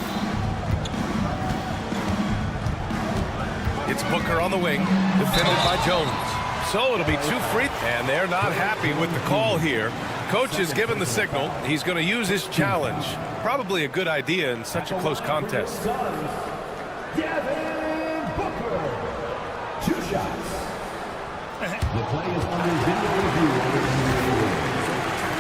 It's Booker on the wing, defended by Jones. So it'll be 2 free, and they're not happy with the call here. Coach has given the signal. He's going to use his challenge. Probably a good idea in such a close contest. Devin Booker. 2 shots. The play is under video review.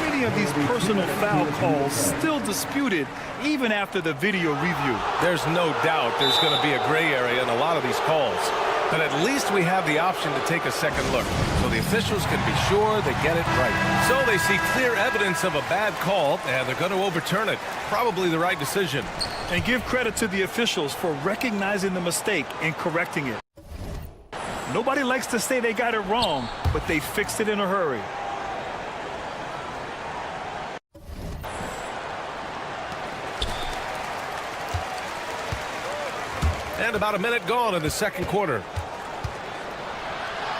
Many of these personal foul calls still disputed even after the video review. There's no doubt there's going to be a gray area in a lot of these calls. But at least we have the option to take a second look, so the officials can be sure they get it right. So they see clear evidence of a bad call, and they're going to overturn it. Probably the right decision. And give credit to the officials for recognizing the mistake and correcting it. Nobody likes to say they got it wrong, but they fixed it in a hurry. And about a minute gone in the second quarter.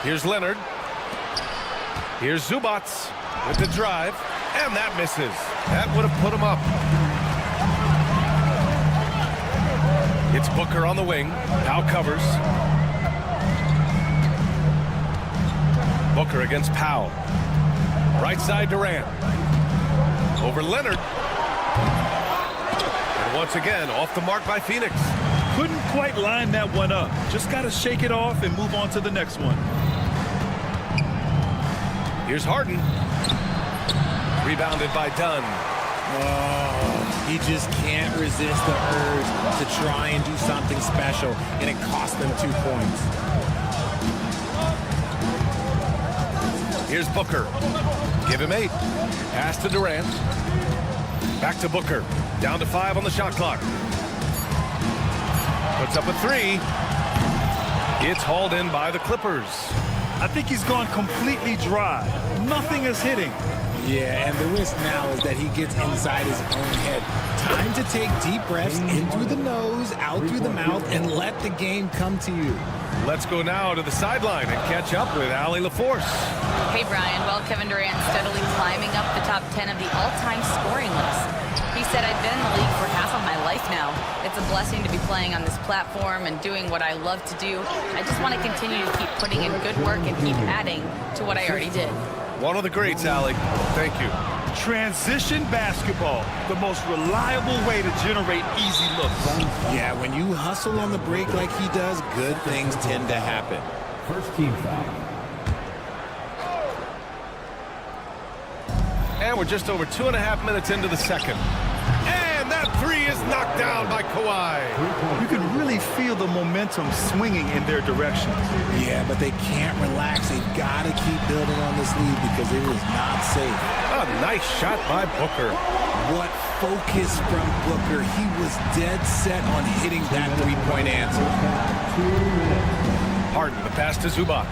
Here's Leonard. Here's Zubats with the drive. And that misses. That would have put him up. It's Booker on the wing. Now covers. Booker against Powell. Right side Durant. Over Leonard. And once again, off the mark by Phoenix. Couldn't quite line that one up. Just got to shake it off and move on to the next one. Here's Harden. Rebounded by Dunn. Oh, he just can't resist the urge to try and do something special, and it cost them 2 points. Here's Booker. Give him 8. Pass to Durant. Back to Booker. Down to 5 on the shot clock. Puts up a 3. It's hauled in by the Clippers. I think he's gone completely dry. Nothing is hitting. Yeah, and the risk now is that he gets inside his own head. Time to take deep breaths in through the nose, out through the mouth, and let the game come to you. Let's go now to the sideline and catch up with Allie LaForce. Hey, Brian. Well, Kevin Durant steadily climbing up the top 10 of the all-time scoring list. He said, I've been in the league for half of my life now. It's a blessing to be playing on this platform and doing what I love to do. I just want to continue to keep putting in good work and keep adding to what I already did. One of the greats, Allie. Thank you. Transition basketball, the most reliable way to generate easy looks. Yeah, when you hustle on the break like he does, good things tend to happen. First team foul. And we're just over 2.5 minutes into the second. And that 3 is knocked down by Kawhi. You can really feel the momentum swinging in their direction. Yeah, but they can't relax. They've got to keep building on this lead because it is not safe. A nice shot by Booker. What focus from Booker. He was dead set on hitting that three-point answer. Harden, the pass to Zubac.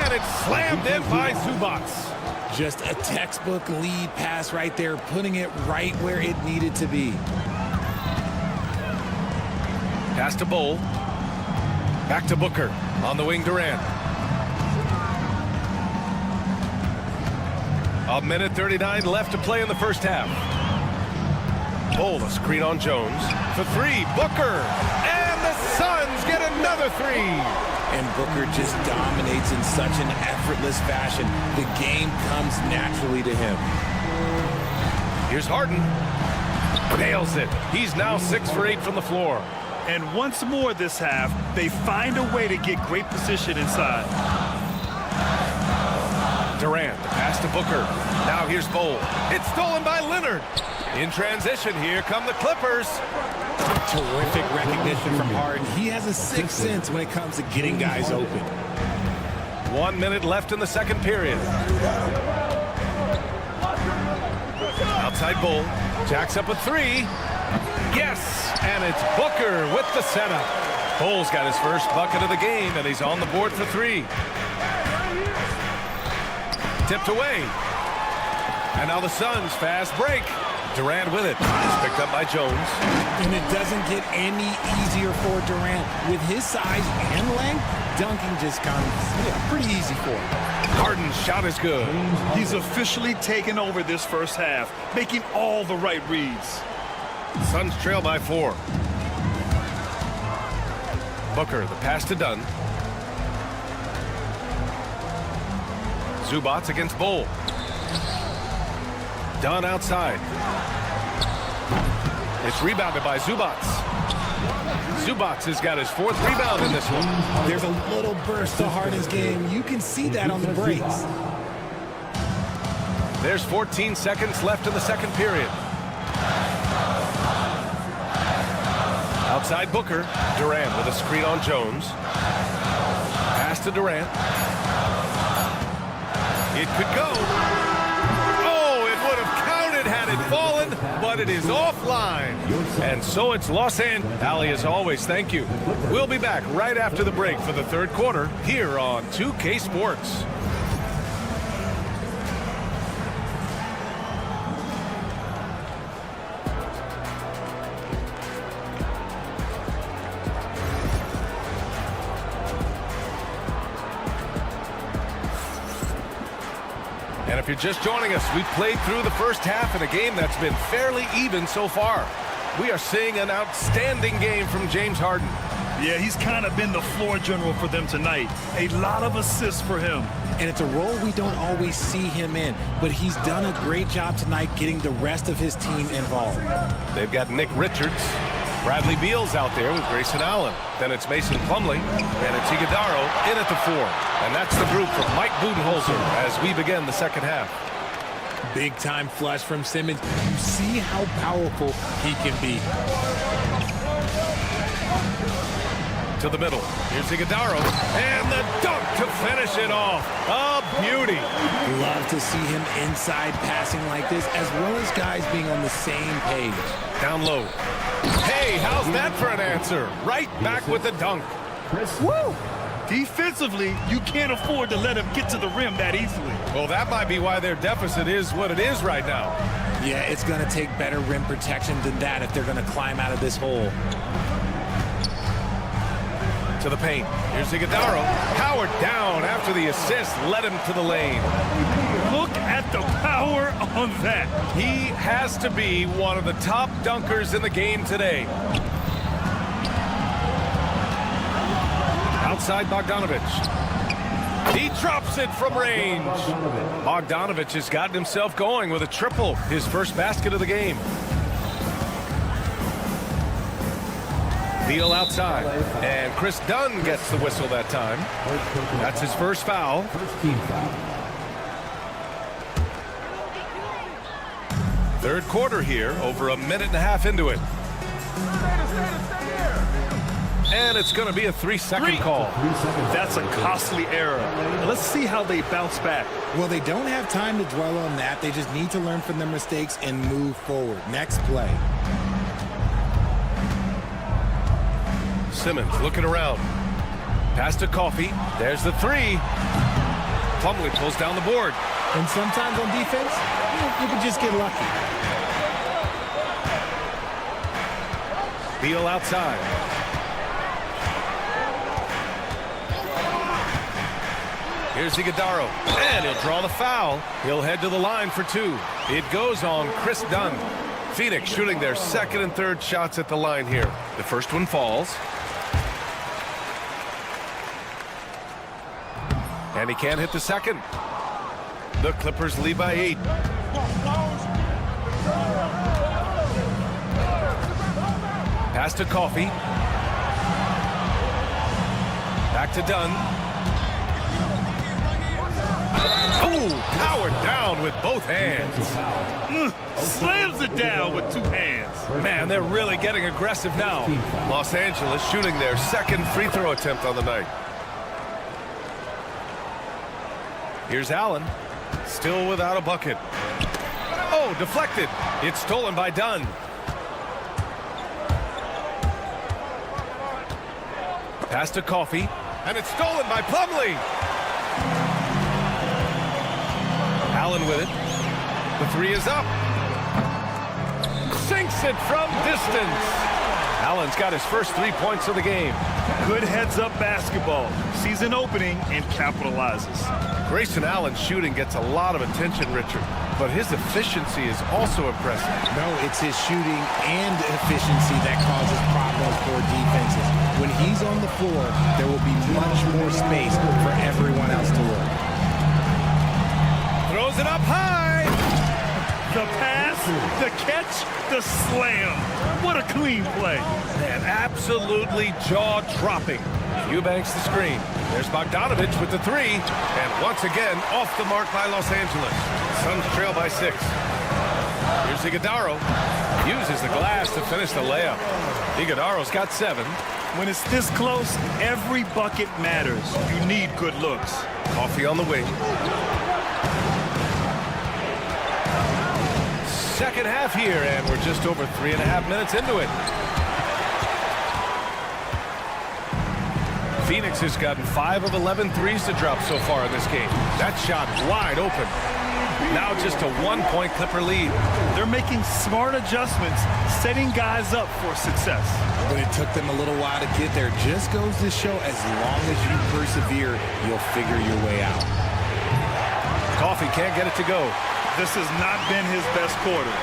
And it's slammed in by Zubac. Just a textbook lead pass right there, putting it right where it needed to be. Pass to Bol. Back to Booker. On the wing, Durant. 1:39 left to play in the first half. Bol, a screen on Jones. For 3, Booker. And the Suns get another 3. And Booker just dominates in such an effortless fashion. The game comes naturally to him. Here's Harden. Nails it. He's now 6 for 8 from the floor. And once more this half, they find a way to get great position inside. Durant, the pass to Booker. Now here's Bol. It's stolen by Leonard. In transition, here come the Clippers. Terrific recognition from Harden. He has a sixth sense when it comes to getting guys open. 1 minute left in the second period. Outside Bol. Jacks up a 3. Yes, and it's Booker with the setup. Bol's got his first bucket of the game, and he's on the board for 3. Tipped away. And now the Suns fast break. Durant with it. It's picked up by Jones. And it doesn't get any easier for Durant. With his size and length, dunking just comes pretty easy for him. Harden's shot is good. He's officially taken over this first half, making all the right reads. Suns trail by 4. Booker, the pass to Dunn. Zubac against Bol. Dunn outside. It's rebounded by Zubac. Zubac has got his 4th rebound in this one. There's a little burst to Harden's game. You can see that on the breaks. There's 14 seconds left in the second period. Outside Booker. Durant with a screen on Jones. Pass to Durant. It could go. Oh, it would have counted had it fallen, but it is offline. And so it's Los Angeles. Allie, as always, thank you. We'll be back right after the break for the third quarter here on 2K Sports. And if you're just joining us, we've played through the first half in a game that's been fairly even so far. We are seeing an outstanding game from James Harden. Yeah, he's kind of been the floor general for them tonight. A lot of assists for him. And it's a role we don't always see him in, but he's done a great job tonight getting the rest of his team involved. They've got Nick Richards. Bradley Beal's out there with Grayson Allen. Then it's Mason Plumlee, and it's Iguodaro in at the 4. And that's the group from Mike Budenholzer as we begin the second half. Big time flush from Simmons. You see how powerful he can be. To the middle. Here's Iguodaro, and the dunk to finish it off. A beauty. Love to see him inside passing like this, as well as guys being on the same page. Down low. Hey, how's that for an answer? Right back with the dunk. Woo! Defensively, you can't afford to let him get to the rim that easily. Well, that might be why their deficit is what it is right now. Yeah, it's going to take better rim protection than that if they're going to climb out of this hole. To the paint. Here's Iguodaro. Howard down after the assist led him to the lane. Look at the power on that. He has to be one of the top dunkers in the game today. Outside Bogdanovich. He drops it from range. Bogdanovich has gotten himself going with a triple, his first basket of the game. Beal outside, and Chris Dunn gets the whistle that time. That's his first foul. Third quarter here, over a minute and a half into it. And it's going to be a 3-second call. That's a costly error. Let's see how they bounce back. Well, they don't have time to dwell on that. They just need to learn from their mistakes and move forward. Next play. Simmons looking around. Pass to Coffey. There's the 3. Plumlee pulls down the board. And sometimes on defense, you can just get lucky. Beal outside. Here's Iguodaro, and he'll draw the foul. He'll head to the line for 2. It goes on Chris Dunn. Phoenix shooting their second and third shots at the line here. The first one falls. And he can't hit the second. The Clippers lead by 8. Pass to Coffey. Back to Dunn. Oh, powered down with both hands. Slams it down with 2 hands. Man, they're really getting aggressive now. Los Angeles shooting their second free throw attempt on the night. Here's Allen, still without a bucket. Oh, deflected. It's stolen by Dunn. Pass to Coffey, and it's stolen by Plumlee. Allen with it. The 3 is up. Sinks it from distance. Allen's got his first 3 points of the game. Good heads-up basketball. Sees an opening and capitalizes. Grayson Allen's shooting gets a lot of attention, Richard, but his efficiency is also impressive. No, it's his shooting and efficiency that causes problems for defenses. When he's on the floor, there will be much more space for everyone else to work. Throws it up high. The pass, the catch, the slam. What a clean play. Man, absolutely jaw-dropping. Eubanks the screen. There's Bogdanovich with the 3. And once again, off the mark by Los Angeles. Suns trail by 6. Here's Iguodaro. Uses the glass to finish the layup. Iguodaro's got 7. When it's this close, every bucket matters. You need good looks. Coffey on the wing. Second half here, and we're just over 3.5 minutes into it. Phoenix has gotten 5 of 11 threes to drop so far in this game. That shot wide open. Now just a 1-point Clipper lead. They're making smart adjustments, setting guys up for success. But it took them a little while to get there. Just goes to show as long as you persevere, you'll figure your way out. Coffey can't get it to go. This has not been his best quarter.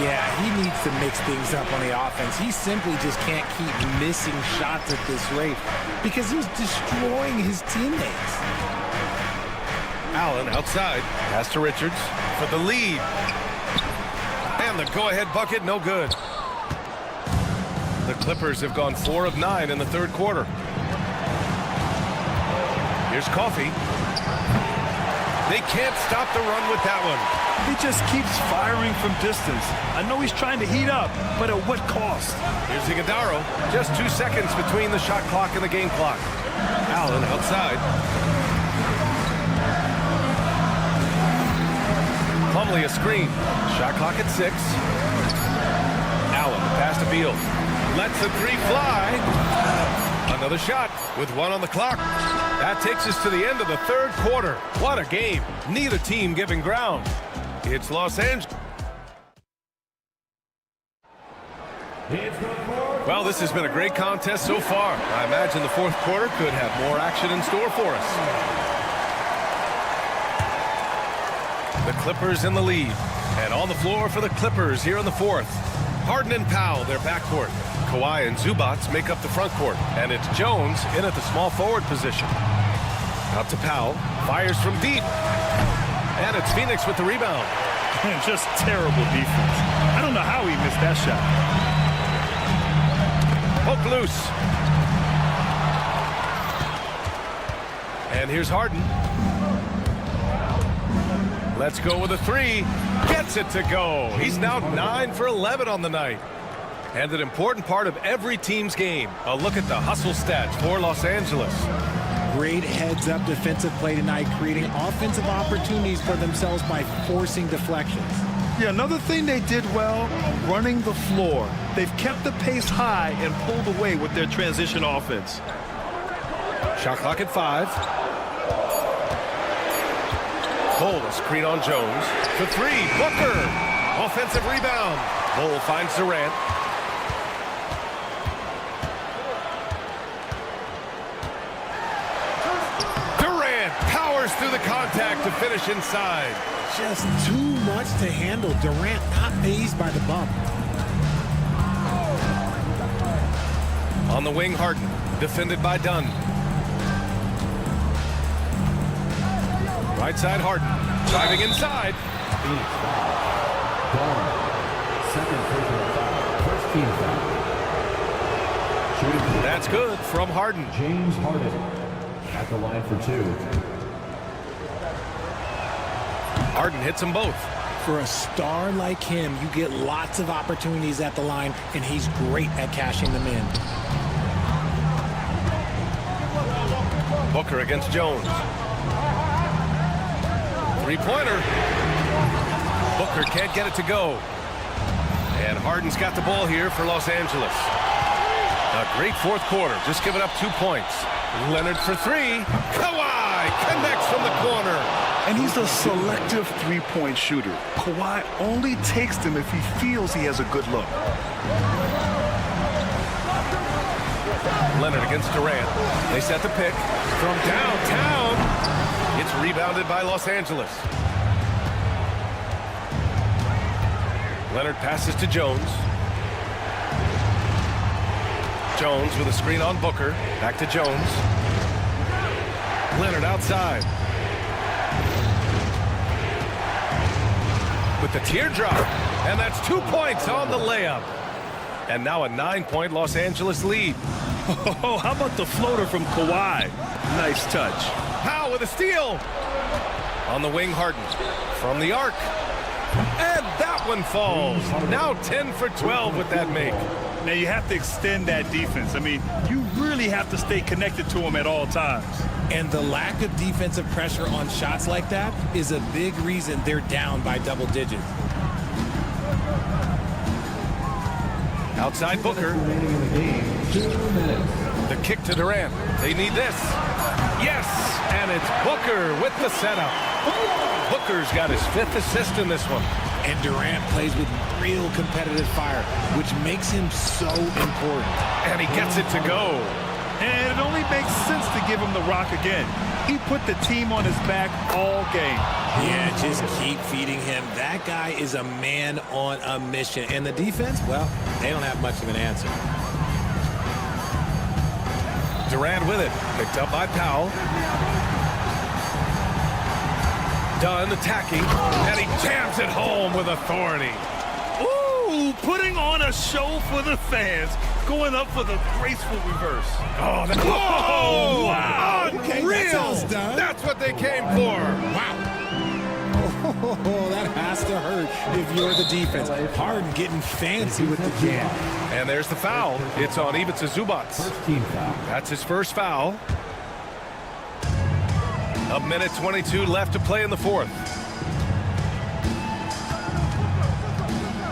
Yeah, he needs to mix things up on the offense. He simply just can't keep missing shots at this rate because he's destroying his teammates. Allen outside. Pass to Richards for the lead. And the go-ahead bucket, no good. The Clippers have gone 4 of 9 in the third quarter. Here's Coffey. They can't stop the run with that one. He just keeps firing from distance. I know he's trying to heat up, but at what cost? Here's Iguodala. Just 2 seconds between the shot clock and the game clock. Allen outside. Plumlee a screen. Shot clock at 6. Allen pass to Beal. Lets the three fly. Another shot with 1 on the clock. That takes us to the end of the third quarter. What a game. Neither team giving ground. It's Los Angeles. Well, this has been a great contest so far. I imagine the fourth quarter could have more action in store for us. The Clippers in the lead. And on the floor for the Clippers here in the fourth. Harden and Powell, their backcourt. Kawhi and Zubats make up the front court. And it's Jones in at the small forward position. Out to Powell. Fires from deep. And it's Phoenix with the rebound. Just terrible defense. I don't know how he missed that shot. Poke loose. And here's Harden. Let's go with a 3. Gets it to go. He's now 9 for 11 on the night. And an important part of every team's game. A look at the hustle stats for Los Angeles. Great heads-up defensive play tonight, creating offensive opportunities for themselves by forcing deflections. Yeah, another thing they did well, running the floor. They've kept the pace high and pulled away with their transition offense. Shot clock at 5. Bull, a screen on Jones. The 3, Booker. Offensive rebound. Bull finds Durant. Durant powers through the contact to finish inside. Just too much to handle. Durant not fazed by the bump. On the wing, Harden. Defended by Dunn. Right side, Harden. Driving inside. That's good from Harden. James Harden at the line for 2. Harden hits them both. For a star like him, you get lots of opportunities at the line, and he's great at cashing them in. Booker against Jones. Three-pointer. Booker can't get it to go. And Harden's got the ball here for Los Angeles. A great fourth quarter, just giving up 2 points. Leonard for 3. Kawhi connects from the corner. And he's a selective three-point shooter. Kawhi only takes them if he feels he has a good look. Leonard against Durant. They set the pick from downtown. It's rebounded by Los Angeles. Leonard passes to Jones. Jones with a screen on Booker. Back to Jones. Leonard outside. With the teardrop. And that's 2 points on the layup. And now a 9-point Los Angeles lead. Oh, how about the floater from Kawhi? Nice touch. Powell with a steal. On the wing, Harden. From the arc. And that one falls. Now 10 for 12 with that make. Now you have to extend that defense. I mean, you really have to stay connected to him at all times. And the lack of defensive pressure on shots like that is a big reason they're down by double digits. Outside Booker. The kick to Durant. They need this. Yes, and it's Booker with the setup. Booker's got his 5th assist in this one. And Durant plays with real competitive fire, which makes him so important. And he gets it to go. And it only makes sense to give him the rock again. He put the team on his back all game. Yeah, just keep feeding him. That guy is a man on a mission. And the defense, well, they don't have much of an answer. Durant with it. Picked up by Powell. Dunn attacking. And he jams it home with authority. Ooh, Ooh, putting on a show for the fans, going up for the graceful reverse. Oh, whoa! Wow! Okay, Real! done. That's what they came for. Wow. Oh, that has to hurt if you're the defense. Harden getting fancy with the jam. And there's the foul. It's on Ivica Zubac. That's his first foul. A minute 22 left to play in the fourth.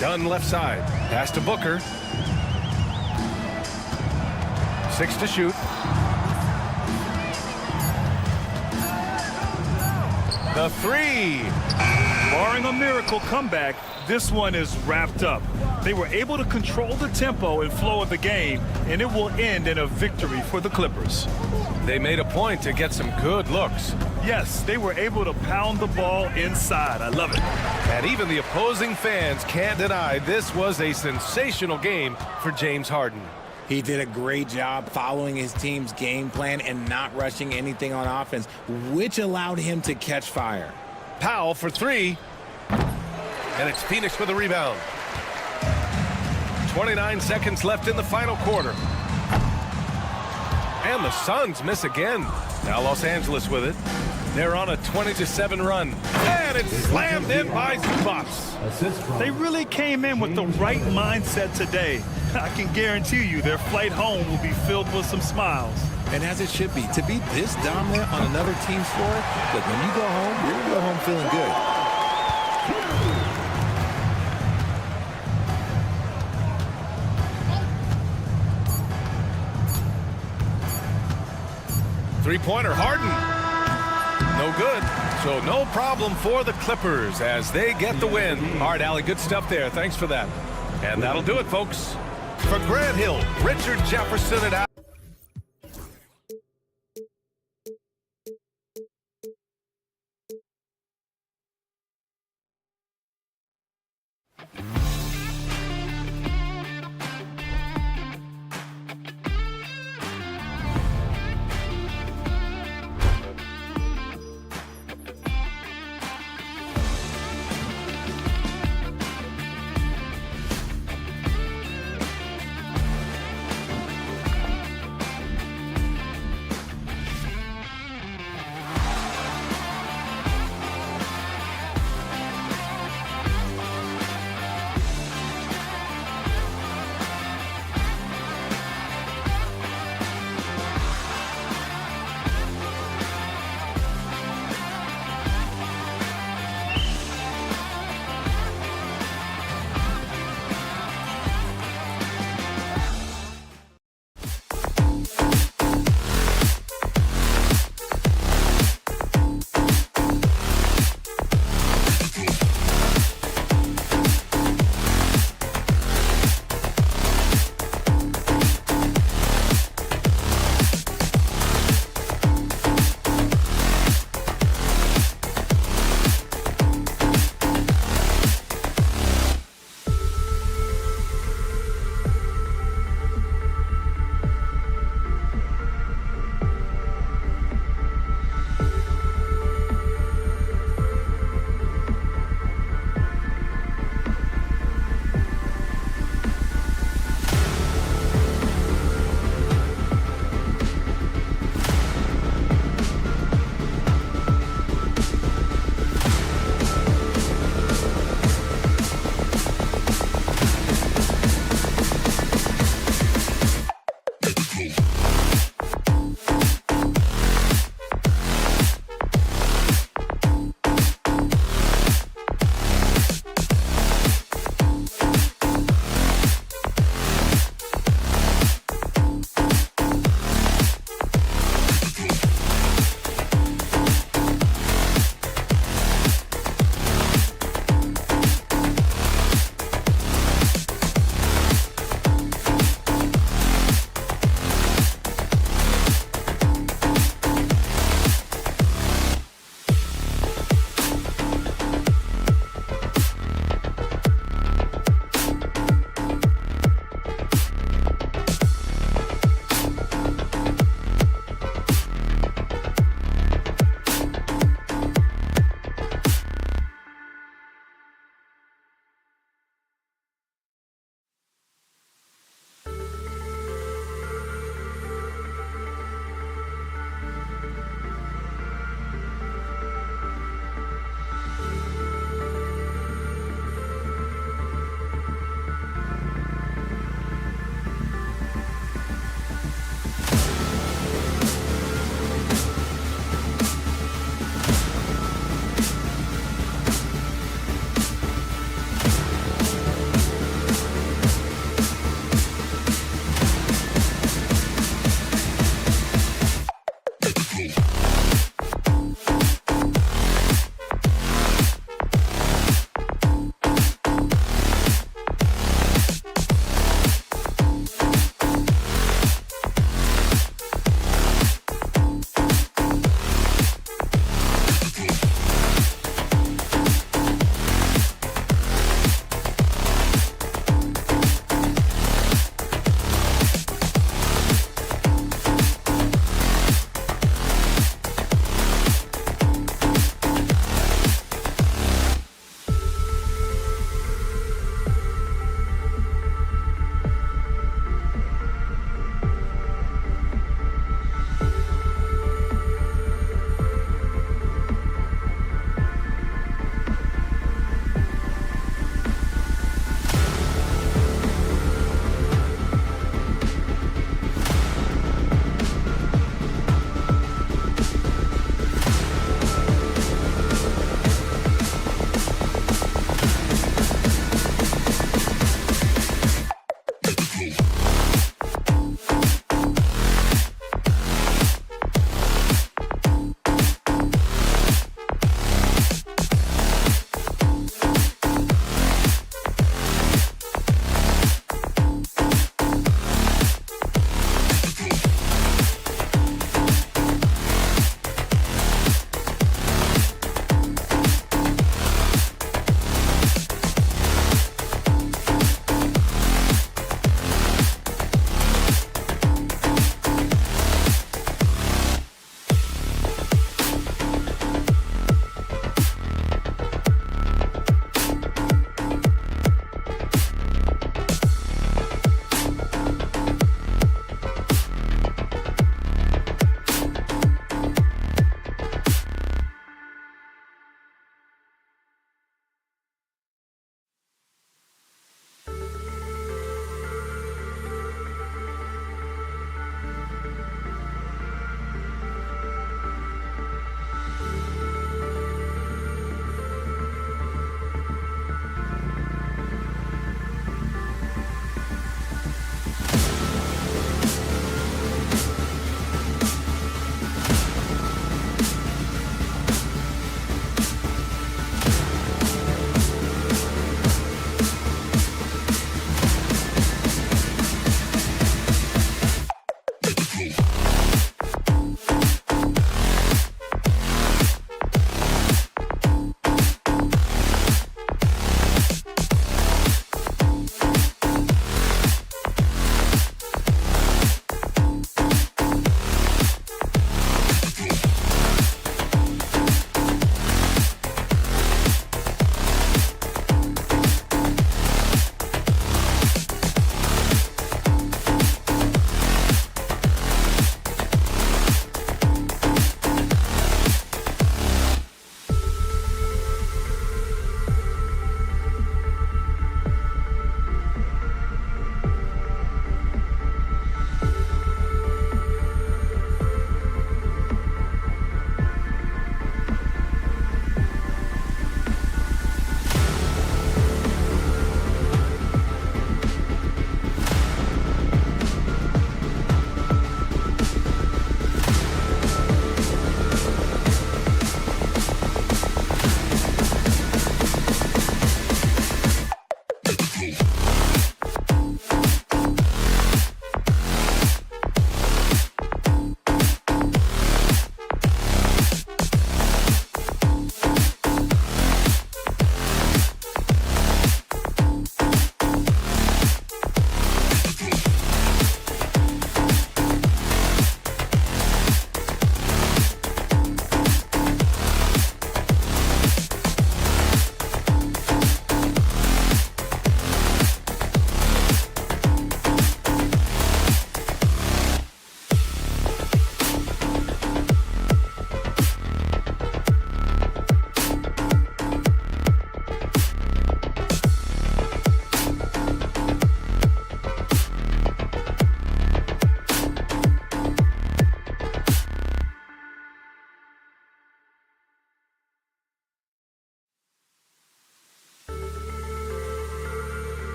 Dunn left side. Pass to Booker. 6 to shoot. The three. Barring a miracle comeback, this one is wrapped up. They were able to control the tempo and flow of the game, and it will end in a victory for the Clippers. They made a point to get some good looks. Yes, they were able to pound the ball inside. I love it. And even the opposing fans can't deny this was a sensational game for James Harden. He did a great job following his team's game plan and not rushing anything on offense, which allowed him to catch fire. Powell for three. And it's Phoenix with a rebound. 29 seconds left in the final quarter. And the Suns miss again. Now Los Angeles with it. They're on a 20-7 run. And it's slammed in by Zubac. They really came in with the right mindset today. I can guarantee you their flight home will be filled with some smiles. And as it should be, to be this dominant on another team's floor, look, when you go home, you're going to go home feeling good. Three-pointer, Harden. No good. So no problem for the Clippers as they get the win. All right, Allie, good stuff there. Thanks for that. And that'll do it, folks. For Grant Hill, Richard Jefferson and Al.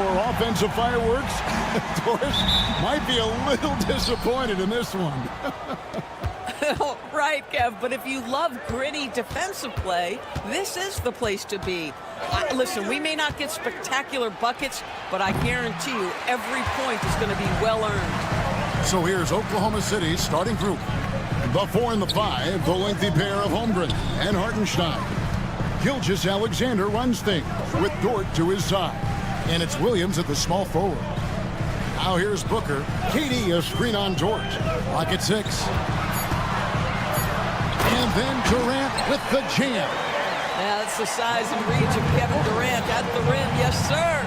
more offensive fireworks. Doris might be a little disappointed in this one. Right, Kev, but if you love gritty defensive play, this is the place to be. Listen, we may not get spectacular buckets, but I guarantee you every point is going to be well earned. So here's Oklahoma City's starting group. The 4 and the 5, the lengthy pair of Holmgren and Hartenstein. Gilgeous-Alexander runs things with Dort to his side. And it's Williams at the small forward. Now here's Booker. KD a screen on Dort. Lock at 6. And then Durant with the jam. Yeah, that's the size and reach of Kevin Durant at the rim. Yes, sir.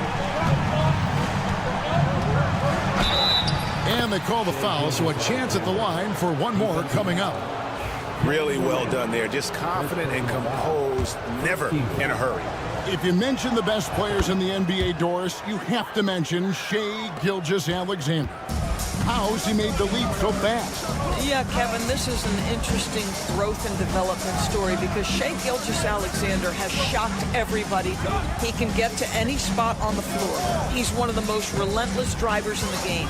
And they call the foul, so a chance at the line for one more coming up. Really well done there. Just confident and composed, never in a hurry. If you mention the best players in the NBA, Doris, you have to mention Shai Gilgeous-Alexander. How's he made the leap so fast? Yeah, Kevin, this is an interesting growth and development story because Shai Gilgeous-Alexander has shocked everybody. He can get to any spot on the floor. He's one of the most relentless drivers in the game.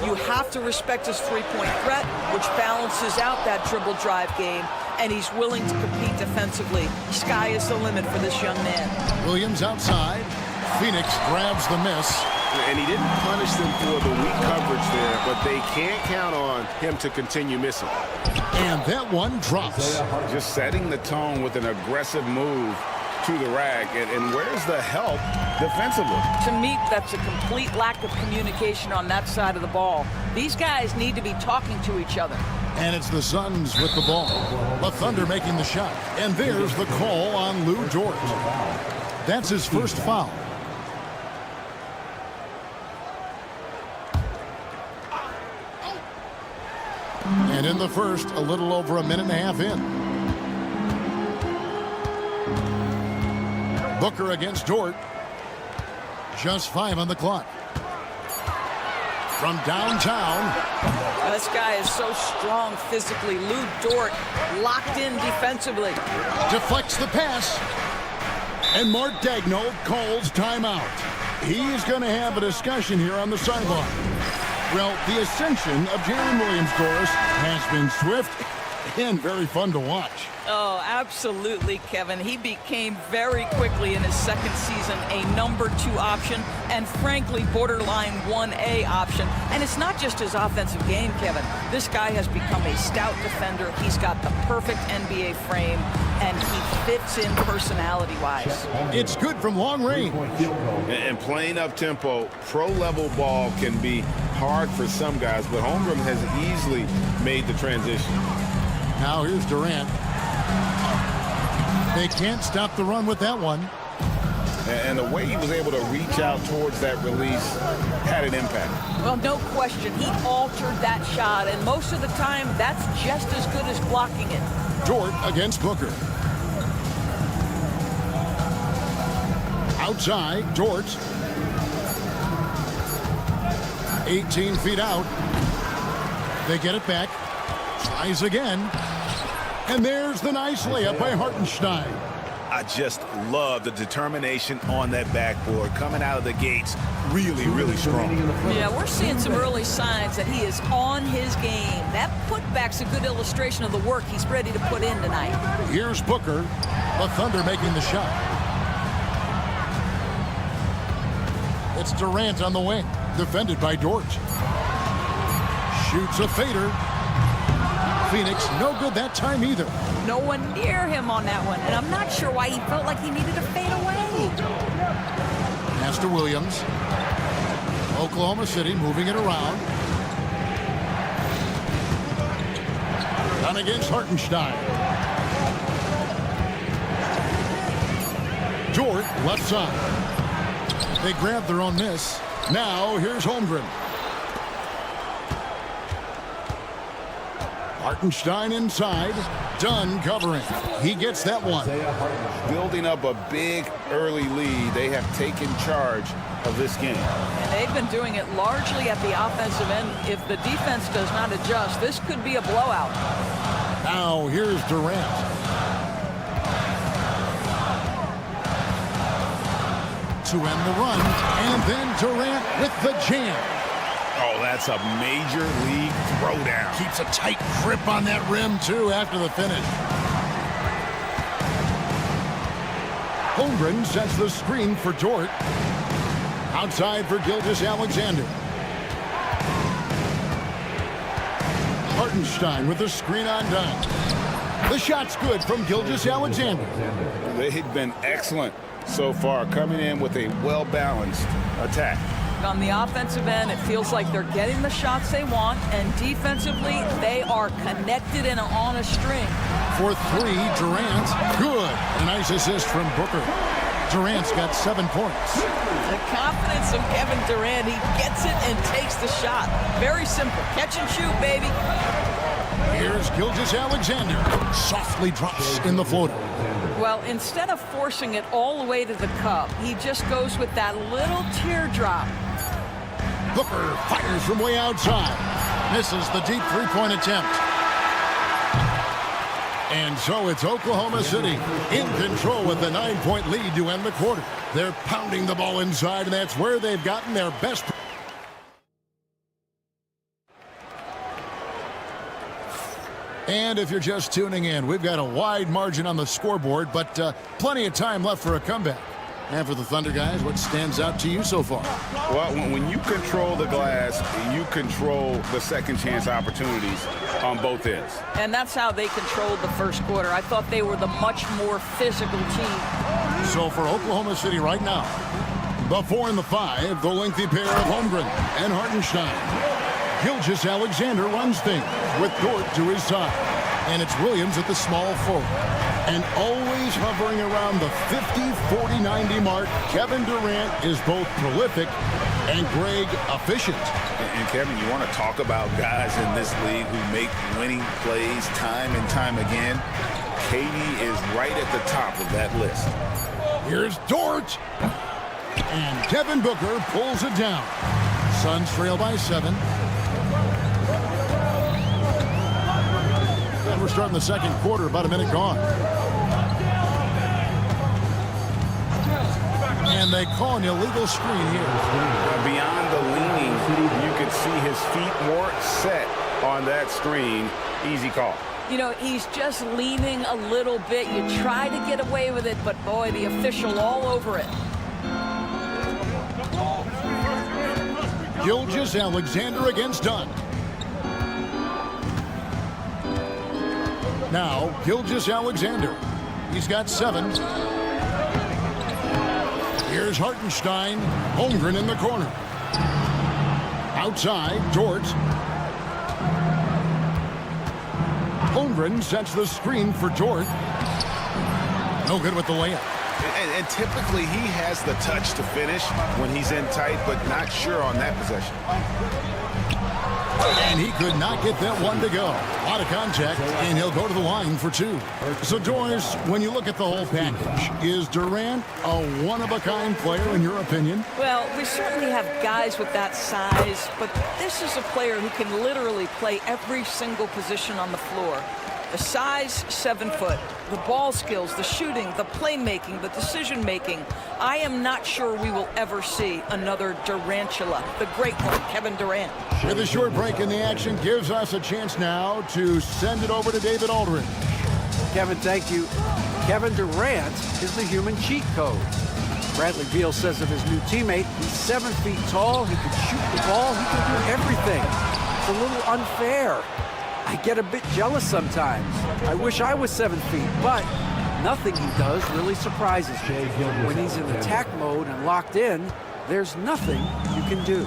You have to respect his three-point threat, which balances out that dribble drive game, and he's willing to compete defensively. Sky is the limit for this young man. Williams outside. Phoenix grabs the miss. And he didn't punish them for the weak coverage there, but they can't count on him to continue missing. And that one drops. Just setting the tone with an aggressive move to the rack. And where's the help defensively? To me, that's a complete lack of communication on that side of the ball. These guys need to be talking to each other. And it's the Suns with the ball. The Thunder making the shot. And there's the call on Lou Dort. That's his first foul. And in the first, a little over a minute and a half in. Booker against Dort. Just 5 on the clock. From downtown. This guy is so strong physically. Lou Dort locked in defensively. Deflects the pass. And Mark Daigneault calls timeout. He's going to have a discussion here on the sideline. Well, the ascension of Jalen Williams, Doris, has been swift and very fun to watch. Oh, absolutely, Kevin. He became very quickly in his second season a number 2 option and, frankly, borderline 1A option. And it's not just his offensive game, Kevin. This guy has become a stout defender. He's got the perfect NBA frame, and he fits in personality-wise. It's good from long range. And playing up-tempo, pro-level ball can be hard for some guys, but Holmgren has easily made the transition. Now here's Durant. They can't stop the run with that one. And the way he was able to reach out towards that release had an impact. Well, no question. He altered that shot, and most of the time, that's just as good as blocking it. Dort against Booker. Outside, Dort. 18 feet out. They get it back. Tries again. And there's the nice layup by Hartenstein. I just love the determination on that backboard. Coming out of the gates, really, really strong. Yeah, we're seeing some early signs that he is on his game. That putback's a good illustration of the work he's ready to put in tonight. Here's Booker. The Thunder making the shot. It's Durant on the wing. Defended by Dort. Shoots a fader. Phoenix, no good that time either. No one near him on that one, and I'm not sure why he felt like he needed to fade away. Pass to Williams. Oklahoma City moving it around. Down against Hartenstein. Dort, left side. They grab their own miss. Now, here's Holmgren. Hartenstein inside. Dunn covering. He gets that one. Building up a big early lead. They have taken charge of this game. And they've been doing it largely at the offensive end. If the defense does not adjust, this could be a blowout. Now, here's Durant. to end the run. And then Durant with the jam. Oh, that's a major league throwdown. Keeps a tight grip on that rim, too, after the finish. Holmgren sets the screen for Dort. Outside for Gilgeous-Alexander. Hartenstein with the screen on Dunn. The shot's good from Gilgeous-Alexander. They've been excellent so far, coming in with a well-balanced attack. On the offensive end, it feels like they're getting the shots they want, and defensively, they are connected and on a string. For three, Durant. Good. A nice assist from Booker. Durant's got 7 points. The confidence of Kevin Durant, he gets it and takes the shot. Very simple. Catch and shoot, baby. Here's Gilgeous-Alexander. Softly drops in the floater. Well, instead of forcing it all the way to the cup, he just goes with that little teardrop. Booker fires from way outside. Misses the deep three-point attempt. And so it's Oklahoma City in control with the 9-point lead to end the quarter. They're pounding the ball inside, and that's where they've gotten their best. And if you're just tuning in, we've got a wide margin on the scoreboard, but plenty of time left for a comeback. And for the Thunder guys, what stands out to you so far? Well, when you control the glass, you control the second chance opportunities on both ends. And that's how they controlled the first quarter. I thought they were the much more physical team. So for Oklahoma City right now, the 4 and the 5, the lengthy pair of Holmgren and Hartenstein. Gilgeous-Alexander runs things with Dort to his side. And it's Williams at the small forward. And always hovering around the 50, 40, 90 mark, Kevin Durant is both prolific and Greg efficient. And Kevin, you want to talk about guys in this league who make winning plays time and time again? KD is right at the top of that list. Here's Dort. And Kevin Booker pulls it down. Suns trail by 7. And we're starting the second quarter, about a minute gone. And they call an illegal screen here. Beyond the leaning, you could see his feet more set on that screen. Easy call. You know, he's just leaning a little bit. You try to get away with it, but boy, the official all over it. Gilgeous-Alexander against Dunn. Now, Gilgeous-Alexander. He's got 7. Here's Hartenstein. Holmgren in the corner. Outside, Dort. Holmgren sets the screen for Dort. No good with the layup. And typically he has the touch to finish when he's in tight, but not sure on that possession. And he could not get that one to go. A lot of contact, and he'll go to the line for 2. So, Doris, when you look at the whole package, is Durant a one-of-a-kind player in your opinion? Well, we certainly have guys with that size, but this is a player who can literally play every single position on the floor. The size, 7 foot. The ball skills, the shooting, the playmaking, the decision-making. I am not sure we will ever see another Durantula, the great one, Kevin Durant. With a short break in the action gives us a chance now to send it over to David Aldridge. Kevin, thank you. Kevin Durant is the human cheat code. Bradley Beal says of his new teammate, he's 7 feet tall, he can shoot the ball, he can do everything. It's a little unfair. I get a bit jealous sometimes. I wish I was 7 feet, but nothing he does really surprises me. When he's in attack mode and locked in, there's nothing you can do.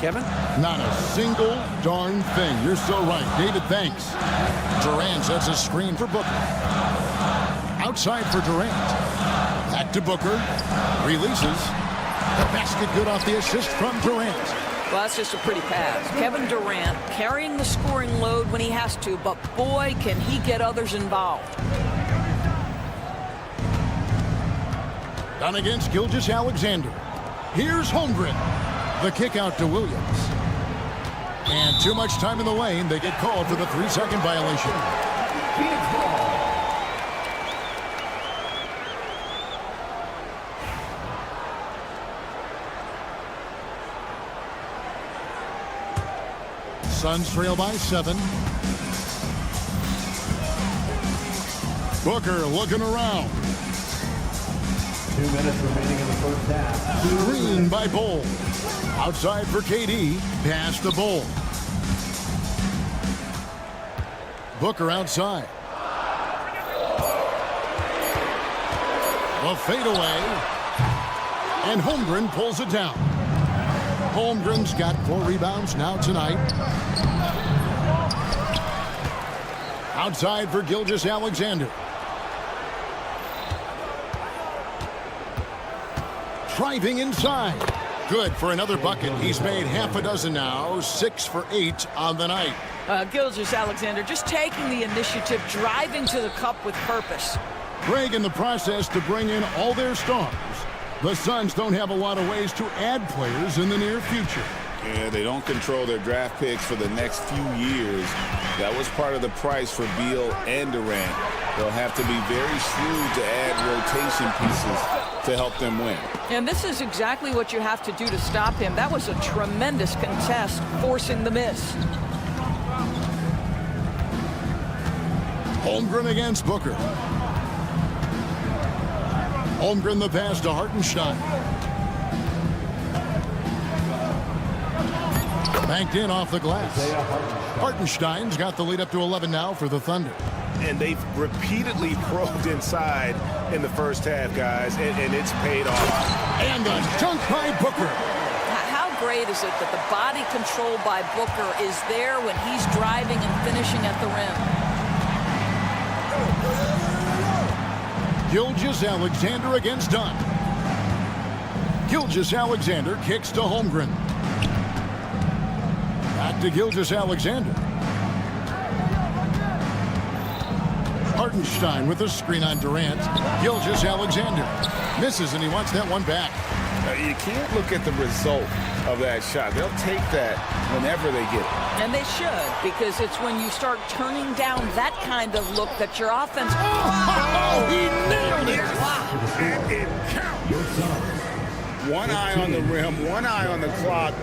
Kevin? Not a single darn thing. You're so right. David, thanks. Durant sets a screen for Booker. Outside for Durant. Back to Booker. Releases. The basket good off the assist from Durant. Well, that's just a pretty pass. Kevin Durant carrying the scoring load when he has to, but boy, can he get others involved. Done against Gilgeous-Alexander. Here's Holmgren. The kick out to Williams. And too much time in the lane. They get called for the 3-second violation. Suns trail by 7. Booker looking around. 2 minutes remaining in the first half. Screen by Bull. Outside for KD. Pass to Bull. Booker outside. The fadeaway. And Holmgren pulls it down. Holmgren's got 4 rebounds now tonight. Outside for Gilgeous-Alexander. Driving inside. Good for another bucket. He's made half a dozen now. 6 for 8 on the night. Gilgeous-Alexander just taking the initiative, driving to the cup with purpose. Greg in the process to bring in all their stars. The Suns don't have a lot of ways to add players in the near future. Yeah, they don't control their draft picks for the next few years. That was part of the price for Beal and Durant. They'll have to be very shrewd to add rotation pieces to help them win. And this is exactly what you have to do to stop him. That was a tremendous contest, forcing the miss. Holmgren against Booker. Holmgren the pass to Hartenstein. Banked in off the glass. Hartenstein's got the lead up to 11 now for the Thunder. And they've repeatedly probed inside in the first half, guys, and it's paid off. And a dunk by Booker. How great is it that the body control by Booker is there when he's driving and finishing at the rim? Gilgeous-Alexander against Dunn. Gilgeous-Alexander kicks to Holmgren. Back to Gilgeous-Alexander. Hartenstein with a screen on Durant. Gilgeous-Alexander misses, and he wants that one back. You can't look at the result of that shot. They'll take that whenever they get it. And they should, because it's when you start turning down that kind of look that your offense... Oh, he nailed it! And it counts. One eye on the rim, one eye on the clock.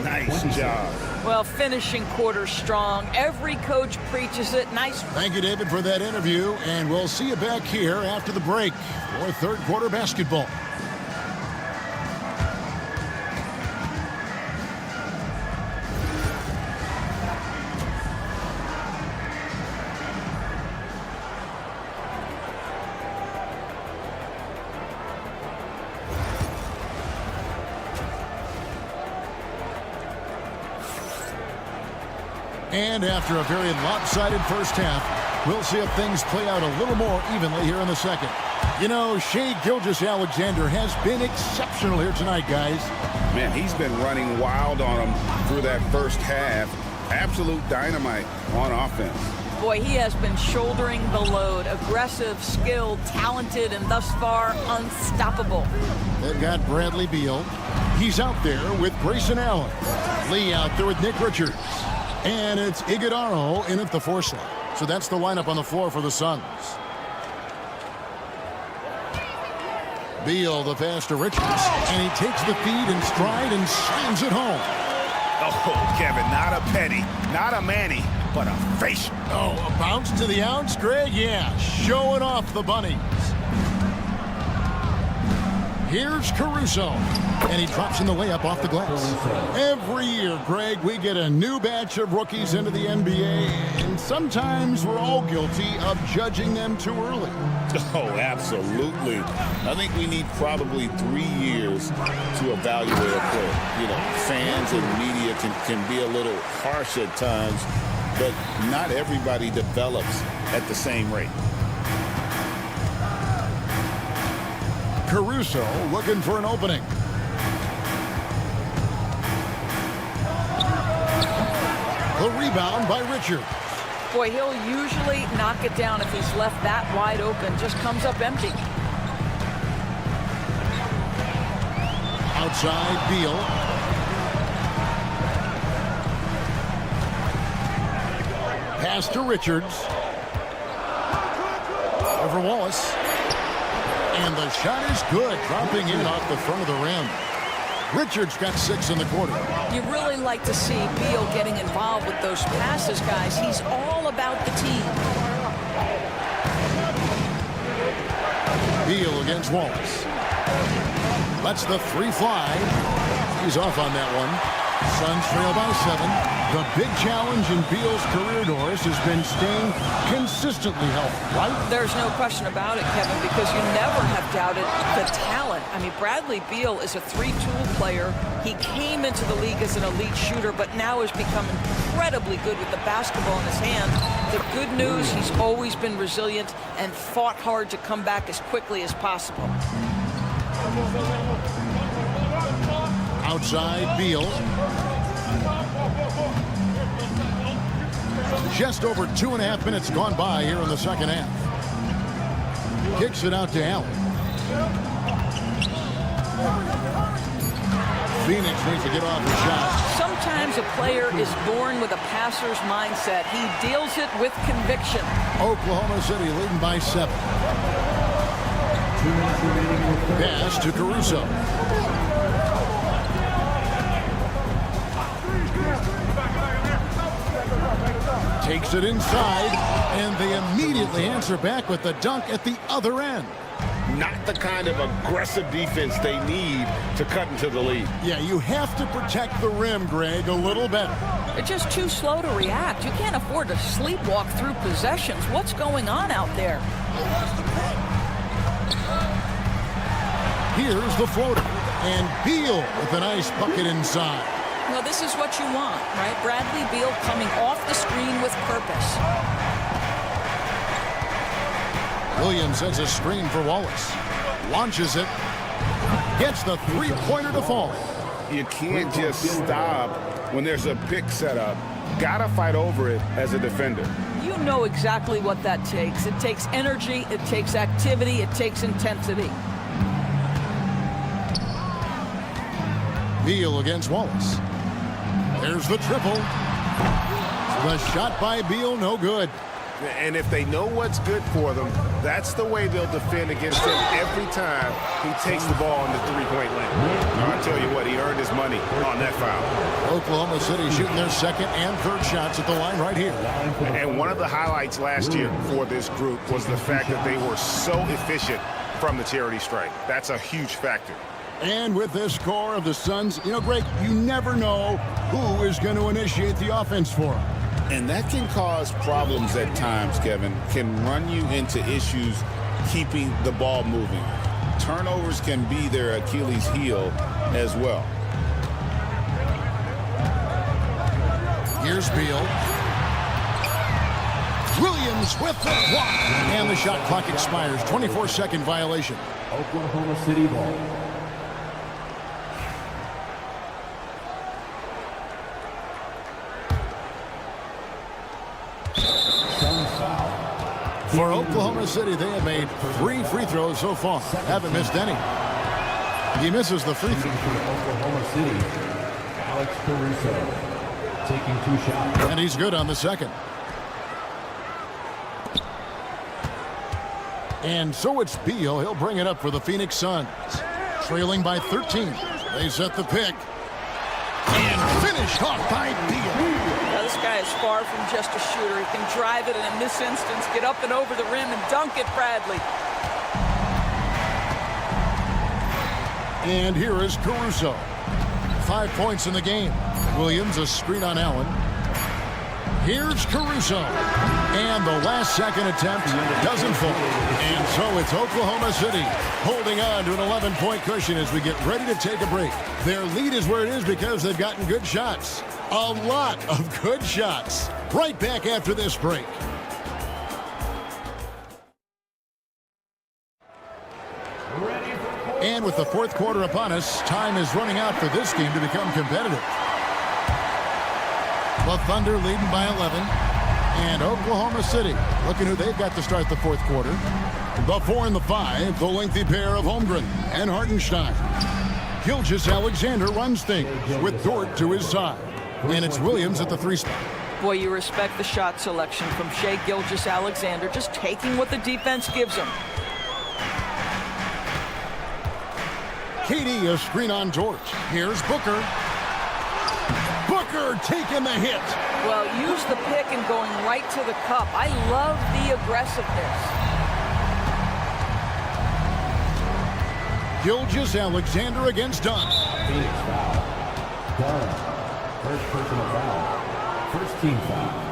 Nice job. Well, finishing quarter strong. Every coach preaches it. Nice. Thank you, David, for that interview, and we'll see you back here after the break for third quarter basketball. And after a very lopsided first half, we'll see if things play out a little more evenly here in the second. You know, Shai Gilgeous-Alexander has been exceptional here tonight, guys. Man, he's been running wild on them through that first half. Absolute dynamite on offense. Boy, he has been shouldering the load. Aggressive, skilled, talented, and thus far unstoppable. They've got Bradley Beal. He's out there with Grayson Allen. Lee out there with Nick Richards. And it's Iguodala in at the 4 slot. So that's the lineup on the floor for the Suns. Beal the pass to Richards. And he takes the feed in stride and slams it home. Oh, Kevin, not a penny, not a Manny, but a facial. Oh, a bounce to the ounce, Greg? Yeah, showing off the bunnies. Here's Caruso, and he drops in the layup off the glass. Every year, Greg, we get a new batch of rookies into the NBA, and sometimes we're all guilty of judging them too early. Oh, absolutely. I think we need probably 3 years to evaluate a player. You know, fans and media can be a little harsh at times, but not everybody develops at the same rate. Caruso looking for an opening. The rebound by Richards. Boy, he'll usually knock it down if he's left that wide open. Just comes up empty. Outside, Beal. Pass to Richards. Over Wallace. And the shot is good, dropping in off the front of the rim. Richards got 6 in the quarter. You really like to see Beal getting involved with those passes, guys. He's all about the team. Beal against Wallace. Lets the 3 fly. He's off on that one. Suns trail by 7. The big challenge in Beal's career, Doris, has been staying consistently healthy, right? There's no question about it, Kevin, because you never have doubted the talent. I mean, Bradley Beal is a 3-tool player. He came into the league as an elite shooter, but now has become incredibly good with the basketball in his hand. The good news, he's always been resilient and fought hard to come back as quickly as possible. Outside, Beal. Just over 2.5 minutes gone by here in the second half. Kicks it out to Allen. Phoenix needs to get off the shot. Sometimes a player is born with a passer's mindset. He deals it with conviction. Oklahoma City leading by 7. Pass to Caruso. Takes it inside, and they immediately answer back with the dunk at the other end. Not the kind of aggressive defense they need to cut into the lead. Yeah, you have to protect the rim, Greg, a little better. They're just too slow to react. You can't afford to sleepwalk through possessions. What's going on out there? Here's the floater, and Beal with a nice bucket inside. Well, this is what you want, right? Bradley Beal coming off the screen with purpose. Williams has a screen for Wallace. Launches it. Gets the 3-pointer to fall. You can't just stop when there's a pick set up. Gotta fight over it as a defender. You know exactly what that takes. It takes energy, it takes activity, it takes intensity. Beal against Wallace. There's the triple. The shot by Beal, no good. And if they know what's good for them, that's the way they'll defend against him every time he takes the ball in the 3-point lane. I tell you what, he earned his money on that foul. Oklahoma City shooting their second and third shots at the line right here. And one of the highlights last year for this group was the fact that they were so efficient from the charity stripe. That's a huge factor. And with this core of the Suns, you know, Greg, you never know who is going to initiate the offense for them. And that can cause problems at times, Kevin. Can run you into issues keeping the ball moving. Turnovers can be their Achilles heel as well. Here's Beal. Williams with the block. And the shot clock expires. 24-second violation. Oklahoma City ball. For Oklahoma City, they have made 3 free throws so far. Haven't missed any. He misses the free throw. For Oklahoma City, Alex Caruso taking 2 shots. And he's good on the second. And so it's Beal. He'll bring it up for the Phoenix Suns. Trailing by 13. They set the pick. And finished off by Beal. Now, this guy is far from just a shooter. He can drive it, and in this instance, get up and over the rim and dunk it, Bradley. And here is Caruso. 5 points in the game. Williams, a screen on Allen. Here's Caruso. And the last second attempt doesn't fall. And so it's Oklahoma City holding on to an 11-point cushion as we get ready to take a break. Their lead is where it is because they've gotten good shots. A lot of good shots. Right back after this break. And with the fourth quarter upon us, time is running out for this game to become competitive. The Thunder leading by 11. And Oklahoma City looking who they've got to start the fourth quarter. The 4 and the 5, the lengthy pair of Holmgren and Hartenstein. Gilgeous-Alexander runs things with Dort to his side. And it's Williams at the 3 spot. Boy, you respect the shot selection from Shai Gilgeous-Alexander, just taking what the defense gives him. KD, a screen on George. Here's Booker. Booker taking the hit. Well, use the pick and going right to the cup. I love the aggressiveness. Gilgeous-Alexander against Dunn. Phoenix foul. Dunn. First personal foul. First team foul.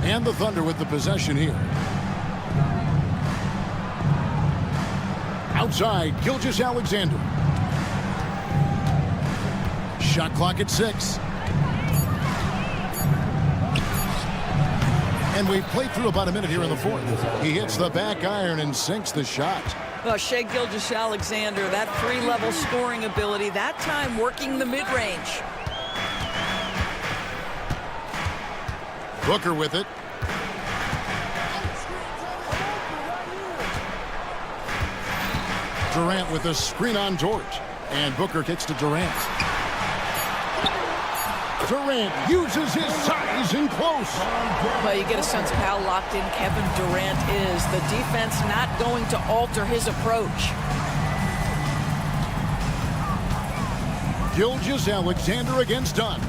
And the Thunder with the possession here. Outside, Gilgeous-Alexander. Shot clock at 6. And we've played through about a minute here in the fourth. He hits the back iron and sinks the shot. Well, Shai Gilgeous-Alexander, that 3-level scoring ability, that time working the mid-range. Booker with it. Durant with a screen on George. And Booker kicks to Durant. Durant uses his size in close. Well, you get a sense of how locked in Kevin Durant is. The defense not going to alter his approach. Gilgeous-Alexander against Dunn.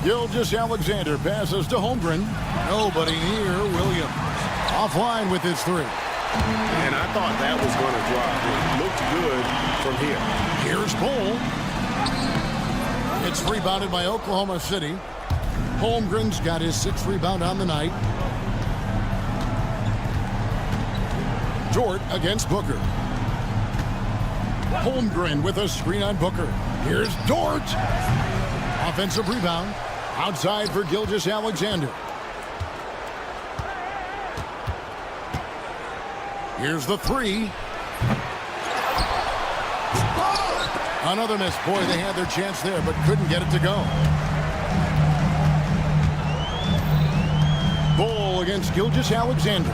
Gilgeous-Alexander passes to Holmgren. Nobody near Williams. Offline with his 3. And I thought that was going to drop. It looked good from here. Here's Bol. It's rebounded by Oklahoma City. Holmgren's got his 6th rebound on the night. Dort against Booker. Holmgren with a screen on Booker. Here's Dort. Offensive rebound. Outside for Gilgeous-Alexander. Here's the 3. Another miss. Boy, they had their chance there, but couldn't get it to go. Bol against Gilgeous-Alexander.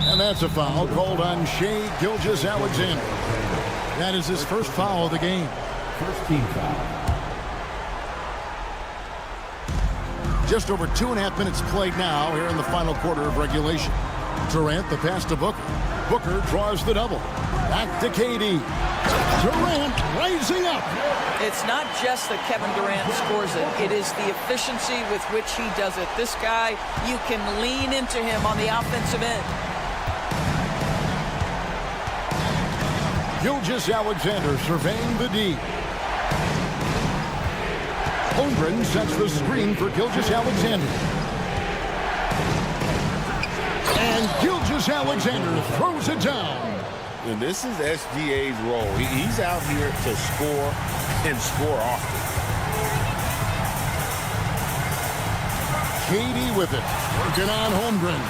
And that's a foul called on Shai Gilgeous-Alexander. That is his first foul of the game. First team foul. Just over 2.5 minutes played now here in the final quarter of regulation. Durant, the pass to Booker. Booker draws the double. Back to KD. Durant rising up. It's not just that Kevin Durant scores it. It is the efficiency with which he does it. This guy, you can lean into him on the offensive end. Gilgeous-Alexander surveying the D. Holmgren sets the screen for Gilgeous-Alexander. And Gilgeous-Alexander throws it down. And this is SGA's role. He's out here to score and score often. KD with it, working on Holmgren.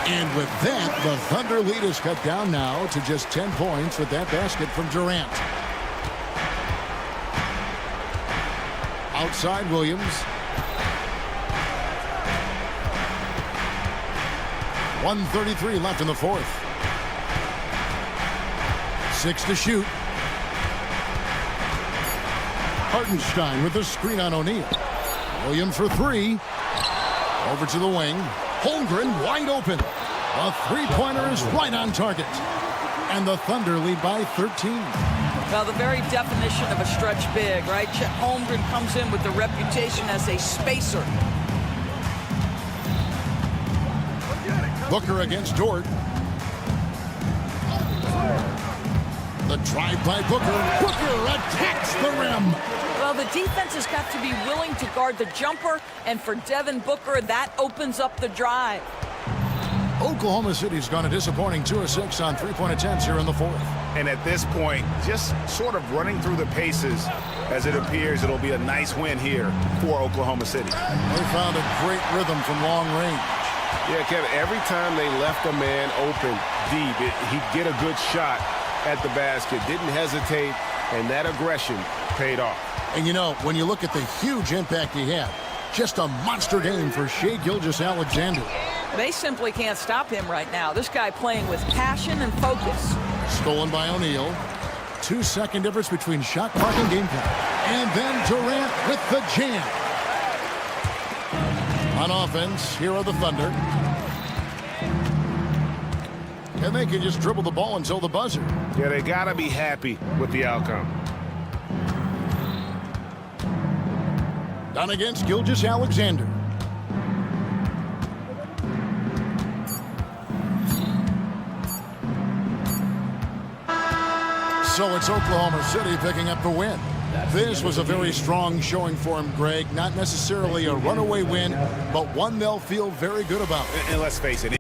And with that, the Thunder lead is cut down now to just 10 points with that basket from Durant. Outside Williams. .133 left in the fourth. 6 to shoot. Hartenstein with the screen on O'Neal. Williams for 3. Over to the wing. Holmgren wide open. A three-pointer is right on target. And the Thunder lead by 13. Well, the very definition of a stretch big, right? Chet Holmgren comes in with the reputation as a spacer. Booker against Dort. The drive by Booker. Booker attacks the rim. Well, the defense has got to be willing to guard the jumper, and for Devin Booker, that opens up the drive. Oklahoma City's gone a disappointing 2 of 6 on three-point attempts here in the fourth. And at this point, just sort of running through the paces as it appears it'll be a nice win here for Oklahoma City. They found a great rhythm from long range. Yeah, Kevin, every time they left a man open deep, he'd get a good shot at the basket, didn't hesitate, and that aggression paid off. And you know, when you look at the huge impact he had, just a monster game for Shai Gilgeous-Alexander. They simply can't stop him right now. This guy playing with passion and focus. Stolen by O'Neal. 2-second difference between shot clock and game clock. And then Durant with the jam. On offense, here are the Thunder. and they can just dribble the ball until the buzzer. Yeah, they got to be happy with the outcome. Done against Gilgeous-Alexander. So it's Oklahoma City picking up the win. This was a very strong showing for him, Greg. Not necessarily a runaway win, but one they'll feel very good about. And let's face it,